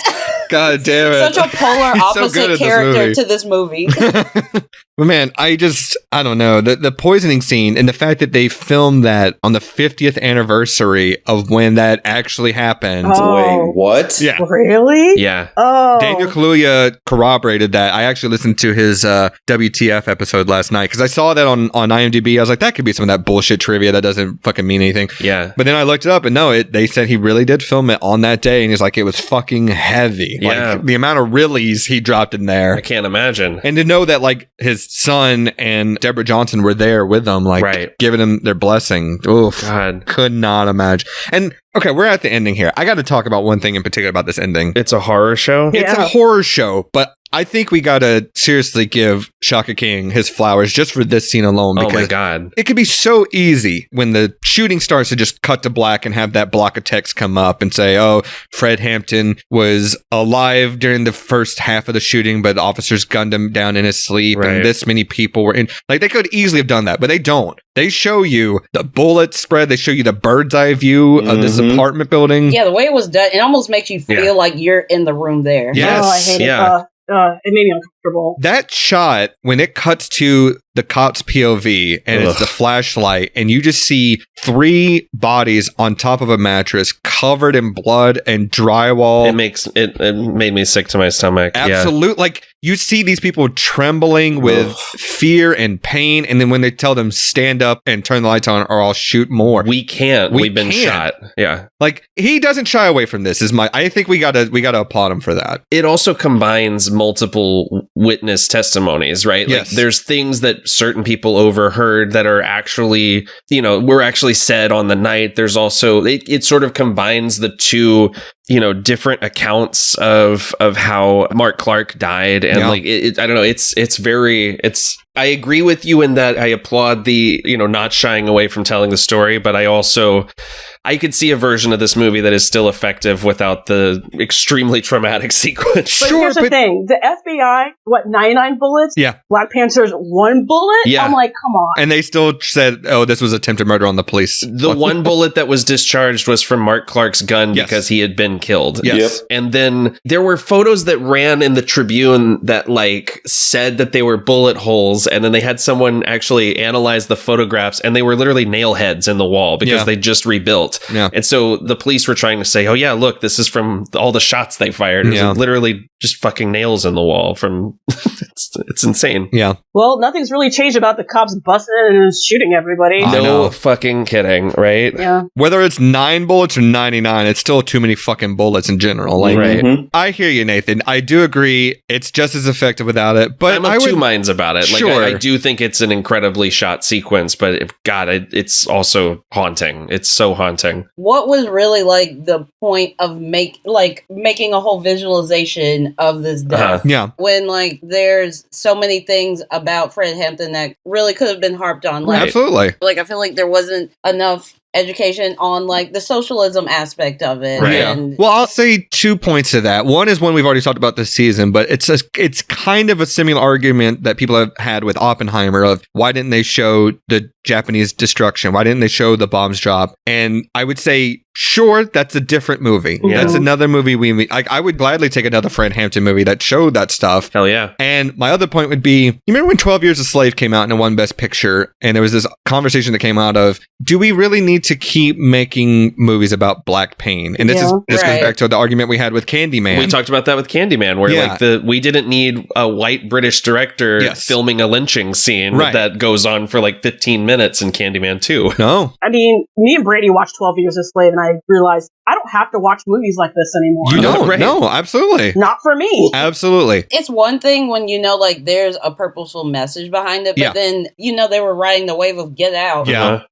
[SPEAKER 1] God damn it.
[SPEAKER 5] Such a polar opposite character to this movie.
[SPEAKER 1] But man, I don't know. The poisoning scene and the fact that they filmed that on the 50th anniversary of when that actually happened.
[SPEAKER 2] Oh. Wait, what?
[SPEAKER 1] Yeah.
[SPEAKER 6] Really?
[SPEAKER 4] Yeah.
[SPEAKER 6] Oh.
[SPEAKER 1] Daniel Kaluuya corroborated that. I actually listened to his WTF episode last night because I saw that on IMDb. I was like, that could be some of that bullshit trivia that doesn't fucking mean anything.
[SPEAKER 4] Yeah.
[SPEAKER 1] But then I looked it up and no, they said he really did film it on that day, and he's like, it was fucking heavy.
[SPEAKER 4] Yeah.
[SPEAKER 1] Like, the amount of reallys he dropped in there.
[SPEAKER 4] I can't imagine.
[SPEAKER 1] And to know that like his son and Deborah Johnson were there with them, like giving him their blessing. Oof.
[SPEAKER 4] God.
[SPEAKER 1] Could not imagine. And okay, we're at the ending here. I got to talk about one thing in particular about this ending.
[SPEAKER 4] It's a horror show?
[SPEAKER 1] It's a horror show, but I think we got to seriously give Shaka King his flowers just for this scene alone. Because
[SPEAKER 4] oh my God.
[SPEAKER 1] It could be so easy when the shooting starts to just cut to black and have that block of text come up and say, oh, Fred Hampton was alive during the first half of the shooting, but officers gunned him down in his sleep and this many people were in. Like, they could easily have done that, but they don't. They show you the bullet spread. They show you the bird's eye view of this apartment building.
[SPEAKER 5] Yeah, the way it was done, it almost makes you feel like you're in the room there.
[SPEAKER 1] Yes.
[SPEAKER 6] Oh, I hate it. It made me uncomfortable.
[SPEAKER 1] That shot, when it cuts to the cop's POV and it's the flashlight, and you just see 3 bodies on top of a mattress covered in blood and drywall.
[SPEAKER 4] It made me sick to my stomach.
[SPEAKER 1] Absolutely.
[SPEAKER 4] Yeah.
[SPEAKER 1] Like, you see these people trembling with fear and pain, and then when they tell them stand up and turn the lights on or I'll shoot more.
[SPEAKER 4] We can't. We've been shot. Yeah.
[SPEAKER 1] Like, he doesn't shy away from this. I think we gotta applaud him for that.
[SPEAKER 4] It also combines multiple witness testimonies, right?
[SPEAKER 1] Yes.
[SPEAKER 4] Like, there's things that certain people overheard that are actually, were actually said on the night. There's also, it sort of combines the two, different accounts of how Mark Clark died. And I don't know, I agree with you in that I applaud the, not shying away from telling the story, but I could see a version of this movie that is still effective without the extremely traumatic sequence.
[SPEAKER 6] But here's the thing. The FBI, 99 bullets?
[SPEAKER 1] Yeah.
[SPEAKER 6] Black Panther's 1 bullet?
[SPEAKER 1] Yeah.
[SPEAKER 6] I'm like, come on.
[SPEAKER 1] And they still said, oh, this was attempted murder on the police.
[SPEAKER 4] The 1 bullet that was discharged was from Mark Clark's gun because he had been killed.
[SPEAKER 1] Yes.
[SPEAKER 2] Yep.
[SPEAKER 4] And then there were photos that ran in the Tribune that said that they were bullet holes. And then they had someone actually analyze the photographs, and they were literally nail heads in the wall because they just rebuilt.
[SPEAKER 1] Yeah.
[SPEAKER 4] And so the police were trying to say, oh yeah, look, this is from all the shots they fired. It was literally just fucking nails in the wall from it's insane.
[SPEAKER 1] Yeah.
[SPEAKER 6] Well, nothing's really changed about the cops busting in and shooting everybody.
[SPEAKER 4] No fucking kidding, right?
[SPEAKER 6] Yeah.
[SPEAKER 1] Whether it's 9 bullets or 99, it's still too many fucking bullets in general. Like, I hear you, Nathan. I do agree. It's just as effective without it. But
[SPEAKER 4] I'm of 2 minds about it.
[SPEAKER 1] Sure.
[SPEAKER 4] I do think it's an incredibly shot sequence, but it's also haunting. It's so haunting.
[SPEAKER 5] What was really the point of making a whole visualization of this death?
[SPEAKER 1] Yeah.
[SPEAKER 5] When there's so many things about Fred Hampton that really could have been harped on.
[SPEAKER 1] Absolutely.
[SPEAKER 5] I feel like there wasn't enough education on like the socialism aspect of it.
[SPEAKER 4] Right.
[SPEAKER 5] And
[SPEAKER 1] Well, I'll say 2 points to that. One is one we've already talked about this season, but it's kind of a similar argument that people have had with Oppenheimer of why didn't they show the Japanese destruction? Why didn't they show the bombs drop? And I would say, sure, that's a different movie.
[SPEAKER 4] Yeah.
[SPEAKER 1] That's another movie I would gladly take another Fred Hampton movie that showed that stuff.
[SPEAKER 4] Hell yeah.
[SPEAKER 1] And my other point would be, you remember when 12 Years a Slave came out and it won Best Picture, and there was this conversation that came out of, do we really need to keep making movies about black pain? And this goes back to the argument we had with Candyman.
[SPEAKER 4] We talked about that with Candyman, where we didn't need a white British director filming a lynching scene that goes on for like 15 minutes in Candyman 2.
[SPEAKER 1] No.
[SPEAKER 6] I mean, me and Brady watched 12 Years a Slave, and I realized I don't have to watch movies like this anymore.
[SPEAKER 1] You don't? Right. No, absolutely.
[SPEAKER 6] Not for me.
[SPEAKER 1] Absolutely.
[SPEAKER 5] it's one thing when like there's a purposeful message behind it, but then they were riding the wave of Get Out.
[SPEAKER 1] Yeah.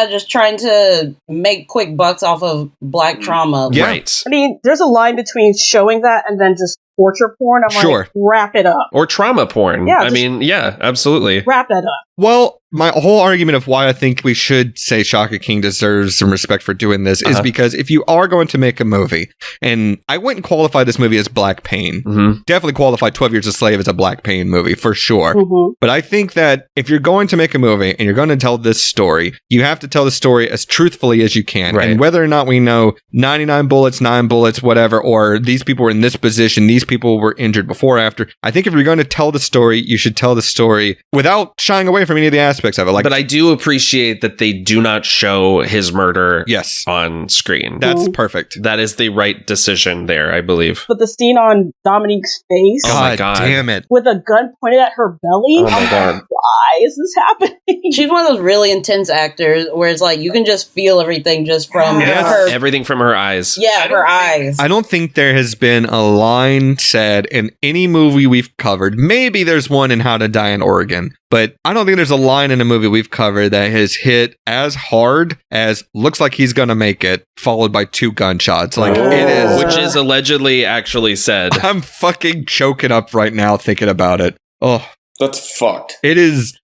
[SPEAKER 5] Just trying to make quick bucks off of black trauma.
[SPEAKER 1] Yeah.
[SPEAKER 4] Right.
[SPEAKER 6] I mean, there's a line between showing that and then just torture porn. I'm like, wrap it up.
[SPEAKER 4] Or trauma porn.
[SPEAKER 6] Yeah,
[SPEAKER 4] I mean, absolutely.
[SPEAKER 6] Wrap that up.
[SPEAKER 1] Well, my whole argument of why I think we should say Shaka King deserves some respect for doing this is because if you are going to make a movie, and I wouldn't qualify this movie as black pain, definitely qualify 12 Years a Slave as a black pain movie for sure. But I think that if you're going to make a movie and you're going to tell this story, you have to tell the story as truthfully as you can.
[SPEAKER 4] Right.
[SPEAKER 1] And whether or not we know 99 bullets, 9 bullets, whatever, or these people were in this position, these people were injured before or after, I think if you're going to tell the story, you should tell the story without shying away from any of the aspects of it.
[SPEAKER 4] But I do appreciate that they do not show his murder on screen.
[SPEAKER 1] That's perfect.
[SPEAKER 4] That is the right decision there, I believe.
[SPEAKER 6] But the scene on Dominique's face.
[SPEAKER 4] Oh my God.
[SPEAKER 1] Damn it.
[SPEAKER 6] With a gun pointed at her belly.
[SPEAKER 4] Oh my God.
[SPEAKER 6] Why is this happening?
[SPEAKER 5] She's one of those really intense actors where it's like you can just feel everything just from her.
[SPEAKER 4] Everything from her eyes.
[SPEAKER 5] Yeah, her eyes.
[SPEAKER 1] I don't think there has been a line said in any movie we've covered. Maybe there's one in How to Die in Oregon, but I don't think there's a line in a movie we've covered that has hit as hard as looks like he's gonna make it, followed by 2 gunshots. Like it is.
[SPEAKER 4] Which is allegedly actually said.
[SPEAKER 1] I'm fucking choking up right now thinking about it. Oh.
[SPEAKER 2] That's fucked.
[SPEAKER 1] It is.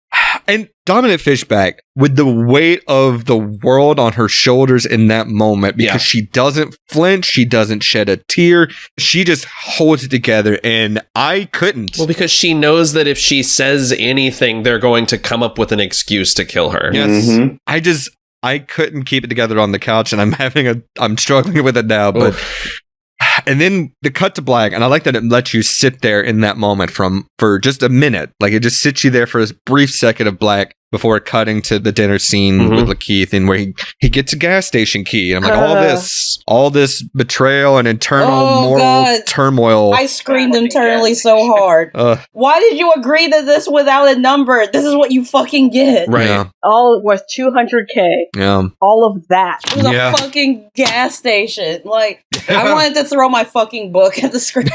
[SPEAKER 1] And Dominique Fishback, with the weight of the world on her shoulders in that moment, because she doesn't flinch, she doesn't shed a tear, she just holds it together, and I couldn't.
[SPEAKER 4] Well, because she knows that if she says anything, they're going to come up with an excuse to kill her.
[SPEAKER 1] Yes. I couldn't keep it together on the couch, and I'm struggling with it now, but... And then the cut to black, and I like that it lets you sit there in that moment for just a minute. Like it just sits you there for this brief second of black before cutting to the dinner scene with LaKeith, and where he gets a gas station key. And I'm like, all this betrayal and internal moral turmoil.
[SPEAKER 5] I screamed internally so hard. Why did you agree to this without a number? This is what you fucking get.
[SPEAKER 1] Right. Yeah.
[SPEAKER 6] All worth $200K.
[SPEAKER 1] Yeah.
[SPEAKER 6] All of that.
[SPEAKER 5] It was a fucking gas station. Like, I wanted to throw my fucking book at the screen.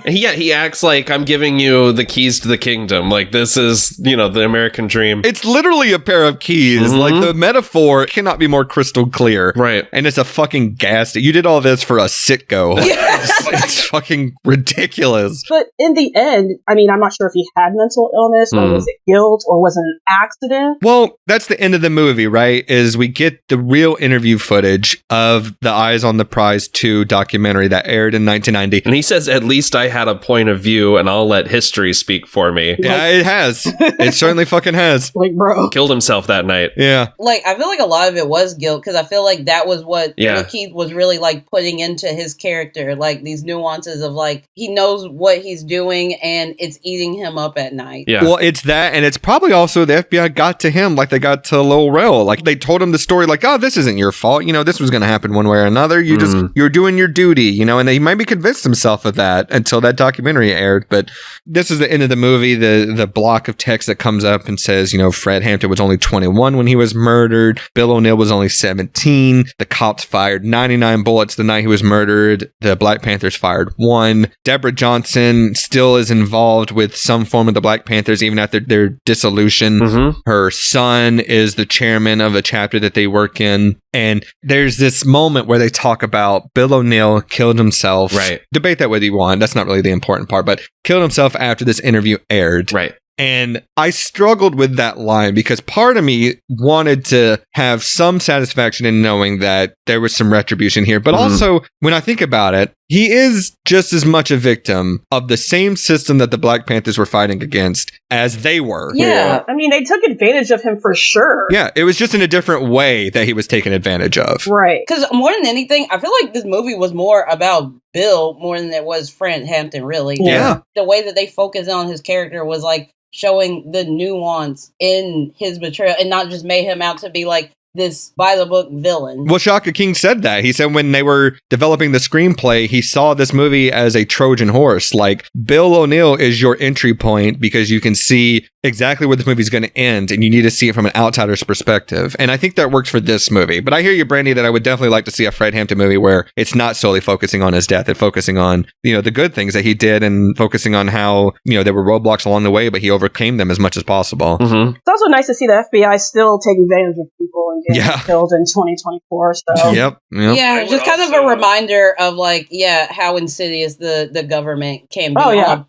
[SPEAKER 4] He acts like I'm giving you the keys to the kingdom. Like, this is, the American dream.
[SPEAKER 1] It's literally a pair of keys. Like, the metaphor cannot be more crystal clear.
[SPEAKER 4] Right.
[SPEAKER 1] And it's a fucking gas. You did all this for a Citgo. It's fucking ridiculous.
[SPEAKER 6] But in the end, I mean, I'm not sure if he had mental illness or was it guilt or was it an accident.
[SPEAKER 1] Well, that's the end of the movie, right? Is we get the real interview footage of the Eyes on the Prize 2 documentary that aired in 1990.
[SPEAKER 4] And he says, at least I had a point of view and I'll let history speak for me.
[SPEAKER 1] Yeah, it has. It certainly fucking has.
[SPEAKER 6] Like, bro.
[SPEAKER 4] Killed himself that night.
[SPEAKER 1] Yeah.
[SPEAKER 5] Like, I feel like a lot of it was guilt, because I feel like that was what LaKeith was really, like, putting into his character. Like, these nuances of, like, he knows what he's doing and it's eating him up at night.
[SPEAKER 4] Yeah.
[SPEAKER 1] Well, it's that, and it's probably also the FBI got to him like they got to Lil Rel. Like, they told him the story, like, oh, this isn't your fault. This was going to happen one way or another. You're doing your duty, and he might be convinced himself of that until that documentary aired. But this is the end of the movie. The block of text that comes up and says, Fred Hampton was only 21 when he was murdered. Bill O'Neill was only 17. The cops fired 99 bullets the night he was murdered. The Black Panthers fired 1. Deborah Johnson still is involved with some form of the Black Panthers even after their dissolution. Her son is the chairman of a chapter that they work in. And there's this moment where they talk about Bill O'Neill killed himself.
[SPEAKER 4] Right.
[SPEAKER 1] Debate that whether you want. That's not really the important part, but killed himself after this interview aired.
[SPEAKER 4] Right.
[SPEAKER 1] And I struggled with that line because part of me wanted to have some satisfaction in knowing that there was some retribution here. But also, when I think about it, he is just as much a victim of the same system that the Black Panthers were fighting against as they were.
[SPEAKER 6] Yeah. I mean, they took advantage of him for sure.
[SPEAKER 1] Yeah, it was just in a different way that he was taken advantage of.
[SPEAKER 6] Right.
[SPEAKER 5] Because more than anything, I feel like this movie was more about Bill more than it was Fred Hampton, really.
[SPEAKER 1] Yeah.
[SPEAKER 5] The way that they focused on his character was like showing the nuance in his betrayal and not just made him out to be like this by-the-book villain.
[SPEAKER 1] Well, Shaka King said that. He said when they were developing the screenplay, he saw this movie as a Trojan horse. Like, Bill O'Neill is your entry point because you can see exactly where this movie's going to end, and you need to see it from an outsider's perspective. And I think that works for this movie. But I hear you, Brandi, that I would definitely like to see a Fred Hampton movie where it's not solely focusing on his death and focusing on, the good things that he did and focusing on how, there were roadblocks along the way, but he overcame them as much as possible.
[SPEAKER 6] It's also nice to see the FBI still take advantage of people and getting killed in 2024. So
[SPEAKER 1] Yep.
[SPEAKER 5] Yeah, just kind of a reminder of like, how insidious the government can be on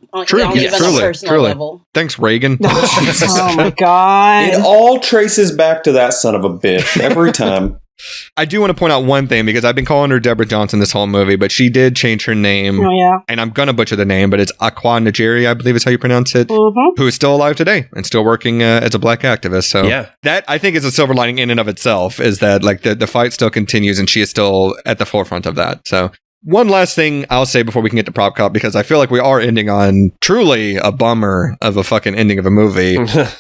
[SPEAKER 5] even a personal level.
[SPEAKER 1] Thanks, Reagan.
[SPEAKER 6] Oh my god.
[SPEAKER 2] It all traces back to that son of a bitch every time.
[SPEAKER 1] I do want to point out one thing because I've been calling her Deborah Johnson this whole movie, but she did change her name.
[SPEAKER 6] Oh, yeah.
[SPEAKER 1] And I'm going to butcher the name, but it's Akwa Najeri, I believe is how you pronounce it, who is still alive today and still working as a black activist. So that I think is a silver lining in and of itself, is that like the fight still continues and she is still at the forefront of that. So one last thing I'll say before we can get to Prop Cop, because I feel like we are ending on truly a bummer of a fucking ending of a movie.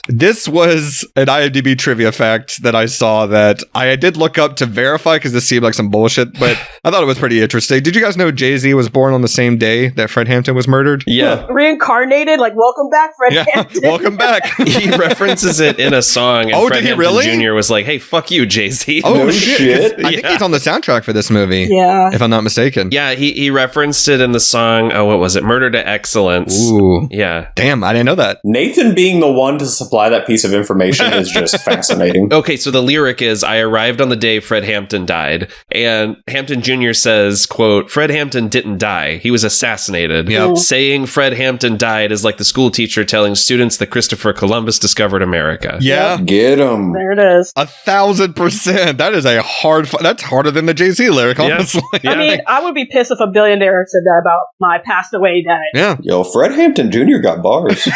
[SPEAKER 1] This was an IMDb trivia fact that I saw that I did look up to verify because this seemed like some bullshit, but I thought it was pretty interesting. Did you guys know Jay-Z was born on the same day that Fred Hampton was murdered?
[SPEAKER 4] Yeah.
[SPEAKER 6] Reincarnated, like, welcome back, Fred Hampton.
[SPEAKER 1] Welcome back.
[SPEAKER 4] He references it in a song, and Fred
[SPEAKER 1] did he
[SPEAKER 4] Hampton
[SPEAKER 1] really?
[SPEAKER 4] Jr. was like, hey, fuck you, Jay-Z.
[SPEAKER 1] Oh,
[SPEAKER 2] No
[SPEAKER 1] shit.
[SPEAKER 2] shit.
[SPEAKER 1] I think he's on the soundtrack for this movie.
[SPEAKER 6] Yeah.
[SPEAKER 1] If I'm not mistaken.
[SPEAKER 4] Yeah, he referenced it in the song, what was it? Murder to Excellence.
[SPEAKER 1] Ooh.
[SPEAKER 4] Yeah.
[SPEAKER 1] Damn, I didn't know that.
[SPEAKER 2] Nathan being the one to supply that piece of information is just fascinating.
[SPEAKER 4] Okay, so the lyric is, I arrived on the day Fred Hampton died. And Hampton Jr. says, quote, Fred Hampton didn't die. He was assassinated.
[SPEAKER 1] Yep.
[SPEAKER 4] Saying Fred Hampton died is like the school teacher telling students that Christopher Columbus discovered America.
[SPEAKER 1] Yeah.
[SPEAKER 2] Get him.
[SPEAKER 6] There it is.
[SPEAKER 1] 1,000%. That is a hard... That's harder than the Jay-Z lyric, honestly.
[SPEAKER 4] Yeah.
[SPEAKER 6] I mean, I would be pissed if a billionaire said that about my passed away dad.
[SPEAKER 1] Yeah.
[SPEAKER 2] Yo, Fred Hampton Jr. got bars.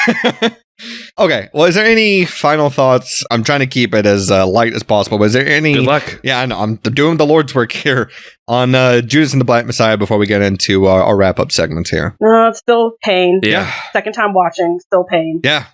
[SPEAKER 1] Okay. Well, is there any final thoughts? I'm trying to keep it as light as possible, but is there any...
[SPEAKER 4] Good luck.
[SPEAKER 1] Yeah, I know. I'm doing the Lord's work here on Judas and the Black Messiah before we get into our wrap-up segments here.
[SPEAKER 6] No, it's still pain.
[SPEAKER 4] Yeah.
[SPEAKER 6] Second time watching, still pain.
[SPEAKER 1] Yeah.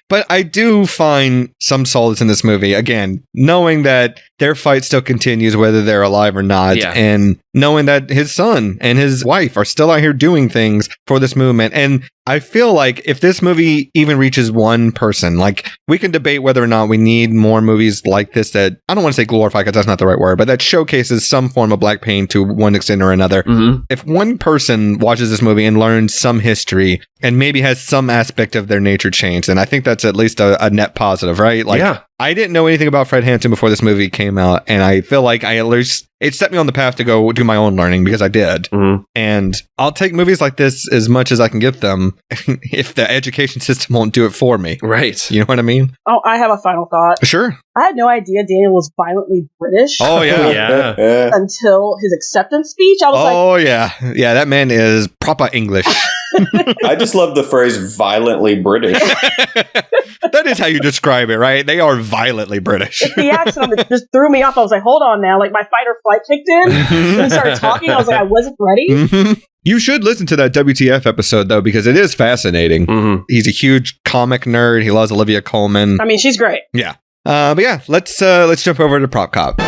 [SPEAKER 1] But I do find some solace in this movie, again, knowing that their fight still continues whether they're alive or not, and knowing that his son and his wife are still out here doing things for this movement. And I feel like if this movie even reaches one person, like, we can debate whether or not we need more movies like this that, I don't want to say glorify because that's not the right word, but that showcases some form of black pain to one extent or another. If one person watches this movie and learns some history and maybe has some aspect of their nature changed, then I think that's at least a net positive, right? Like, I didn't know anything about Fred Hampton before this movie came out, and I feel like it set me on the path to go do my own learning because I did. And I'll take movies like this as much as I can get them if the education system won't do it for me.
[SPEAKER 4] Right.
[SPEAKER 1] You know what I mean?
[SPEAKER 6] Oh, I have a final thought.
[SPEAKER 1] Sure.
[SPEAKER 6] I had no idea Daniel was violently British.
[SPEAKER 1] Oh, yeah.
[SPEAKER 6] Until his acceptance speech. I was like...
[SPEAKER 1] Oh, yeah. Yeah, that man is proper English.
[SPEAKER 2] I just love the phrase violently British.
[SPEAKER 1] That is how you describe it, right? They are violently British.
[SPEAKER 6] It's the accent that just threw me off. I was like, hold on now. Like, my fight or flight kicked in. When he started talking, I was like, I wasn't ready.
[SPEAKER 1] You should listen to that WTF episode, though, because it is fascinating. He's a huge comic nerd. He loves Olivia Colman.
[SPEAKER 6] I mean, she's great.
[SPEAKER 1] Yeah. But yeah, let's jump over to Prop Cop.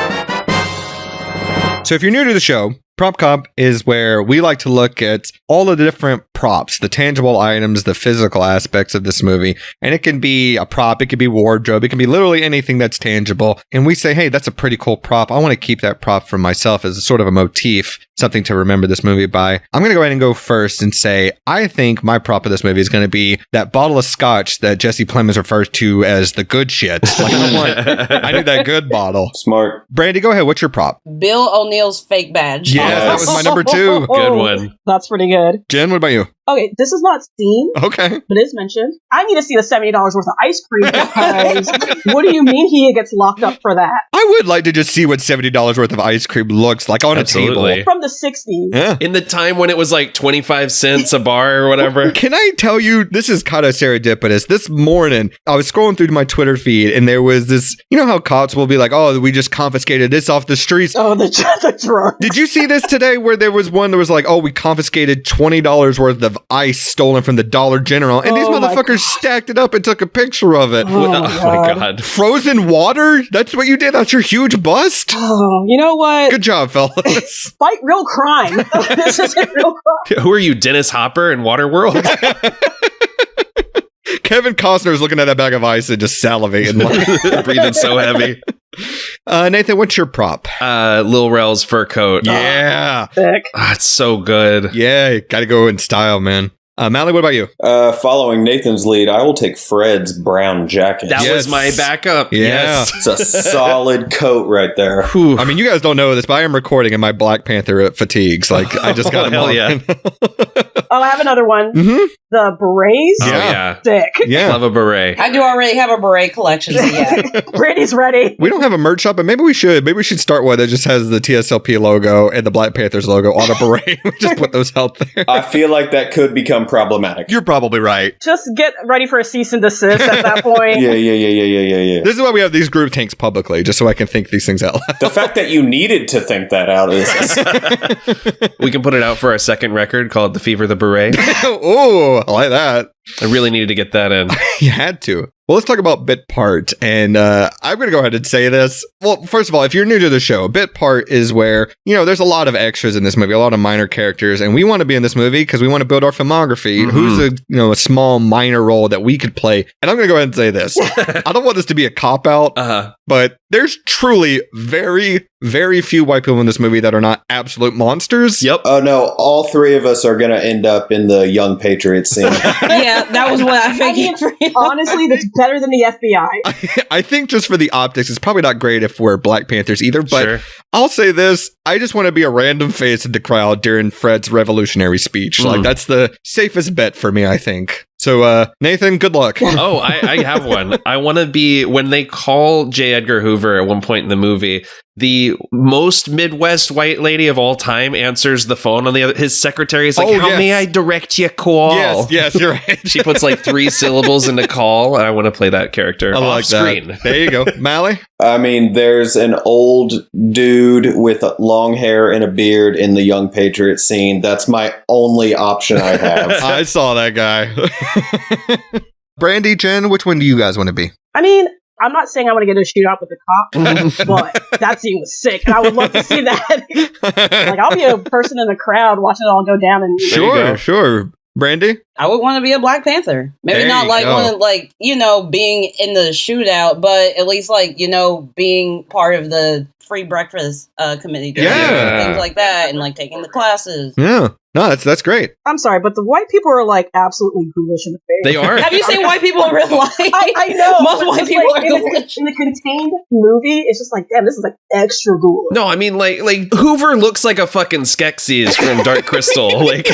[SPEAKER 1] So if you're new to the show, Prop Cop is where we like to look at all of the different props, the tangible items, the physical aspects of this movie. And it can be a prop, it can be wardrobe, it can be literally anything that's tangible. And we say, hey, that's a pretty cool prop. I want to keep that prop for myself as a sort of a motif, something to remember this movie by. I'm going to go ahead and go first and say, I think my prop of this movie is going to be that bottle of scotch that Jesse Plemons refers to as the good shit. Like, I need that good bottle.
[SPEAKER 2] Smart.
[SPEAKER 1] Brandi, go ahead. What's your prop?
[SPEAKER 5] Bill O'Neill's fake badge.
[SPEAKER 1] Yeah. that was my number 2.
[SPEAKER 4] Good one.
[SPEAKER 6] That's pretty good.
[SPEAKER 1] Jen, what about you?
[SPEAKER 6] Okay, this is not seen,
[SPEAKER 1] Okay.
[SPEAKER 6] but is mentioned. I need to see the $70 worth of ice cream because what do you mean he gets locked up for that?
[SPEAKER 1] I would like to just see what $70 worth of ice cream looks like on
[SPEAKER 4] Absolutely.
[SPEAKER 1] a table.
[SPEAKER 6] From the 60s.
[SPEAKER 1] Yeah.
[SPEAKER 4] In the time when it was like 25 cents a bar or whatever.
[SPEAKER 1] Can I tell you, this is kind of serendipitous. This morning, I was scrolling through my Twitter feed and there was this, you know how cops will be like, oh, we just confiscated this off the streets.
[SPEAKER 6] Oh, the drug.
[SPEAKER 1] Did you see this today where there was one that was like, oh, we confiscated $20 worth of ice stolen from the Dollar General, and these motherfuckers stacked it up and took a picture of it.
[SPEAKER 4] Oh my God.
[SPEAKER 1] Frozen water? That's what you did? That's your huge bust?
[SPEAKER 6] Oh, you know what?
[SPEAKER 1] Good job, fellas.
[SPEAKER 6] Fight real crime. This isn't real crime.
[SPEAKER 4] Who are you, Dennis Hopper in Waterworld?
[SPEAKER 1] Kevin Costner's looking at that bag of ice and just salivating.
[SPEAKER 4] Breathing so heavy.
[SPEAKER 1] Nathan, what's your prop?
[SPEAKER 4] Lil Rel's fur coat.
[SPEAKER 1] Yeah.
[SPEAKER 6] Sick.
[SPEAKER 4] Oh, it's so good.
[SPEAKER 1] Yeah, gotta go in style, man. Mally, what about you?
[SPEAKER 2] Following Nathan's lead, I will take Fred's brown jacket.
[SPEAKER 4] That was my backup.
[SPEAKER 1] Yeah.
[SPEAKER 4] Yes.
[SPEAKER 2] It's a solid coat right there.
[SPEAKER 1] I mean, you guys don't know this, but I am recording in my Black Panther fatigues. Like, I just got them
[SPEAKER 4] hell
[SPEAKER 1] on.
[SPEAKER 4] yeah.
[SPEAKER 6] Oh, I have another one.
[SPEAKER 1] Mm-hmm.
[SPEAKER 6] The berets.
[SPEAKER 4] Oh, yeah.
[SPEAKER 6] Sick.
[SPEAKER 1] Yeah.
[SPEAKER 4] Love a beret.
[SPEAKER 5] I do already have a beret collection. So yeah.
[SPEAKER 6] Brady's ready.
[SPEAKER 1] We don't have a merch shop, but maybe we should. Maybe we should start one that just has the TSLP logo and the Black Panthers logo on a beret. We just put those out there.
[SPEAKER 2] I feel like that could become problematic.
[SPEAKER 1] You're probably right.
[SPEAKER 6] Just get ready for a cease and desist at that point.
[SPEAKER 2] Yeah.
[SPEAKER 1] This is why we have these group tanks publicly, just so I can think these things out loud.
[SPEAKER 2] The fact that you needed to think that out is...
[SPEAKER 4] We can put it out for our second record called The Fever the Beret.
[SPEAKER 1] Oh, I like that.
[SPEAKER 4] I really needed to get that in.
[SPEAKER 1] You had to. Well, let's talk about bit part. And I'm going to go ahead and say this. Well, first of all, if you're new to the show, bit part is where, you know, there's a lot of extras in this movie, a lot of minor characters. And we want to be in this movie because we want to build our filmography.
[SPEAKER 4] Mm-hmm.
[SPEAKER 1] Who's a small minor role that we could play. And I'm going to go ahead and say this. I don't want this to be a cop-out, but there's truly very, very few white people in this movie that are not absolute monsters.
[SPEAKER 4] Yep.
[SPEAKER 2] Oh, no. All three of us are going to end up in the Young Patriots scene.
[SPEAKER 5] Yeah, that was what I figured.
[SPEAKER 6] Honestly, that's better than the FBI.
[SPEAKER 1] I think just for the optics, it's probably not great if we're Black Panthers either, but
[SPEAKER 4] Sure.
[SPEAKER 1] I'll say this. I just want to be a random face in the crowd during Fred's revolutionary speech. Like, that's the safest bet for me, I think. So, Nathan, good luck.
[SPEAKER 4] Oh, I have one. I want to be, when they call J. Edgar Hoover at one point in the movie, the most Midwest white lady of all time answers the phone on the other. His secretary is like, how may I direct your call?
[SPEAKER 1] Yes, you're right.
[SPEAKER 4] She puts like 3 syllables into call. And I want to play that character off
[SPEAKER 1] like
[SPEAKER 4] screen.
[SPEAKER 1] That. There you go. Mally?
[SPEAKER 2] I mean, there's an old dude with long hair and a beard in the Young Patriots scene. That's my only option I have.
[SPEAKER 1] I saw that guy. Brandi, Jenn, which one do you guys want to be?
[SPEAKER 6] I mean, I'm not saying I want to get in a shootout with the cop, but that scene was sick, and I would love to see that. Like, I'll be a person in the crowd watching it all go down. And
[SPEAKER 1] Sure. Brandi?
[SPEAKER 5] I would want to be a Black Panther. Maybe
[SPEAKER 1] There
[SPEAKER 5] not
[SPEAKER 1] you
[SPEAKER 5] like
[SPEAKER 1] go.
[SPEAKER 5] one of, like, you know, being in the shootout, but at least like, you know, being part of the free breakfast committee.
[SPEAKER 1] Yeah.
[SPEAKER 5] Things like that, and like taking the classes.
[SPEAKER 1] Yeah. No, that's great.
[SPEAKER 6] I'm sorry, but the white people are like absolutely ghoulish in the face.
[SPEAKER 4] They are.
[SPEAKER 5] Have you seen white people in real life?
[SPEAKER 6] I know.
[SPEAKER 5] Most
[SPEAKER 6] but
[SPEAKER 5] white
[SPEAKER 6] just,
[SPEAKER 5] people
[SPEAKER 6] like,
[SPEAKER 5] are ghoulish.
[SPEAKER 6] in the contained movie, it's just like, damn, this is like extra ghoulish.
[SPEAKER 4] No, I mean, like Hoover looks like a fucking Skeksis from Dark Crystal. Like,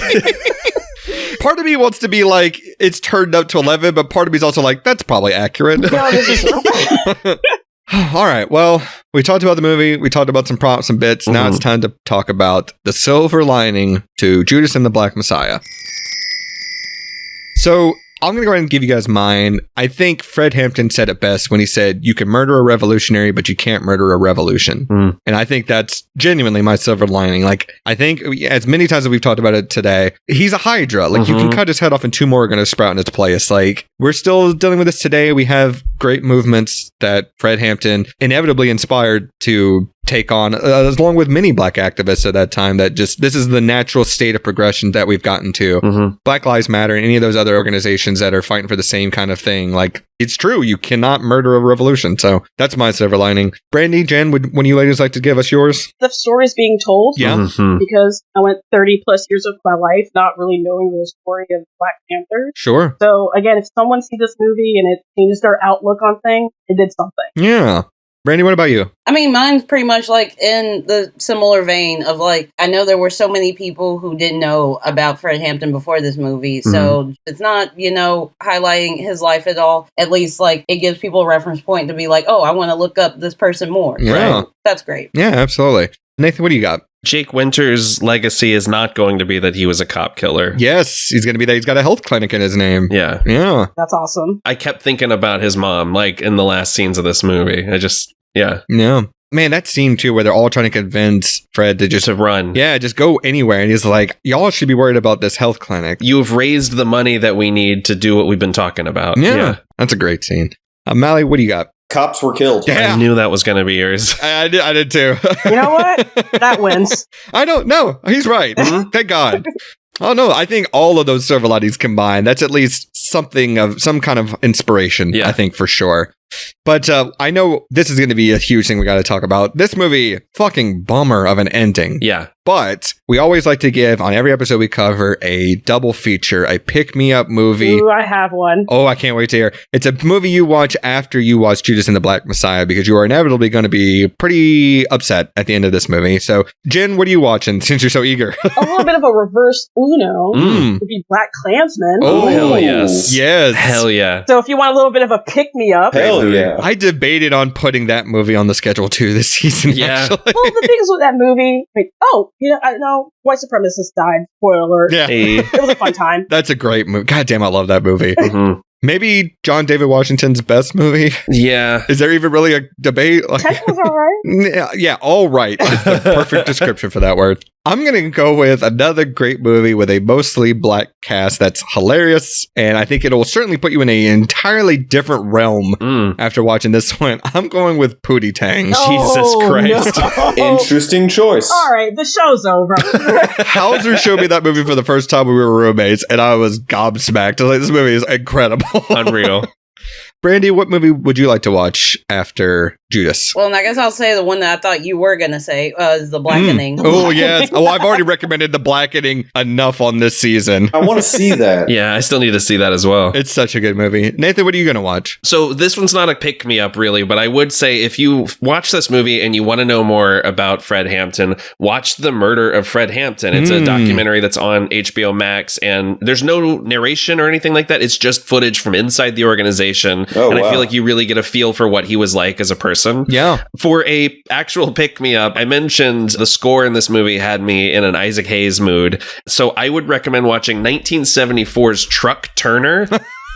[SPEAKER 1] Part of me wants to be like, it's turned up to 11, but part of me is also like, that's probably accurate.
[SPEAKER 6] No, this is
[SPEAKER 1] All right. Well, we talked about the movie. We talked about some props and bits. Now it's time to talk about the silver lining to Judas and the Black Messiah. So I'm going to go ahead and give you guys mine. I think Fred Hampton said it best when he said, you can murder a revolutionary, but you can't murder a revolution. And I think that's genuinely my silver lining. Like, I think as many times as we've talked about it today, he's a Hydra. Like, you can cut his head off and 2 more are going to sprout in its place. Like, we're still dealing with this today. We have great movements that Fred Hampton inevitably inspired to take on, along with many Black activists at that time, that just, this is the natural state of progression that we've gotten to. Black Lives Matter and any of those other organizations that are fighting for the same kind of thing. Like, it's true. You cannot murder a revolution. So that's my silver lining. Brandi, Jenn, would one of you ladies like to give us yours?
[SPEAKER 6] the story's being told.
[SPEAKER 1] Yeah.
[SPEAKER 6] Because I went 30 plus years of my life not really knowing the story of Black Panther.
[SPEAKER 1] Sure.
[SPEAKER 6] So again, if someone sees this movie and it changes their outlook on things, it did something.
[SPEAKER 1] Yeah. Brandi, what about you?
[SPEAKER 5] I mean, mine's pretty much like in the similar vein of like, I know there were so many people who didn't know about Fred Hampton before this movie. So it's not, highlighting his life at all. At least like it gives people a reference point to be like, oh, I want to look up this person more.
[SPEAKER 1] Yeah.
[SPEAKER 5] So that's great.
[SPEAKER 1] Yeah, absolutely. Nathan, what do you got?
[SPEAKER 4] Jake Winter's legacy is not going to be that he was a cop killer.
[SPEAKER 1] Yes, he's going to be that. He's got a health clinic in his name.
[SPEAKER 4] Yeah.
[SPEAKER 1] Yeah.
[SPEAKER 6] That's awesome.
[SPEAKER 4] I kept thinking about his mom, like in the last scenes of this movie. Yeah.
[SPEAKER 1] Man, that scene too, where they're all trying to convince Fred to just
[SPEAKER 4] run.
[SPEAKER 1] Yeah, just go anywhere. And he's like, y'all should be worried about this health clinic.
[SPEAKER 4] You've raised the money that we need to do what we've been talking about.
[SPEAKER 1] Yeah. That's a great scene. Mally, what do you got?
[SPEAKER 2] Cops were killed.
[SPEAKER 1] Yeah.
[SPEAKER 4] I knew that was going to be yours.
[SPEAKER 1] I did too.
[SPEAKER 6] You know what? That wins.
[SPEAKER 1] I don't know. He's right. Thank God. Oh, no. I think all of those Servalatis combined, that's at least something of some kind of inspiration, I think, for sure. But I know this is going to be a huge thing we got to talk about. This movie, fucking bummer of an ending.
[SPEAKER 4] Yeah.
[SPEAKER 1] But we always like to give, on every episode we cover, a double feature, a pick-me-up movie.
[SPEAKER 6] Ooh, I have one.
[SPEAKER 1] Oh, I can't wait to hear. It's a movie you watch after you watch Judas and the Black Messiah, because you are inevitably going to be pretty upset at the end of this movie. So, Jen, what are you watching, since you're so eager?
[SPEAKER 6] A little bit of a reverse Uno would be Black Klansman.
[SPEAKER 1] Oh,
[SPEAKER 4] hell yes.
[SPEAKER 1] Yes.
[SPEAKER 4] Hell yeah.
[SPEAKER 6] So if you want a little bit of a pick-me-up.
[SPEAKER 2] Hell yeah.
[SPEAKER 1] I debated on putting that movie on the schedule too this season.
[SPEAKER 4] Yeah.
[SPEAKER 1] Actually.
[SPEAKER 6] Well, the thing is with that movie, I know white supremacist died. Spoiler alert.
[SPEAKER 1] Yeah.
[SPEAKER 4] Hey.
[SPEAKER 6] It was a fun time.
[SPEAKER 1] That's a great movie. God damn, I love that movie.
[SPEAKER 4] Mhm.
[SPEAKER 1] Maybe John David Washington's best movie.
[SPEAKER 4] Yeah.
[SPEAKER 1] Is there even really a debate? Like,
[SPEAKER 6] Ted was alright.
[SPEAKER 1] yeah, all right. It's the perfect description for that word. I'm going to go with another great movie with a mostly black cast that's hilarious, and I think it'll certainly put you in an entirely different realm after watching this one. I'm going with Pootie Tang.
[SPEAKER 4] Jesus Christ.
[SPEAKER 6] No.
[SPEAKER 2] Interesting choice.
[SPEAKER 6] All right, the show's over.
[SPEAKER 1] Hauser showed me that movie for the first time when we were roommates, and I was gobsmacked. I was like, this movie is incredible.
[SPEAKER 4] Unreal.
[SPEAKER 1] Brandi, what movie would you like to watch after Judas?
[SPEAKER 5] Well, and I guess I'll say the one that I thought you were going to say is The Blackening.
[SPEAKER 1] Oh, yes. Oh, I've already recommended The Blackening enough on this season.
[SPEAKER 2] I want to see that.
[SPEAKER 4] Yeah, I still need to see that as well.
[SPEAKER 1] It's such a good movie. Nathan, what are you going to watch?
[SPEAKER 4] So this one's not a pick-me-up, really, but I would say if you watch this movie and you want to know more about Fred Hampton, watch The Murder of Fred Hampton. It's a documentary that's on HBO Max, and there's no narration or anything like that. It's just footage from inside the organization.
[SPEAKER 2] Oh,
[SPEAKER 4] and I
[SPEAKER 2] wow.
[SPEAKER 4] feel like you really get a feel for what he was like as a person.
[SPEAKER 1] Yeah.
[SPEAKER 4] For a actual pick-me-up, I mentioned the score in this movie had me in an Isaac Hayes mood. So I would recommend watching 1974's Truck Turner,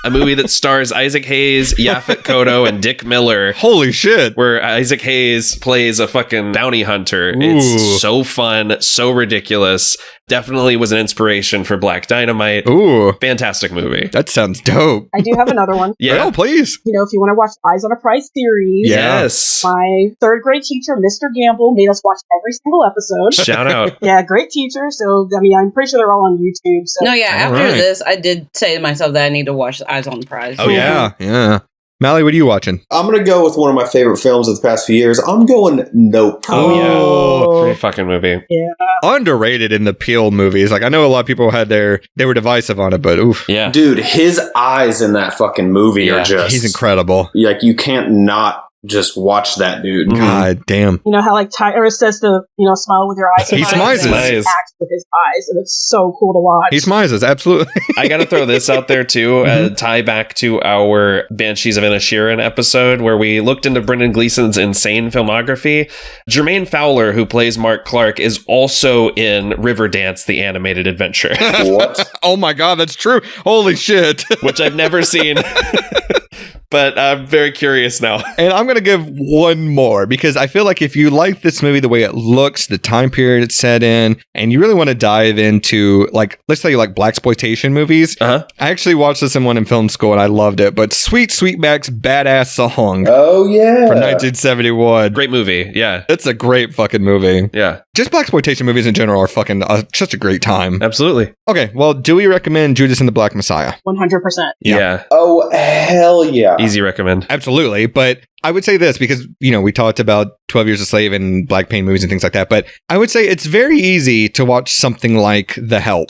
[SPEAKER 4] a movie that stars Isaac Hayes, Yaphet Kotto, and Dick Miller.
[SPEAKER 1] Holy shit.
[SPEAKER 4] Where Isaac Hayes plays a fucking bounty hunter.
[SPEAKER 1] Ooh.
[SPEAKER 4] It's so fun, so ridiculous. Definitely was an inspiration for Black Dynamite.
[SPEAKER 1] Ooh.
[SPEAKER 4] Fantastic movie.
[SPEAKER 1] That sounds dope.
[SPEAKER 6] I do have another one.
[SPEAKER 4] Yeah.
[SPEAKER 1] Oh, please.
[SPEAKER 6] You know, if you want to watch Eyes on a Prize series,
[SPEAKER 4] Yes.
[SPEAKER 6] my third grade teacher, Mr. Gamble, made us watch every single episode.
[SPEAKER 4] Shout out.
[SPEAKER 6] Yeah, great teacher. So, I mean, I'm pretty sure they're all on YouTube. So.
[SPEAKER 5] No, yeah,
[SPEAKER 1] All
[SPEAKER 5] after
[SPEAKER 1] right.
[SPEAKER 5] this, I did say to myself that I need to watch Eyes on the Prize.
[SPEAKER 1] Oh, yeah. Yeah. Mally, what are you watching?
[SPEAKER 2] I'm going to go with one of my favorite films of the past few years. I'm going Nope.
[SPEAKER 4] Oh, yeah.
[SPEAKER 6] Oh.
[SPEAKER 4] Great fucking movie.
[SPEAKER 6] Yeah.
[SPEAKER 1] Underrated in the Peel movies. Like, I know a lot of people had they were divisive on it, but oof.
[SPEAKER 4] Yeah.
[SPEAKER 2] Dude, his eyes in that fucking movie
[SPEAKER 4] Yeah,
[SPEAKER 2] are just...
[SPEAKER 1] He's incredible.
[SPEAKER 2] Like, you can't not just watch that dude.
[SPEAKER 1] God damn.
[SPEAKER 6] You know how, like, Tyrus says to, smile with your eyes.
[SPEAKER 1] He smizes.
[SPEAKER 6] He acts with his eyes, and it's so cool to watch.
[SPEAKER 1] He smizes, absolutely.
[SPEAKER 4] I gotta throw this out there too, tie back to our Banshees of Inisherin episode where we looked into Brendan Gleeson's insane filmography. Jermaine Fowler, who plays Mark Clark, is also in Riverdance, the animated adventure.
[SPEAKER 2] What?
[SPEAKER 1] Oh my god, that's true. Holy shit.
[SPEAKER 4] Which I've never seen. But I'm very curious now.
[SPEAKER 1] And I'm going to give one more because I feel like if you like this movie, the way it looks, the time period it's set in, and you really want to dive into, like, let's say you like blaxploitation movies. I actually watched this in one in film school and I loved it. But Sweet Sweetback's Badass Song.
[SPEAKER 2] Oh, yeah.
[SPEAKER 1] From 1971.
[SPEAKER 4] Great movie. Yeah.
[SPEAKER 1] It's a great fucking movie.
[SPEAKER 4] Yeah.
[SPEAKER 1] Just blaxploitation movies in general are fucking such a great time.
[SPEAKER 4] Absolutely.
[SPEAKER 1] Okay, well, do we recommend Judas and the Black Messiah?
[SPEAKER 6] 100%.
[SPEAKER 4] Yeah.
[SPEAKER 2] Oh, hell yeah.
[SPEAKER 4] Easy recommend.
[SPEAKER 1] Absolutely, but I would say this because, we talked about 12 Years a Slave and Black Pain movies and things like that. But I would say it's very easy to watch something like The Help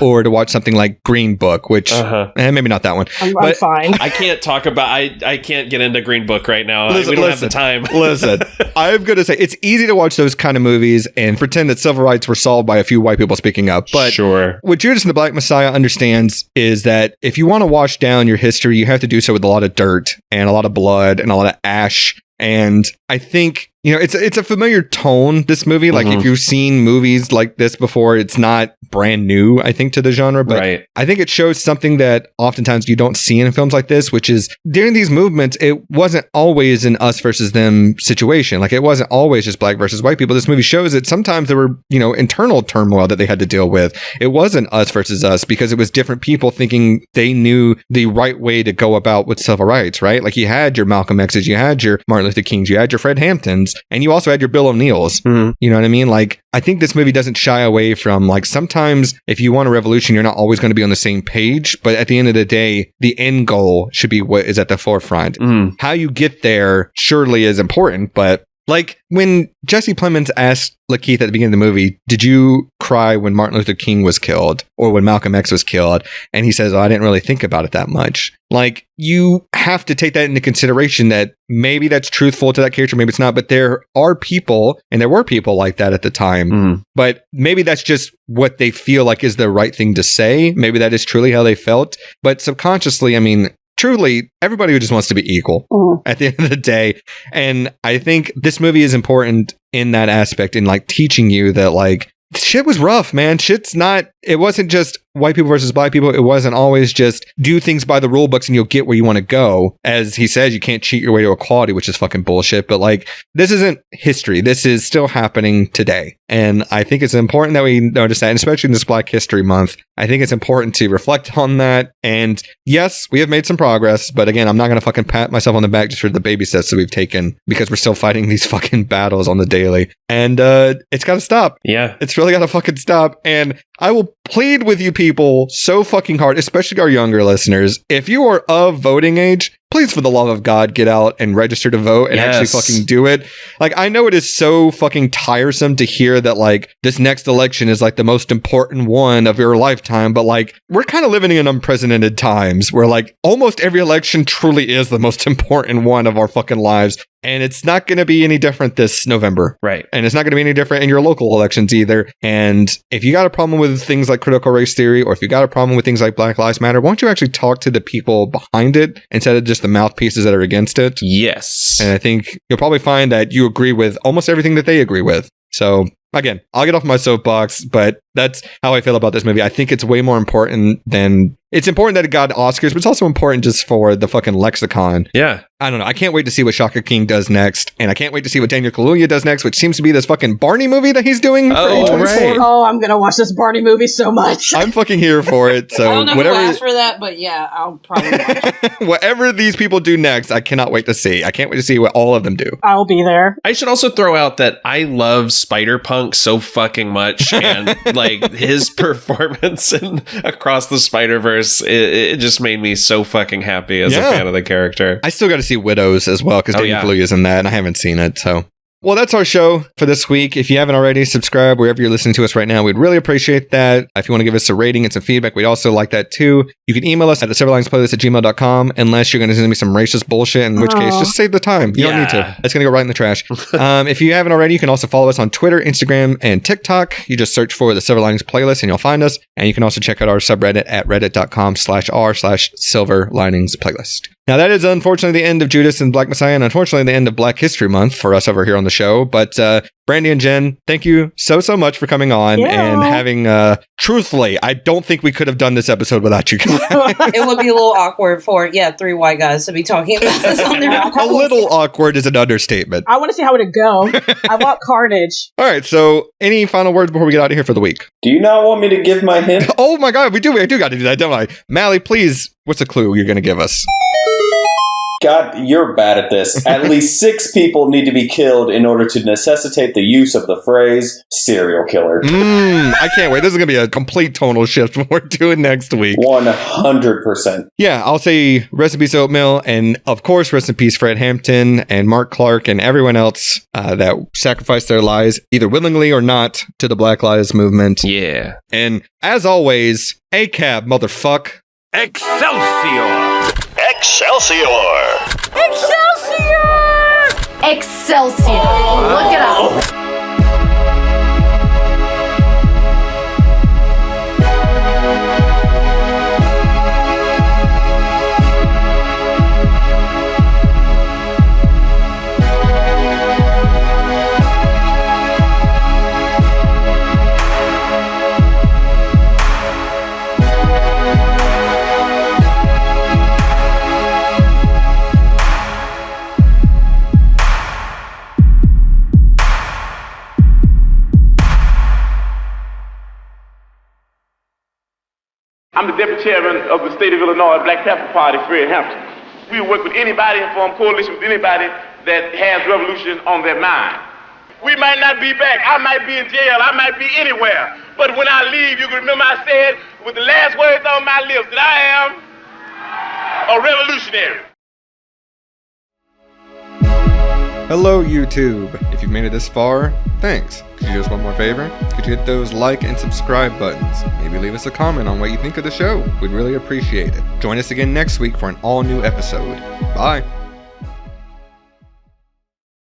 [SPEAKER 1] or to watch something like Green Book, which maybe not that one.
[SPEAKER 6] I'm fine.
[SPEAKER 4] I can't talk about, I can't get into Green Book right now. We don't have the time.
[SPEAKER 1] Listen, I'm going to say it's easy to watch those kind of movies and pretend that civil rights were solved by a few white people speaking up. But what Judas and the Black Messiah understands is that if you want to wash down your history, you have to do so with a lot of dirt and a lot of blood and a lot of ash. And I think, it's a familiar tone, this movie. Like, if you've seen movies like this before, it's not brand new, I think, to the genre. But I think it shows something that oftentimes you don't see in films like this, which is during these movements, it wasn't always an us versus them situation. Like, it wasn't always just black versus white people. This movie shows that sometimes there were, internal turmoil that they had to deal with. It wasn't us versus us because it was different people thinking they knew the right way to go about with civil rights, right? Like, you had your Malcolm X's, you had your Martin Luther Kings, you had your Fred Hamptons, and you also had your Bill O'Neills. You know what I mean? Like, I think this movie doesn't shy away from, like, sometimes if you want a revolution, you're not always going to be on the same page. But at the end of the day, the end goal should be what is at the forefront. How you get there surely is important, but like when Jesse Plemons asked LaKeith at the beginning of the movie, did you cry when Martin Luther King was killed or when Malcolm X was killed? And he says, I didn't really think about it that much. Like, you have to take that into consideration that maybe that's truthful to that character, maybe it's not, but there are people, and there were people like that at the time, but maybe that's just what they feel like is the right thing to say. Maybe that is truly how they felt, but subconsciously, I mean, truly, everybody just wants to be equal at the end of the day. And I think this movie is important in that aspect, in like teaching you that like shit was rough, man. It wasn't just white people versus black people. It wasn't always just do things by the rule books and you'll get where you want to go. As he says, you can't cheat your way to equality, which is fucking bullshit. But like, this isn't history. This is still happening today. And I think it's important that we notice that, and especially in this Black History Month, I think it's important to reflect on that. And yes, we have made some progress, but again, I'm not going to fucking pat myself on the back just for the baby steps that we've taken because we're still fighting these fucking battles on the daily. And it's got to stop.
[SPEAKER 4] Yeah.
[SPEAKER 1] It's really got to fucking stop. And I will plead with you people so fucking hard, especially our younger listeners. If you are of voting age, please, for the love of God, get out and register to vote and actually fucking do it. Like, I know it is so fucking tiresome to hear that, like, this next election is, like, the most important one of your lifetime. But, like, we're kind of living in unprecedented times where, like, almost every election truly is the most important one of our fucking lives. And it's not going to be any different this November.
[SPEAKER 4] Right.
[SPEAKER 1] And it's not going to be any different in your local elections either. And if you got a problem with things like critical race theory, or if you got a problem with things like Black Lives Matter, why don't you actually talk to the people behind it instead of just the mouthpieces that are against it?
[SPEAKER 4] Yes.
[SPEAKER 1] And I think you'll probably find that you agree with almost everything that they agree with. So again, I'll get off my soapbox, but that's how I feel about this movie. I think it's way more important than... It's important that it got Oscars, but it's also important just for the fucking lexicon.
[SPEAKER 4] Yeah.
[SPEAKER 1] I don't know. I can't wait to see what Shaka King does next. And I can't wait to see what Daniel Kaluuya does next, which seems to be this fucking Barney movie that he's doing for A24.
[SPEAKER 4] Right.
[SPEAKER 6] Oh, I'm going to watch this Barney movie so much.
[SPEAKER 1] I'm fucking here for it. So
[SPEAKER 5] I don't know
[SPEAKER 1] whatever,
[SPEAKER 5] who asked for that, but yeah, I'll probably watch it.
[SPEAKER 1] Whatever these people do next, I cannot wait to see. I can't wait to see what all of them do.
[SPEAKER 6] I'll be there.
[SPEAKER 4] I should also throw out that I love Spider-Punk so fucking much. And like his performance in Across the Spider-Verse, it just made me so fucking happy as a fan of the character.
[SPEAKER 1] I still got to see Widows as well because Daniel Kaluuya is in that and I haven't seen it. So, well, that's our show for this week. If you haven't already, subscribe wherever you're listening to us right now. We'd really appreciate that. If you want to give us a rating and some feedback, we'd also like that too. You can email us at thesilverliningsplaylist@gmail.com unless you're going to send me some racist bullshit, in which case, just save the time. You don't need to. It's going to go right in the trash. If you haven't already, you can also follow us on Twitter, Instagram, and TikTok. You just search for the Silver Linings Playlist and you'll find us. And you can also check out our subreddit at reddit.com/r/Silver Linings Playlist. Now, that is unfortunately the end of Judas and Black Messiah, and unfortunately the end of Black History Month for us over here on the show. But Brandi and Jenn, thank you so much for coming on and having, truthfully, I don't think we could have done this episode without you guys.
[SPEAKER 5] It would be a little awkward for, three white guys to be talking about this on their own.
[SPEAKER 1] A little awkward is an understatement.
[SPEAKER 6] I want to see how it'd go. I want carnage.
[SPEAKER 1] All right, so any final words before we get out of here for the week?
[SPEAKER 2] Do you not want me to give my hint?
[SPEAKER 1] Oh my God, we do got to do that, don't I? Mally, please, what's a clue you're going to give us?
[SPEAKER 2] God, you're bad at this. At least 6 people need to be killed in order to necessitate the use of the phrase serial killer.
[SPEAKER 1] I can't wait. This is going to be a complete tonal shift from what we're doing next week.
[SPEAKER 2] 100%.
[SPEAKER 1] Yeah, I'll say rest in peace, Oatmeal. And of course, rest in peace, Fred Hampton and Mark Clark and everyone else that sacrificed their lives, either willingly or not, to the Black Lives Movement.
[SPEAKER 4] Yeah.
[SPEAKER 1] And as always, ACAB, motherfuck.
[SPEAKER 8] Excelsior!
[SPEAKER 11] Excelsior!
[SPEAKER 12] Excelsior! Excelsior! Look it up.
[SPEAKER 8] I'm the deputy chairman of the state of Illinois Black Panther Party, Fred Hampton. We work with anybody and form coalition with anybody that has revolution on their mind. We might not be back. I might be in jail. I might be anywhere. But when I leave, you can remember I said with the last words on my lips that I am a revolutionary.
[SPEAKER 1] Hello, YouTube. If you've made it this far, thanks. Could you do us one more favor? Could you hit those like and subscribe buttons? Maybe leave us a comment on what you think of the show. We'd really appreciate it. Join us again next week for an all-new episode. Bye.